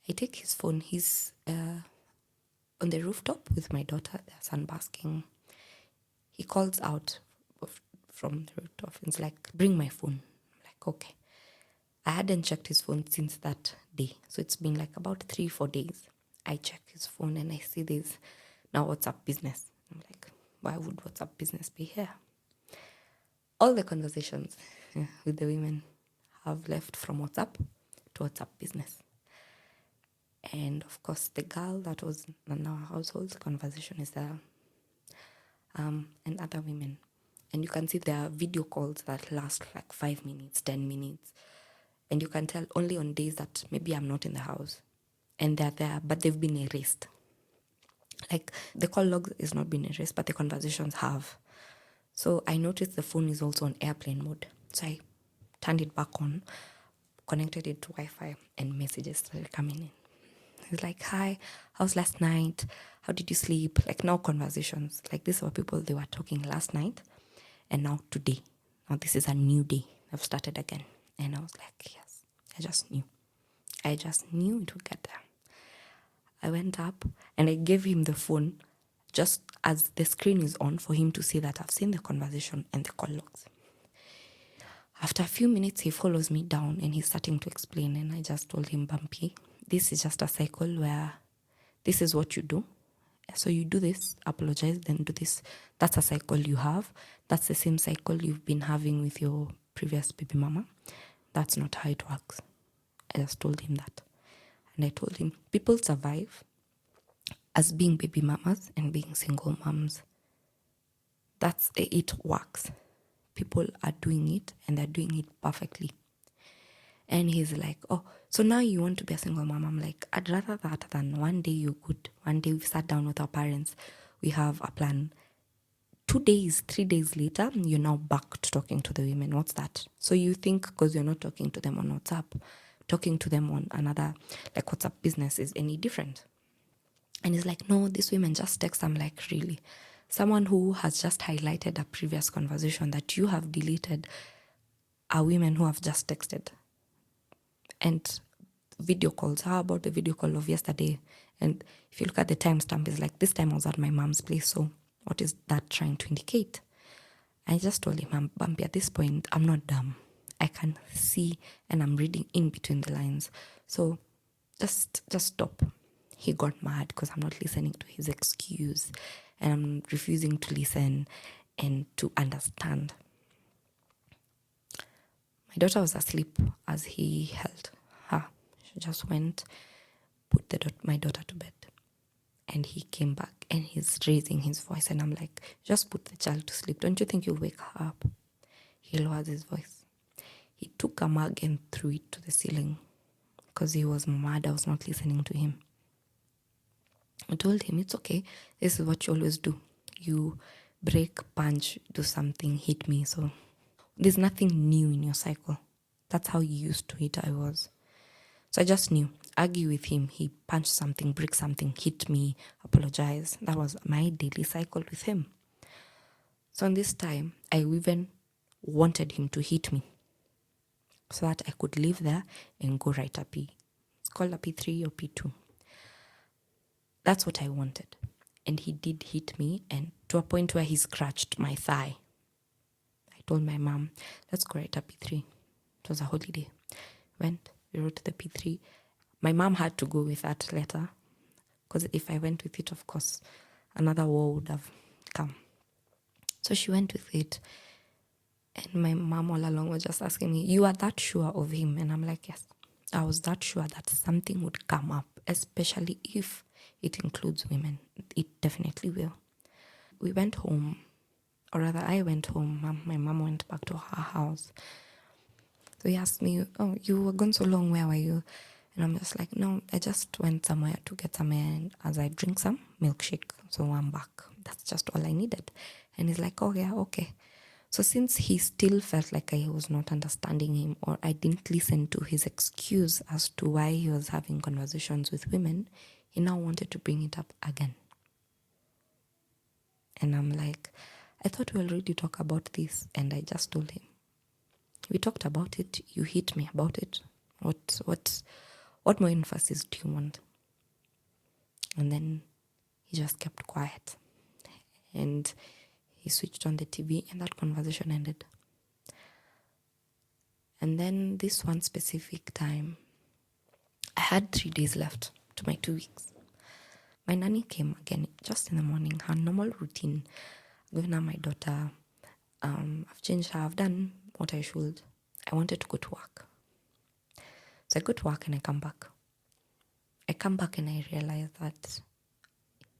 I take his phone. He's on the rooftop with my daughter. They're sunbasking. He calls out from the rooftop and it's like, bring my phone. I'm like, okay. I hadn't checked his phone since that day. So it's been like about 3-4 days. I check his phone and I see this now WhatsApp business. I'm like, why would WhatsApp business be here? All the conversations with the women have left from WhatsApp to WhatsApp business. And of course, the girl that was in our household conversation is there, and other women. And you can see there are video calls that last like 5 minutes, 10 minutes. And you can tell only on days that maybe I'm not in the house. And they're there, but they've been erased. Like the call log is not been erased, but the conversations have. So I noticed the phone is also on airplane mode. So I turned it back on, connected it to Wi-Fi, and messages started coming in. It's like, hi, how's last night? How did you sleep? Like now conversations. Like these were people, they were talking last night and now today. Now this is a new day. I've started again. And I was like, yes, I just knew. I just knew it would get there. I went up and I gave him the phone just as the screen is on for him to see that I've seen the conversation and the call logs. After a few minutes, he follows me down and he's starting to explain. And I just told him, Bumpy, this is just a cycle where this is what you do. So you do this, apologize, then do this. That's a cycle you have. That's the same cycle you've been having with your previous baby mama. That's not how it works. I just told him that. And I told him, people survive as being baby mamas and being single moms. It works. People are doing it and they're doing it perfectly. And he's like, oh, so now you want to be a single mom? I'm like, I'd rather that than one day you're good. One day we've sat down with our parents. We have a plan. 2 days, 3 days later, you're now back to talking to the women. What's that? So you think because you're not talking to them on WhatsApp, talking to them on another, like WhatsApp business is any different? And he's like, no, these women just text. I'm like, really? Someone who has just highlighted a previous conversation that you have deleted are women who have just texted. And video calls, how about the video call of yesterday? And if you look at the timestamp, it's like, this time I was at my mom's place. So what is that trying to indicate? I just told him, Bumpy, at this point, I'm not dumb. I can see and I'm reading in between the lines. So just stop. He got mad because I'm not listening to his excuse and I'm refusing to listen and to understand. My daughter was asleep as he held her. She just went, put my daughter to bed. And he came back and he's raising his voice. And I'm like, just put the child to sleep. Don't you think you'll wake her up? He lowers his voice. He took a mug and threw it to the ceiling because he was mad I was not listening to him. I told him, it's okay. This is what you always do. You break, punch, do something, hit me. So there's nothing new in your cycle. That's how used to it I was. So I just knew. Argue with him. He punched something, break something, hit me, apologize. That was my daily cycle with him. So in this time, I even wanted him to hit me so that I could live there and go write a P. It's called a P3 or P2. That's what I wanted. And he did hit me, and to a point where he scratched my thigh. told my mom, let's go write a P3. It was a holiday. Went, we wrote the P3. My mom had to go with that letter because if I went with it, of course, another war would have come. So she went with it. And my mom all along was just asking me, you are that sure of him? And I'm like, yes. I was that sure that something would come up, especially if it includes women. It definitely will. We went home, or rather I went home. My mom went back to her house. So he asked me, oh, you were gone so long, where were you? And I'm just like, no, I just went somewhere to get somewhere and as I drink some milkshake. So I'm back. That's just all I needed. And he's like, oh yeah, okay. So since he still felt like I was not understanding him or I didn't listen to his excuse as to why he was having conversations with women, he now wanted to bring it up again. And I'm like, I thought we already talked about this. And I just told him, we talked about it. You hit me about it. What more emphasis do you want? And then he just kept quiet. And he switched on the TV and that conversation ended. And then this one specific time, I had 3 days left to my 2 weeks. My nanny came again just in the morning, her normal routine. Given her my daughter, I've changed her, I've done what I should. I wanted to go to work. So I go to work and I come back. I come back and I realize that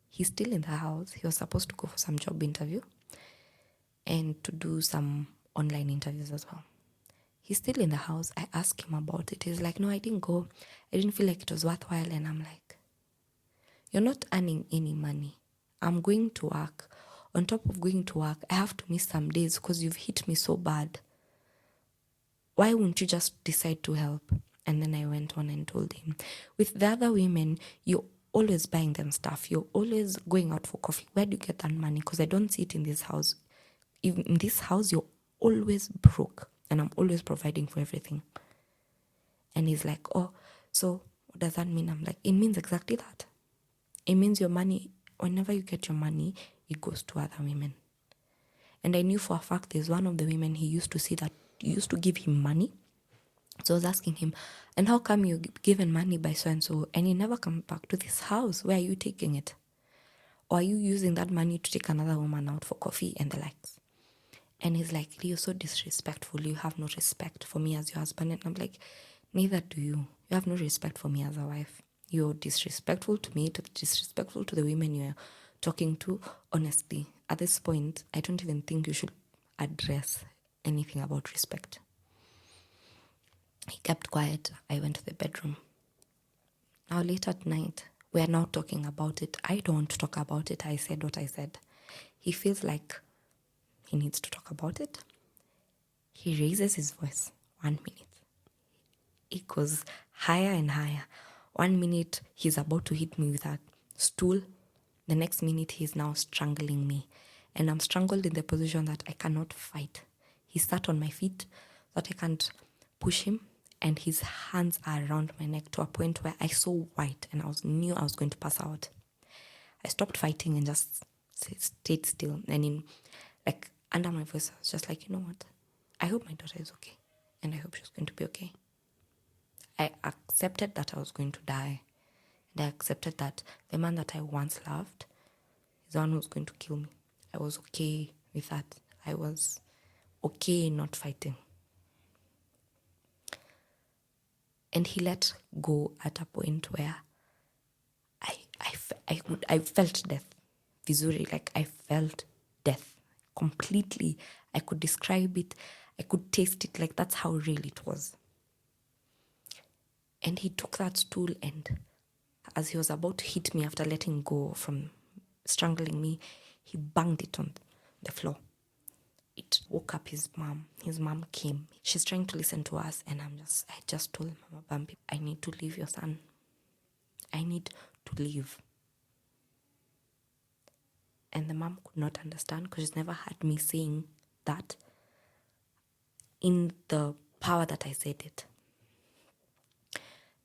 he's still in the house. He was supposed to go for some job interview and to do some online interviews as well. He's still in the house. I asked him about it. He's like, no, I didn't go. I didn't feel like it was worthwhile. And I'm like, you're not earning any money. I'm going to work. On top of going to work, I have to miss some days because you've hit me so bad. Why wouldn't you just decide to help? And then I went on and told him, with the other women, you're always buying them stuff. You're always going out for coffee. Where do you get that money? Because I don't see it in this house. Even in this house, you're always broke. And I'm always providing for everything. And he's like, oh, so what does that mean? I'm like, it means exactly that. It means your money, whenever you get your money, it goes to other women. And I knew for a fact there's one of the women he used to see that used to give him money. So I was asking him, and how come you given money by so-and-so and he never come back to this house? Where are you taking it? Or are you using that money to take another woman out for coffee and the likes? And he's like, you're so disrespectful. You have no respect for me as your husband. And I'm like, neither do you. You have no respect for me as a wife. You're disrespectful to me, disrespectful to the women you're talking to. Honestly, at this point, I don't even think you should address anything about respect. He kept quiet. I went to the bedroom. Now late at night, we are now talking about it. I don't talk about it. I said what I said. He feels like he needs to talk about it. He raises his voice 1 minute. It goes higher and higher. 1 minute, he's about to hit me with a stool. The next minute, he's now strangling me. And I'm strangled in the position that I cannot fight. He sat on my feet so that I can't push him. And his hands are around my neck to a point where I saw white and knew I was going to pass out. I stopped fighting and just stayed still. And under my voice, I was just like, you know what? I hope my daughter is okay. And I hope she's going to be okay. I accepted that I was going to die. And I accepted that the man that I once loved is the one who's going to kill me. I was okay with that. I was okay not fighting. And he let go at a point where I felt death. Visually, like I felt death completely. I could describe it. I could taste it. Like that's how real it was. And he took that stool and as he was about to hit me after letting go from strangling me, he banged it on the floor. It woke up his mom. His mom came. She's trying to listen to us and I just told Mama Bumpy, I need to leave your son. I need to leave. And the mom could not understand because she's never had me saying that in the power that I said it.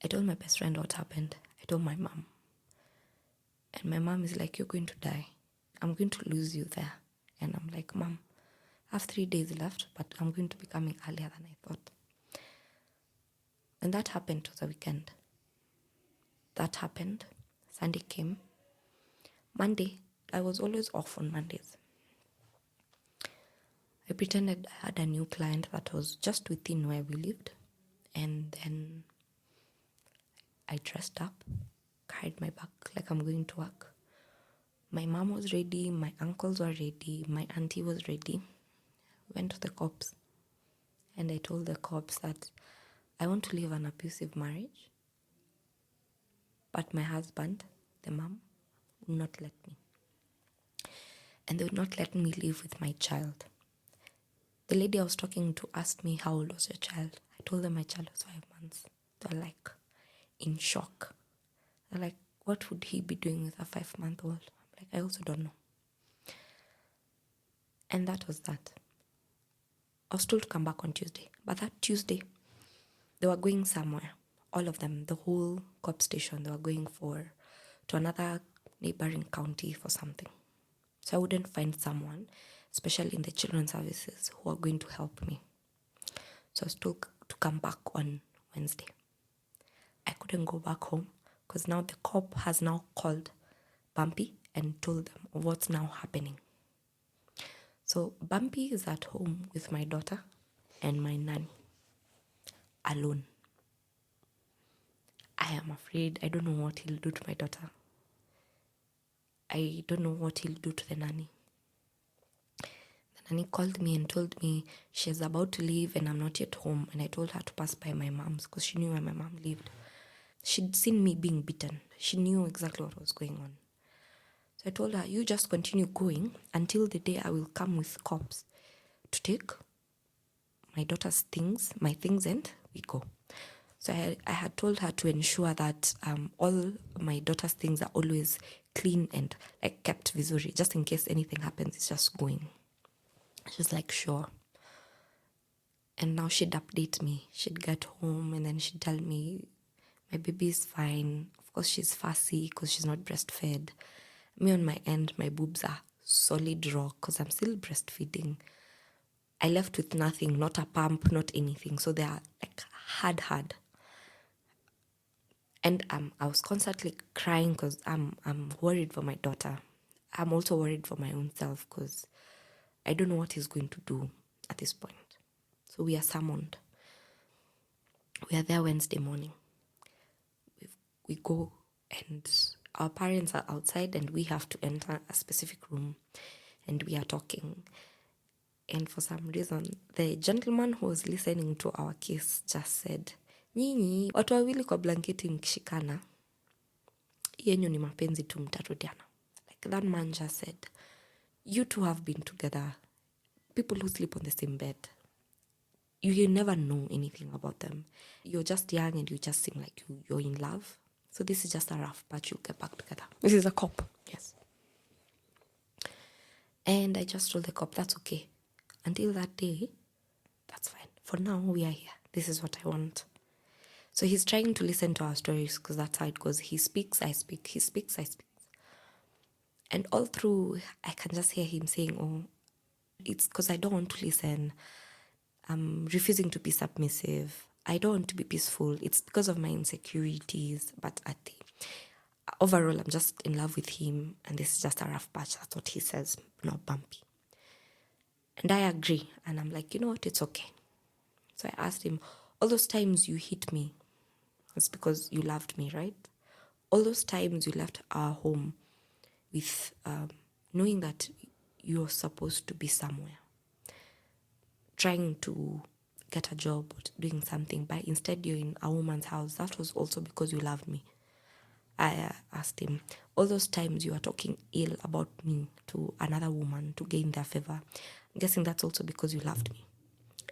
I told my best friend what happened. I told my mom. And my mom is like, you're going to die. I'm going to lose you there. And I'm like, Mom, I have 3 days left, but I'm going to be coming earlier than I thought. And that happened to the weekend. That happened. Sunday came. Monday, I was always off on Mondays. I pretended I had a new client that was just within where we lived. And then I dressed up, carried my bag like I'm going to work. My mom was ready, my uncles were ready, my auntie was ready. Went to the cops. And I told the cops that I want to leave an abusive marriage. But my husband, the mom, would not let me. And they would not let me live with my child. The lady I was talking to asked me, how old was your child? I told them my child was 5 months. They're like, in shock. They're like, what would he be doing with a 5-month-old? I'm like, I also don't know. And that was that. I was told to come back on Tuesday. But that Tuesday, they were going somewhere. All of them, the whole cop station, they were going to another neighboring county for something. So I wouldn't find someone, especially in the children's services, who are going to help me. So I was told to come back on Wednesday. I couldn't go back home because now the cop has now called Bumpy and told them of what's now happening. So Bumpy is at home with my daughter and my nanny, alone. I am afraid. I don't know what he'll do to my daughter. I don't know what he'll do to the nanny. The nanny called me and told me she's about to leave and I'm not yet home. And I told her to pass by my mom's because she knew where my mom lived. She'd seen me being beaten. She knew exactly what was going on. So I told her, you just continue going until the day I will come with cops to take my daughter's things, my things, and we go. So I had told her to ensure that all my daughter's things are always clean and like kept visually, just in case anything happens, it's just going. She's like, sure. And now she'd update me. She'd get home and then she'd tell me, my baby is fine. Of course, she's fussy because she's not breastfed. Me on my end, my boobs are solid raw because I'm still breastfeeding. I left with nothing, not a pump, not anything. So they are like hard. And I was constantly crying because I'm worried for my daughter. I'm also worried for my own self because I don't know what he's going to do at this point. So we are summoned. We are there Wednesday morning. We go and our parents are outside and we have to enter a specific room and we are talking. And for some reason, the gentleman who was listening to our case just said, nyinyi, watu wawili kwa blanketi mkishikana, yenyu ni mapenzi tu mtarudiana. Like that man just said, you two have been together. People who sleep on the same bed, you never know anything about them. You're just young and you just seem like you're in love. So this is just a rough patch, you'll get back together. This is a cop. Yes. And I just told the cop, that's okay. Until that day, that's fine. For now, we are here. This is what I want. So he's trying to listen to our stories because that's how it goes. He speaks, I speak. He speaks, I speak. And all through, I can just hear him saying, oh, it's because I don't want to listen. I'm refusing to be submissive. I don't want to be peaceful. It's because of my insecurities. But overall, I'm just in love with him. And this is just a rough patch. That's what he says, not bumpy. And I agree. And I'm like, you know what? It's okay. So I asked him, all those times you hit me, it's because you loved me, right? All those times you left our home with knowing that you're supposed to be somewhere, trying to get a job or doing something, but instead you're in a woman's house. That was also because you loved me. I asked him, all those times you were talking ill about me to another woman to gain their favor, I'm guessing that's also because you loved me.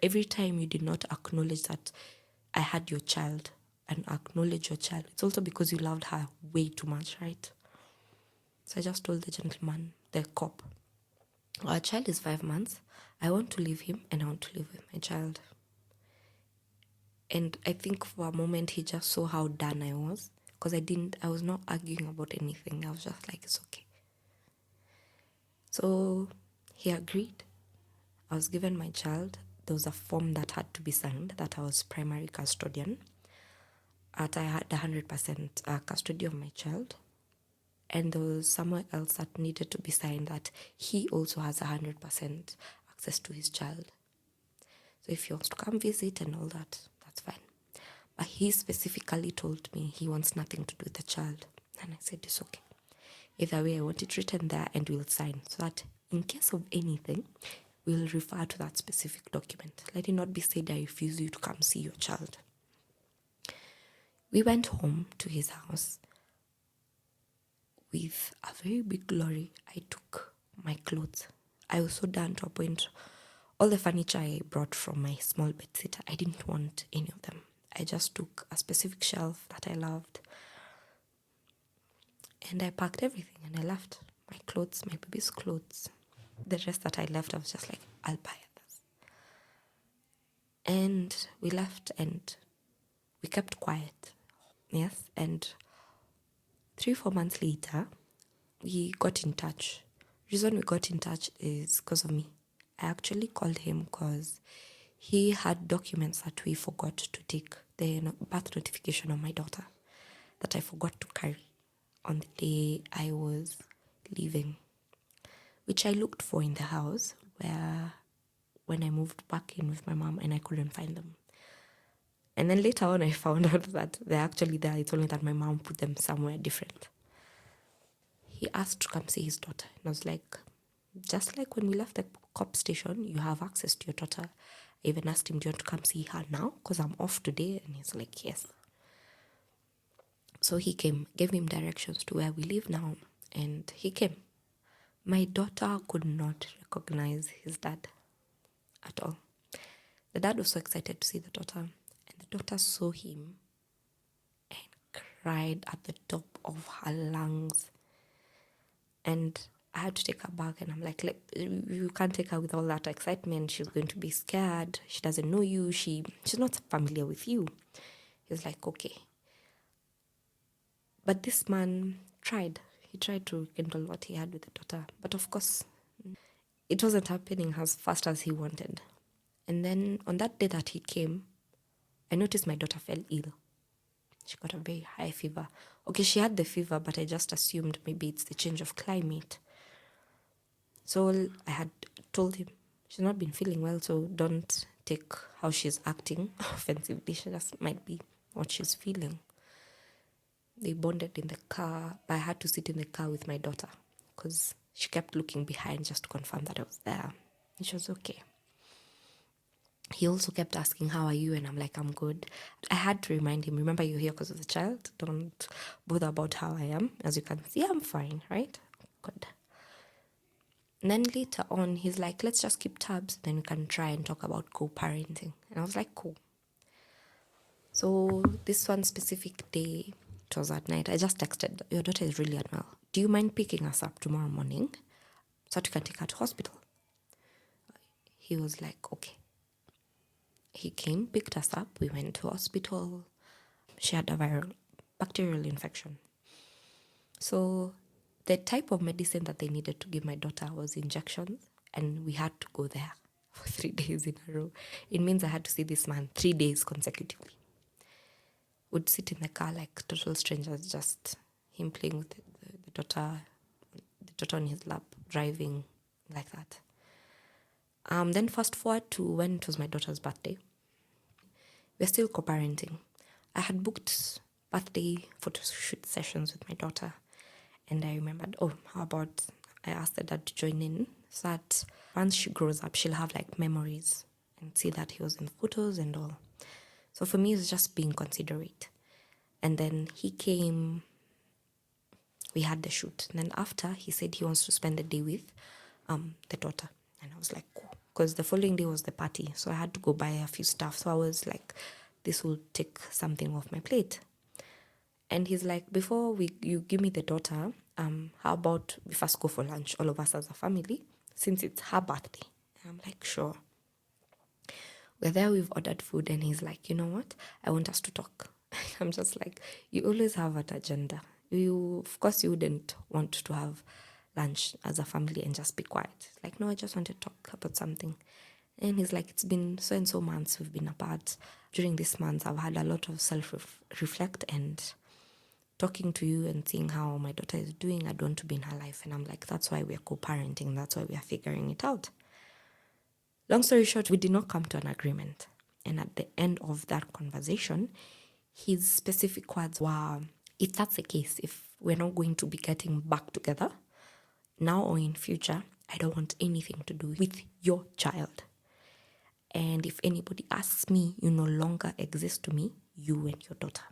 Every time you did not acknowledge that I had your child and acknowledge your child, it's also because you loved her way too much, right? So I just told the gentleman, the cop, our child is 5 months. I want to leave him and I want to live with my child. And I think for a moment he just saw how done I was because I was not arguing about anything. I was just like, it's okay. So he agreed. I was given my child. There was a form that had to be signed that I was primary custodian. That I had 100% custody of my child. And there was somewhere else that needed to be signed that he also has 100% access to his child. So if he wants to come visit and all that, that's fine. But he specifically told me he wants nothing to do with the child. And I said, it's okay. Either way, I want it written there and we'll sign so that in case of anything, we'll refer to that specific document. Let it not be said, I refuse you to come see your child. We went home to his house with a very big lorry. I took my clothes. I was so done to a point. All the furniture I brought from my small bedsitter, I didn't want any of them. I just took a specific shelf that I loved. And I packed everything and I left. My clothes, my baby's clothes. The rest that I left, I was just like, I'll buy this. And we left and we kept quiet. Yes. And 3-4 months later, we got in touch. The reason we got in touch is because of me. I actually called him because he had documents that we forgot to take, the birth notification of my daughter that I forgot to carry on the day I was leaving, which I looked for in the house where when I moved back in with my mom and I couldn't find them. And then later on I found out that they're actually there. It's only that my mom put them somewhere different. He asked to come see his daughter. And I was like, just like when we left the cop station, you have access to your daughter. I even asked him, do you want to come see her now? Because I'm off today. And he's like, yes. So he came, gave him directions to where we live now. And he came. My daughter could not recognize his dad at all. The dad was so excited to see the daughter. And the daughter saw him and cried at the top of her lungs. And I had to take her back, and I'm like, you can't take her with all that excitement. She's going to be scared. She doesn't know you. She's not familiar with you. He was like, okay. But this man tried. He tried to rekindle what he had with the daughter. But of course, it wasn't happening as fast as he wanted. And then on that day that he came, I noticed my daughter fell ill. She got a very high fever. Okay, she had the fever, but I just assumed maybe it's the change of climate. So I had told him, she's not been feeling well, so don't take how she's acting offensively. She just might be what she's feeling. They bonded in the car, but I had to sit in the car with my daughter because she kept looking behind just to confirm that I was there. And she was okay. He also kept asking, how are you? And I'm like, I'm good. I had to remind him, remember, you're here because of the child. Don't bother about how I am. As you can see, I'm fine, right? Good. And then later on, he's like, let's just keep tabs. Then we can try and talk about co-parenting. And I was like, cool. So this one specific day, it was at night, I just texted, your daughter is really unwell. Do you mind picking us up tomorrow morning so that you can take her to hospital? He was like, okay. He came, picked us up. We went to hospital. She had a bacterial infection. So the type of medicine that they needed to give my daughter was injections, and we had to go there for 3 days in a row. It means I had to see this man 3 days consecutively. Would sit in the car like total strangers, just him playing with the daughter on his lap, driving like that. Then fast forward to when it was my daughter's birthday. We're still co-parenting. I had booked birthday photo shoot sessions with my daughter. And I remembered, how about I asked the dad to join in so that once she grows up, she'll have like memories and see that he was in the photos and all. So for me, it was just being considerate. And then he came, we had the shoot. And then after, he said he wants to spend the day with the daughter. And I was like, cool. Because the following day was the party. So I had to go buy a few stuff. So I was like, this will take something off my plate. And he's like, before you give me the daughter, how about we first go for lunch, all of us as a family, since it's her birthday? And I'm like, sure. We're there, we've ordered food, and he's like, you know what? I want us to talk. I'm just like, you always have an agenda. Of course, you wouldn't want to have lunch as a family and just be quiet. Like, no, I just want to talk about something. And he's like, it's been so and so months we've been apart. During this month, I've had a lot of self-reflect and talking to you and seeing how my daughter is doing. I don't want to be in her life. And I'm like, that's why we're co-parenting. That's why we are figuring it out. Long story short, we did not come to an agreement. And at the end of that conversation, his specific words were, if that's the case, if we're not going to be getting back together, now or in future, I don't want anything to do with your child. And if anybody asks me, you no longer exist to me, you and your daughter.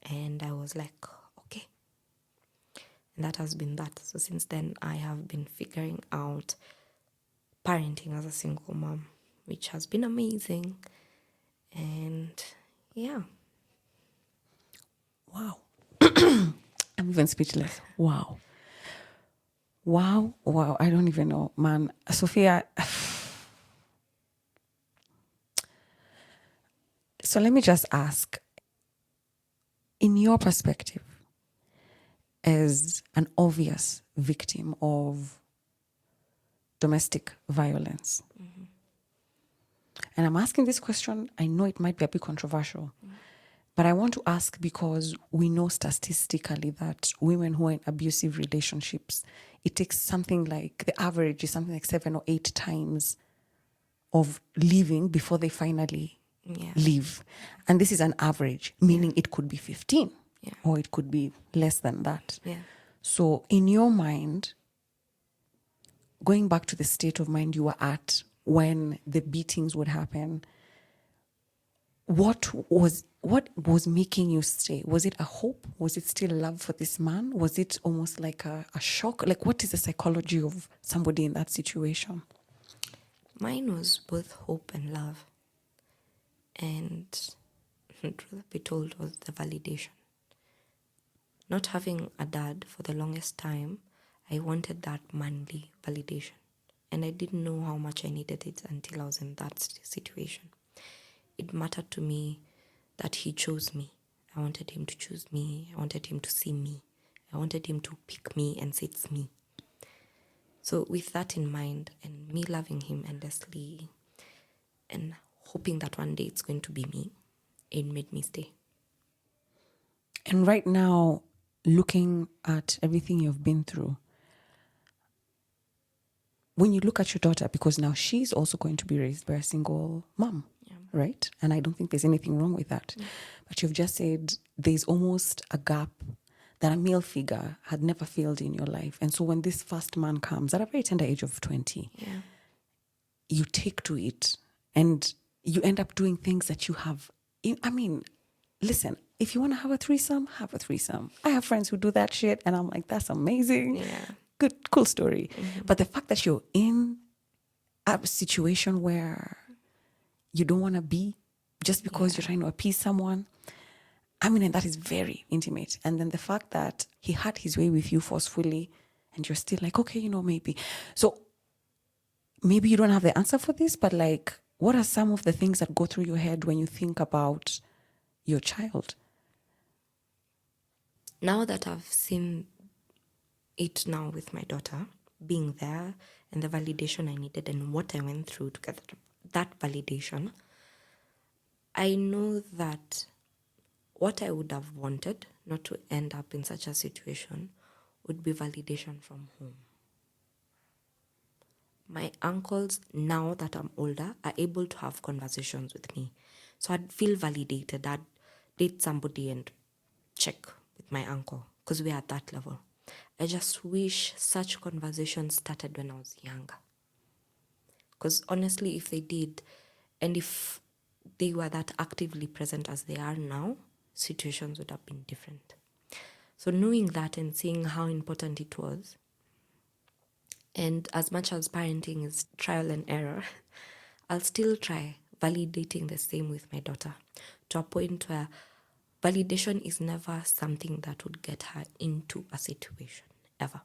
And I was like, okay. And that has been that. So since then, I have been figuring out parenting as a single mom, which has been amazing. And yeah. Wow. I'm even speechless. Wow. Wow. Wow. I don't even know, man. Sophia. So let me just ask, in your perspective, as an obvious victim of domestic violence, and I'm asking this question, I know it might be a bit controversial, but I want to ask because we know statistically that women who are in abusive relationships, it takes something like, the average is something like 7 or 8 times of leaving before they finally leave. And this is an average, meaning it could be 15 or it could be less than that. Yeah. So in your mind, going back to the state of mind you were at when the beatings would happen, what was making you stay? Was it a hope? Was it still love for this man? Was it almost like a shock? Like, what is the psychology of somebody in that situation? Mine was both hope and love. And truth be told, was the validation. Not having a dad for the longest time, I wanted that manly validation. And I didn't know how much I needed it until I was in that situation. It mattered to me that he chose me. I wanted him to choose me. I wanted him to see me. I wanted him to pick me and say it's me. So with that in mind, and me loving him endlessly, and hoping that one day it's going to be me, it made me stay. And right now, looking at everything you've been through, when you look at your daughter, because now she's also going to be raised by a single mom, right? And I don't think there's anything wrong with that. But you've just said there's almost a gap that a male figure had never filled in your life. And so when this first man comes at a very tender age of 20, you take to it and you end up doing things that you have. I mean, listen, if you want to have a threesome, have a threesome. I have friends who do that shit and I'm like, that's amazing. Yeah. Good, cool story. But the fact that you're in a situation where you don't want to be just because you're trying to appease someone, I mean, and that is very intimate. And then the fact that he had his way with you forcefully and you're still like, okay, maybe. So maybe you don't have the answer for this, but like, what are some of the things that go through your head when you think about your child? Now that I've seen it now with my daughter, being there and the validation I needed and what I went through to get that validation, I know that what I would have wanted not to end up in such a situation would be validation from home. My uncles, now that I'm older, are able to have conversations with me. So I'd feel validated. I'd date somebody and check with my uncle because we're at that level. I just wish such conversations started when I was younger. Because honestly, if they did, and if they were that actively present as they are now, situations would have been different. So knowing that and seeing how important it was, and as much as parenting is trial and error, I'll still try validating the same with my daughter to a point where validation is never something that would get her into a situation, ever.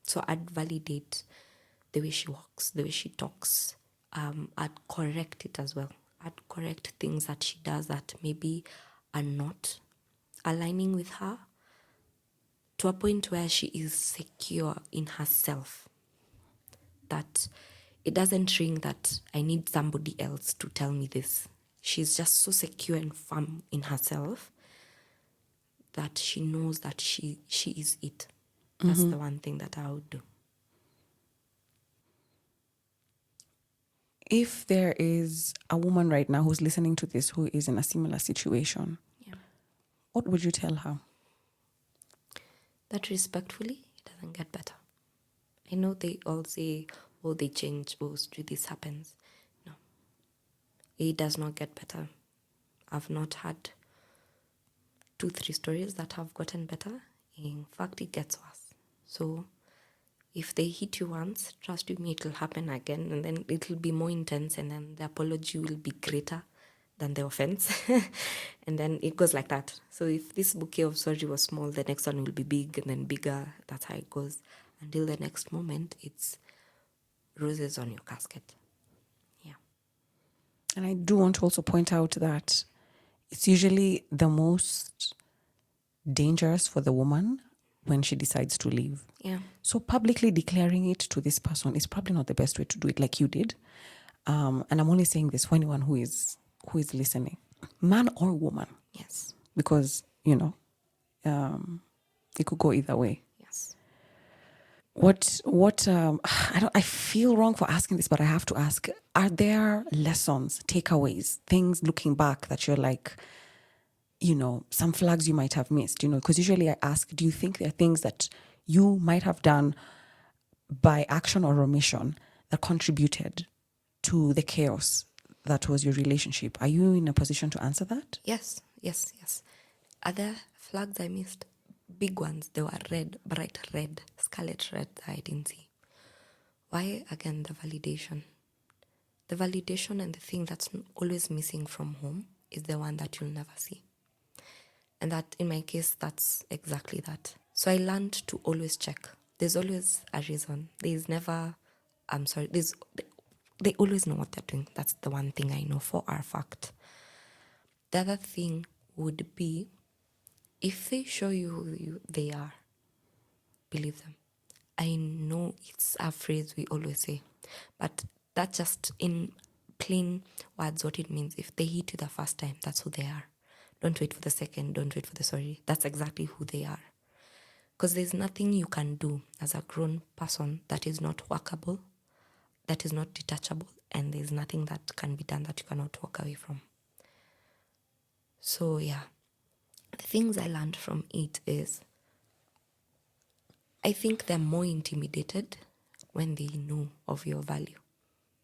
So I'd validate the way she walks, the way she talks. I'd correct it as well. I'd correct things that she does that maybe are not aligning with her. to a point where she is secure in herself, that it doesn't ring that I need somebody else to tell me this. She's just so secure and firm in herself that she knows that she is it. That's the one thing that I would do. If there is a woman right now who's listening to this who is in a similar situation, what would you tell her? That respectfully, it doesn't get better. I know they all say, oh, they change, oh, this happens. No. It does not get better. I've not had 2-3 stories that have gotten better. In fact, it gets worse. So if they hit you once, trust you me, it will happen again, and then it will be more intense, and then the apology will be greater than the offense. And then it goes like that. So if this bouquet of sorry was small, the next one will be big and then bigger. That's how it goes. Until the next moment, it's roses on your casket. Yeah. And I do want to also point out that it's usually the most dangerous for the woman when she decides to leave. Yeah. So publicly declaring it to this person is probably not the best way to do it, like you did. And I'm only saying this for anyone who is listening, man or woman. Yes. Because, it could go either way. Yes. I feel wrong for asking this, but I have to ask, are there lessons, takeaways, things looking back that you're like, some flags you might have missed, because usually I ask, do you think there are things that you might have done by action or omission that contributed to the chaos that was your relationship? Are you in a position to answer that? Yes. Are there flags I missed? Big ones. They were red, bright red, scarlet red that I didn't see. Why? Again, the validation. The validation and the thing that's always missing from home is the one that you'll never see. And that, in my case, that's exactly that. So I learned to always check. There's always a reason. There's never, they always know what they're doing. That's the one thing I know for a fact. The other thing would be, if they show you who they are, believe them. I know it's a phrase we always say, but that's just in plain words what it means. If they hit you the first time, that's who they are. Don't wait for the second, don't wait for the sorry. That's exactly who they are. Because there's nothing you can do as a grown person that is not workable, that is not detachable, and there's nothing that can be done that you cannot walk away from. So yeah, the things I learned from it is, I think they're more intimidated when they know of your value.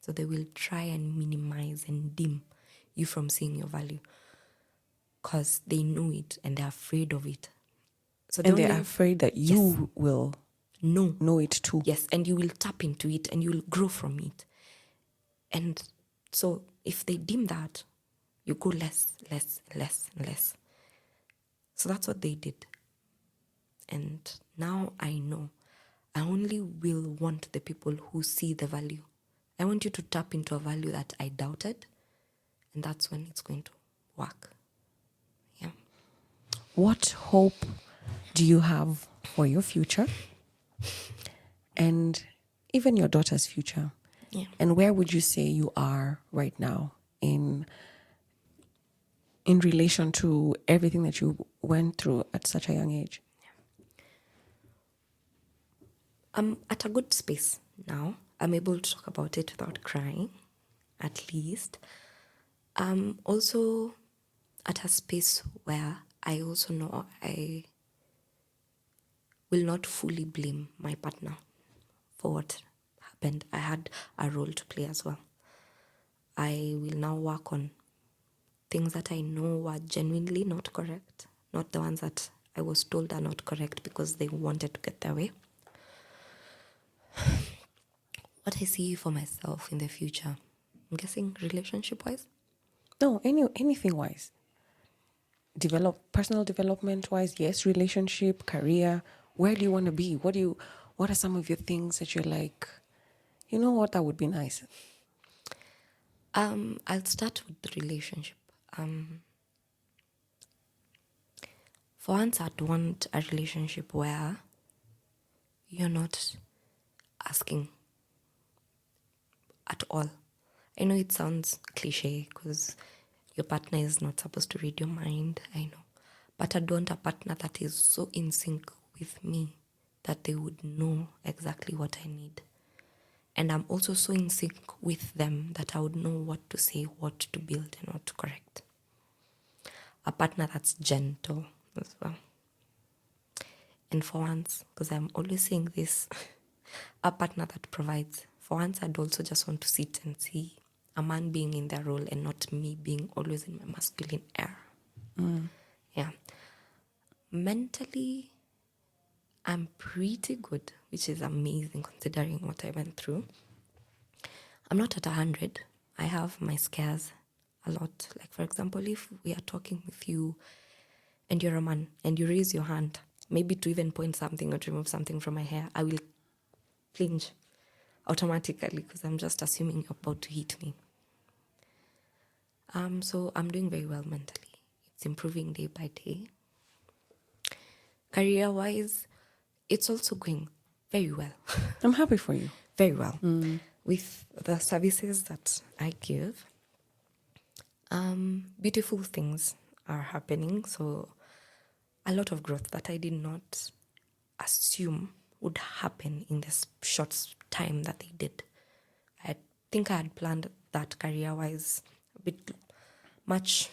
So they will try and minimize and dim you from seeing your value because they know it and they're afraid of it. So they're afraid that you will know it too. Yes, and you will tap into it and you will grow from it. And so if they dim that, you go less. So that's what they did. And now I know I only will want the people who see the value. I want you to tap into a value that I doubted, and that's when it's going to work. Yeah. What hope do you have for your future and even your daughter's future? Yeah. And where would you say you are right now in relation to everything that you went through at such a young age? I'm at a good space now. I'm able to talk about it without crying, at least. I'm also at a space where I also know I will not fully blame my partner for what happened. I had a role to play as well. I will now work on things that I know were genuinely not correct, not the ones that I was told are not correct because they wanted to get their way. What I see for myself in the future, I'm guessing relationship-wise? No, anything wise. Personal development wise, yes. Relationship, career. Where do you want to be? What are some of your things that you're like, you know what, that would be nice? I'll start with the relationship. For once, I'd want a relationship where you're not asking at all. I know it sounds cliche because your partner is not supposed to read your mind, I know. But I'd want a partner that is so in sync with me that they would know exactly what I need. And I'm also so in sync with them that I would know what to say, what to build, and what to correct. A partner that's gentle as well. And for once, because I'm always saying this, a partner that provides. For once, I'd also just want to sit and see a man being in their role and not me being always in my masculine air. Yeah. Mentally, I'm pretty good, which is amazing considering what I went through. I'm not at 100. I have my scares a lot. Like, for example, if we are talking with you and you're a man and you raise your hand, maybe to even point something or to remove something from my hair, I will flinch automatically because I'm just assuming you're about to hit me. So I'm doing very well mentally. It's improving day by day. Career-wise, it's also going very well. I'm happy for you. Very well. With the services that I give, beautiful things are happening. So a lot of growth that I did not assume would happen in this short time that they did. I think I had planned that career-wise a bit much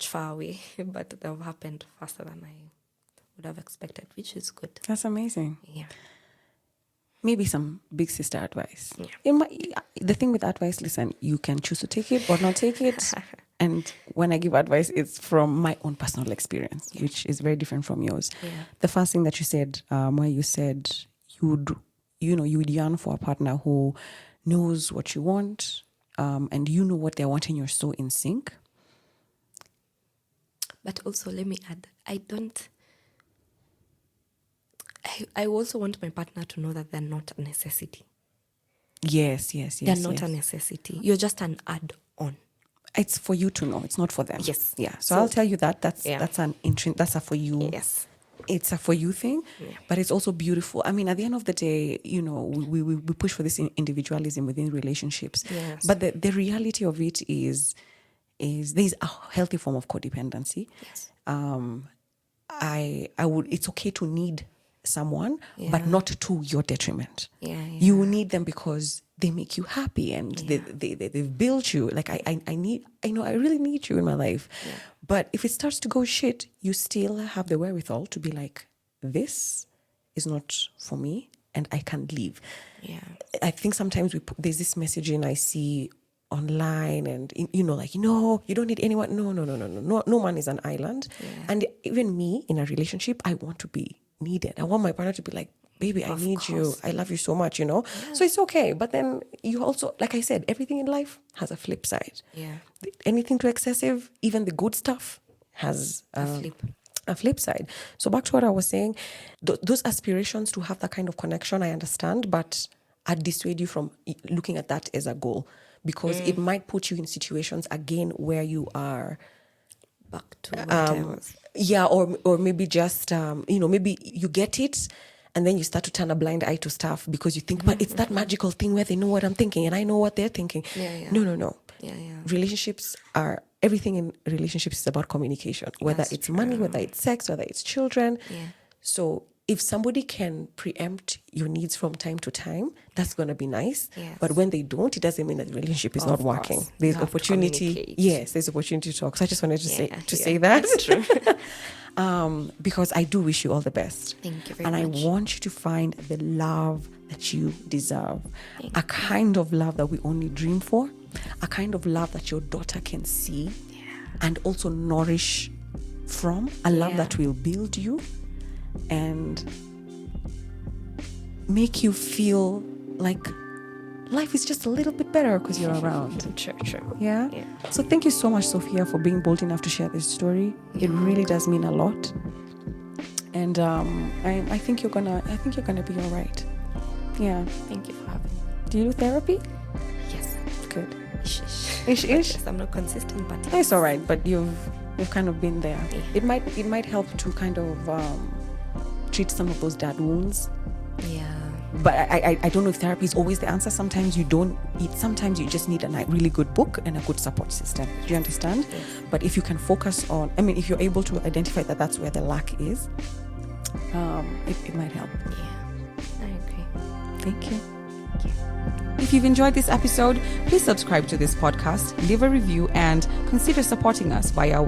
far away, but they've happened faster than I would have expected, which is good. That's amazing. Yeah. Maybe some big sister advice. Yeah. The thing with advice, listen, you can choose to take it or not take it. And when I give advice, it's from my own personal experience, which is very different from yours. Yeah. The first thing that you said, where you said you would yearn for a partner who knows what you want, and you know what they want, and you're so in sync. But also, let me add, I also want my partner to know that they're not a necessity. Yes. They're not a necessity. You're just an add-on. It's for you to know. It's not for them. Yes. Yeah. So I'll tell you that. That's a for you. Yes. It's a for you thing, but it's also beautiful. I mean, at the end of the day, we push for this individualism within relationships. Yes. But the reality of it is there's a healthy form of codependency. Yes. It's okay to need someone, but not to your detriment. Yeah. You need them because they make you happy and they've built you. Like I really need you in my life. Yeah. But if it starts to go shit, you still have the wherewithal to be like, this is not for me and I can't leave. Yeah. I think sometimes there's this messaging I see online and you don't need anyone. No man is an island. Yeah. And even me in a relationship, I want to be needed. I want my partner to be like, baby, I need you. I love you so much, Yeah. So it's okay. But then you also, like I said, everything in life has a flip side. Yeah. Anything too excessive, even the good stuff has a flip side. So back to what I was saying, those aspirations to have that kind of connection, I understand, but I'd dissuade you from looking at that as a goal because it might put you in situations again where you are back to what I was. Yeah, or maybe just maybe you get it and then you start to turn a blind eye to stuff because you think, but it's that magical thing where they know what I'm thinking and I know what they're thinking. Yeah. No. Yeah. Everything in relationships is about communication, whether it's money, whether it's sex, whether it's children. Yeah. So if somebody can preempt your needs from time to time, that's going to be nice. Yes. But when they don't, it doesn't mean that the relationship is not working. There's opportunity. Yes, there's opportunity to talk. So I just wanted to say that. That's true. Because I do wish you all the best. Thank you very much. And I want you to find the love that you deserve. A kind of love that we only dream for. A kind of love that your daughter can see and also nourish from. A love that will build you and make you feel like life is just a little bit better because you're around. True. Yeah? So thank you so much, Sophia, for being bold enough to share this story. It really does mean a lot. And I think you're gonna be all right. Yeah. Thank you for having me. Do you do therapy? Yes. Good. Ish. Ish. I'm not consistent, but it's all right. But you've We've kind of been there. Yeah. It might help to kind of treat some of those dad wounds. Yeah. But I don't know if therapy is always the answer. Sometimes you don't eat. Sometimes you just need a really good book and a good support system. Do you understand? Yes. But if you can focus on, if you're able to identify that that's where the lack is, it might help. Yeah. I agree. Thank you. If you've enjoyed this episode, please subscribe to this podcast, leave a review, and consider supporting us via our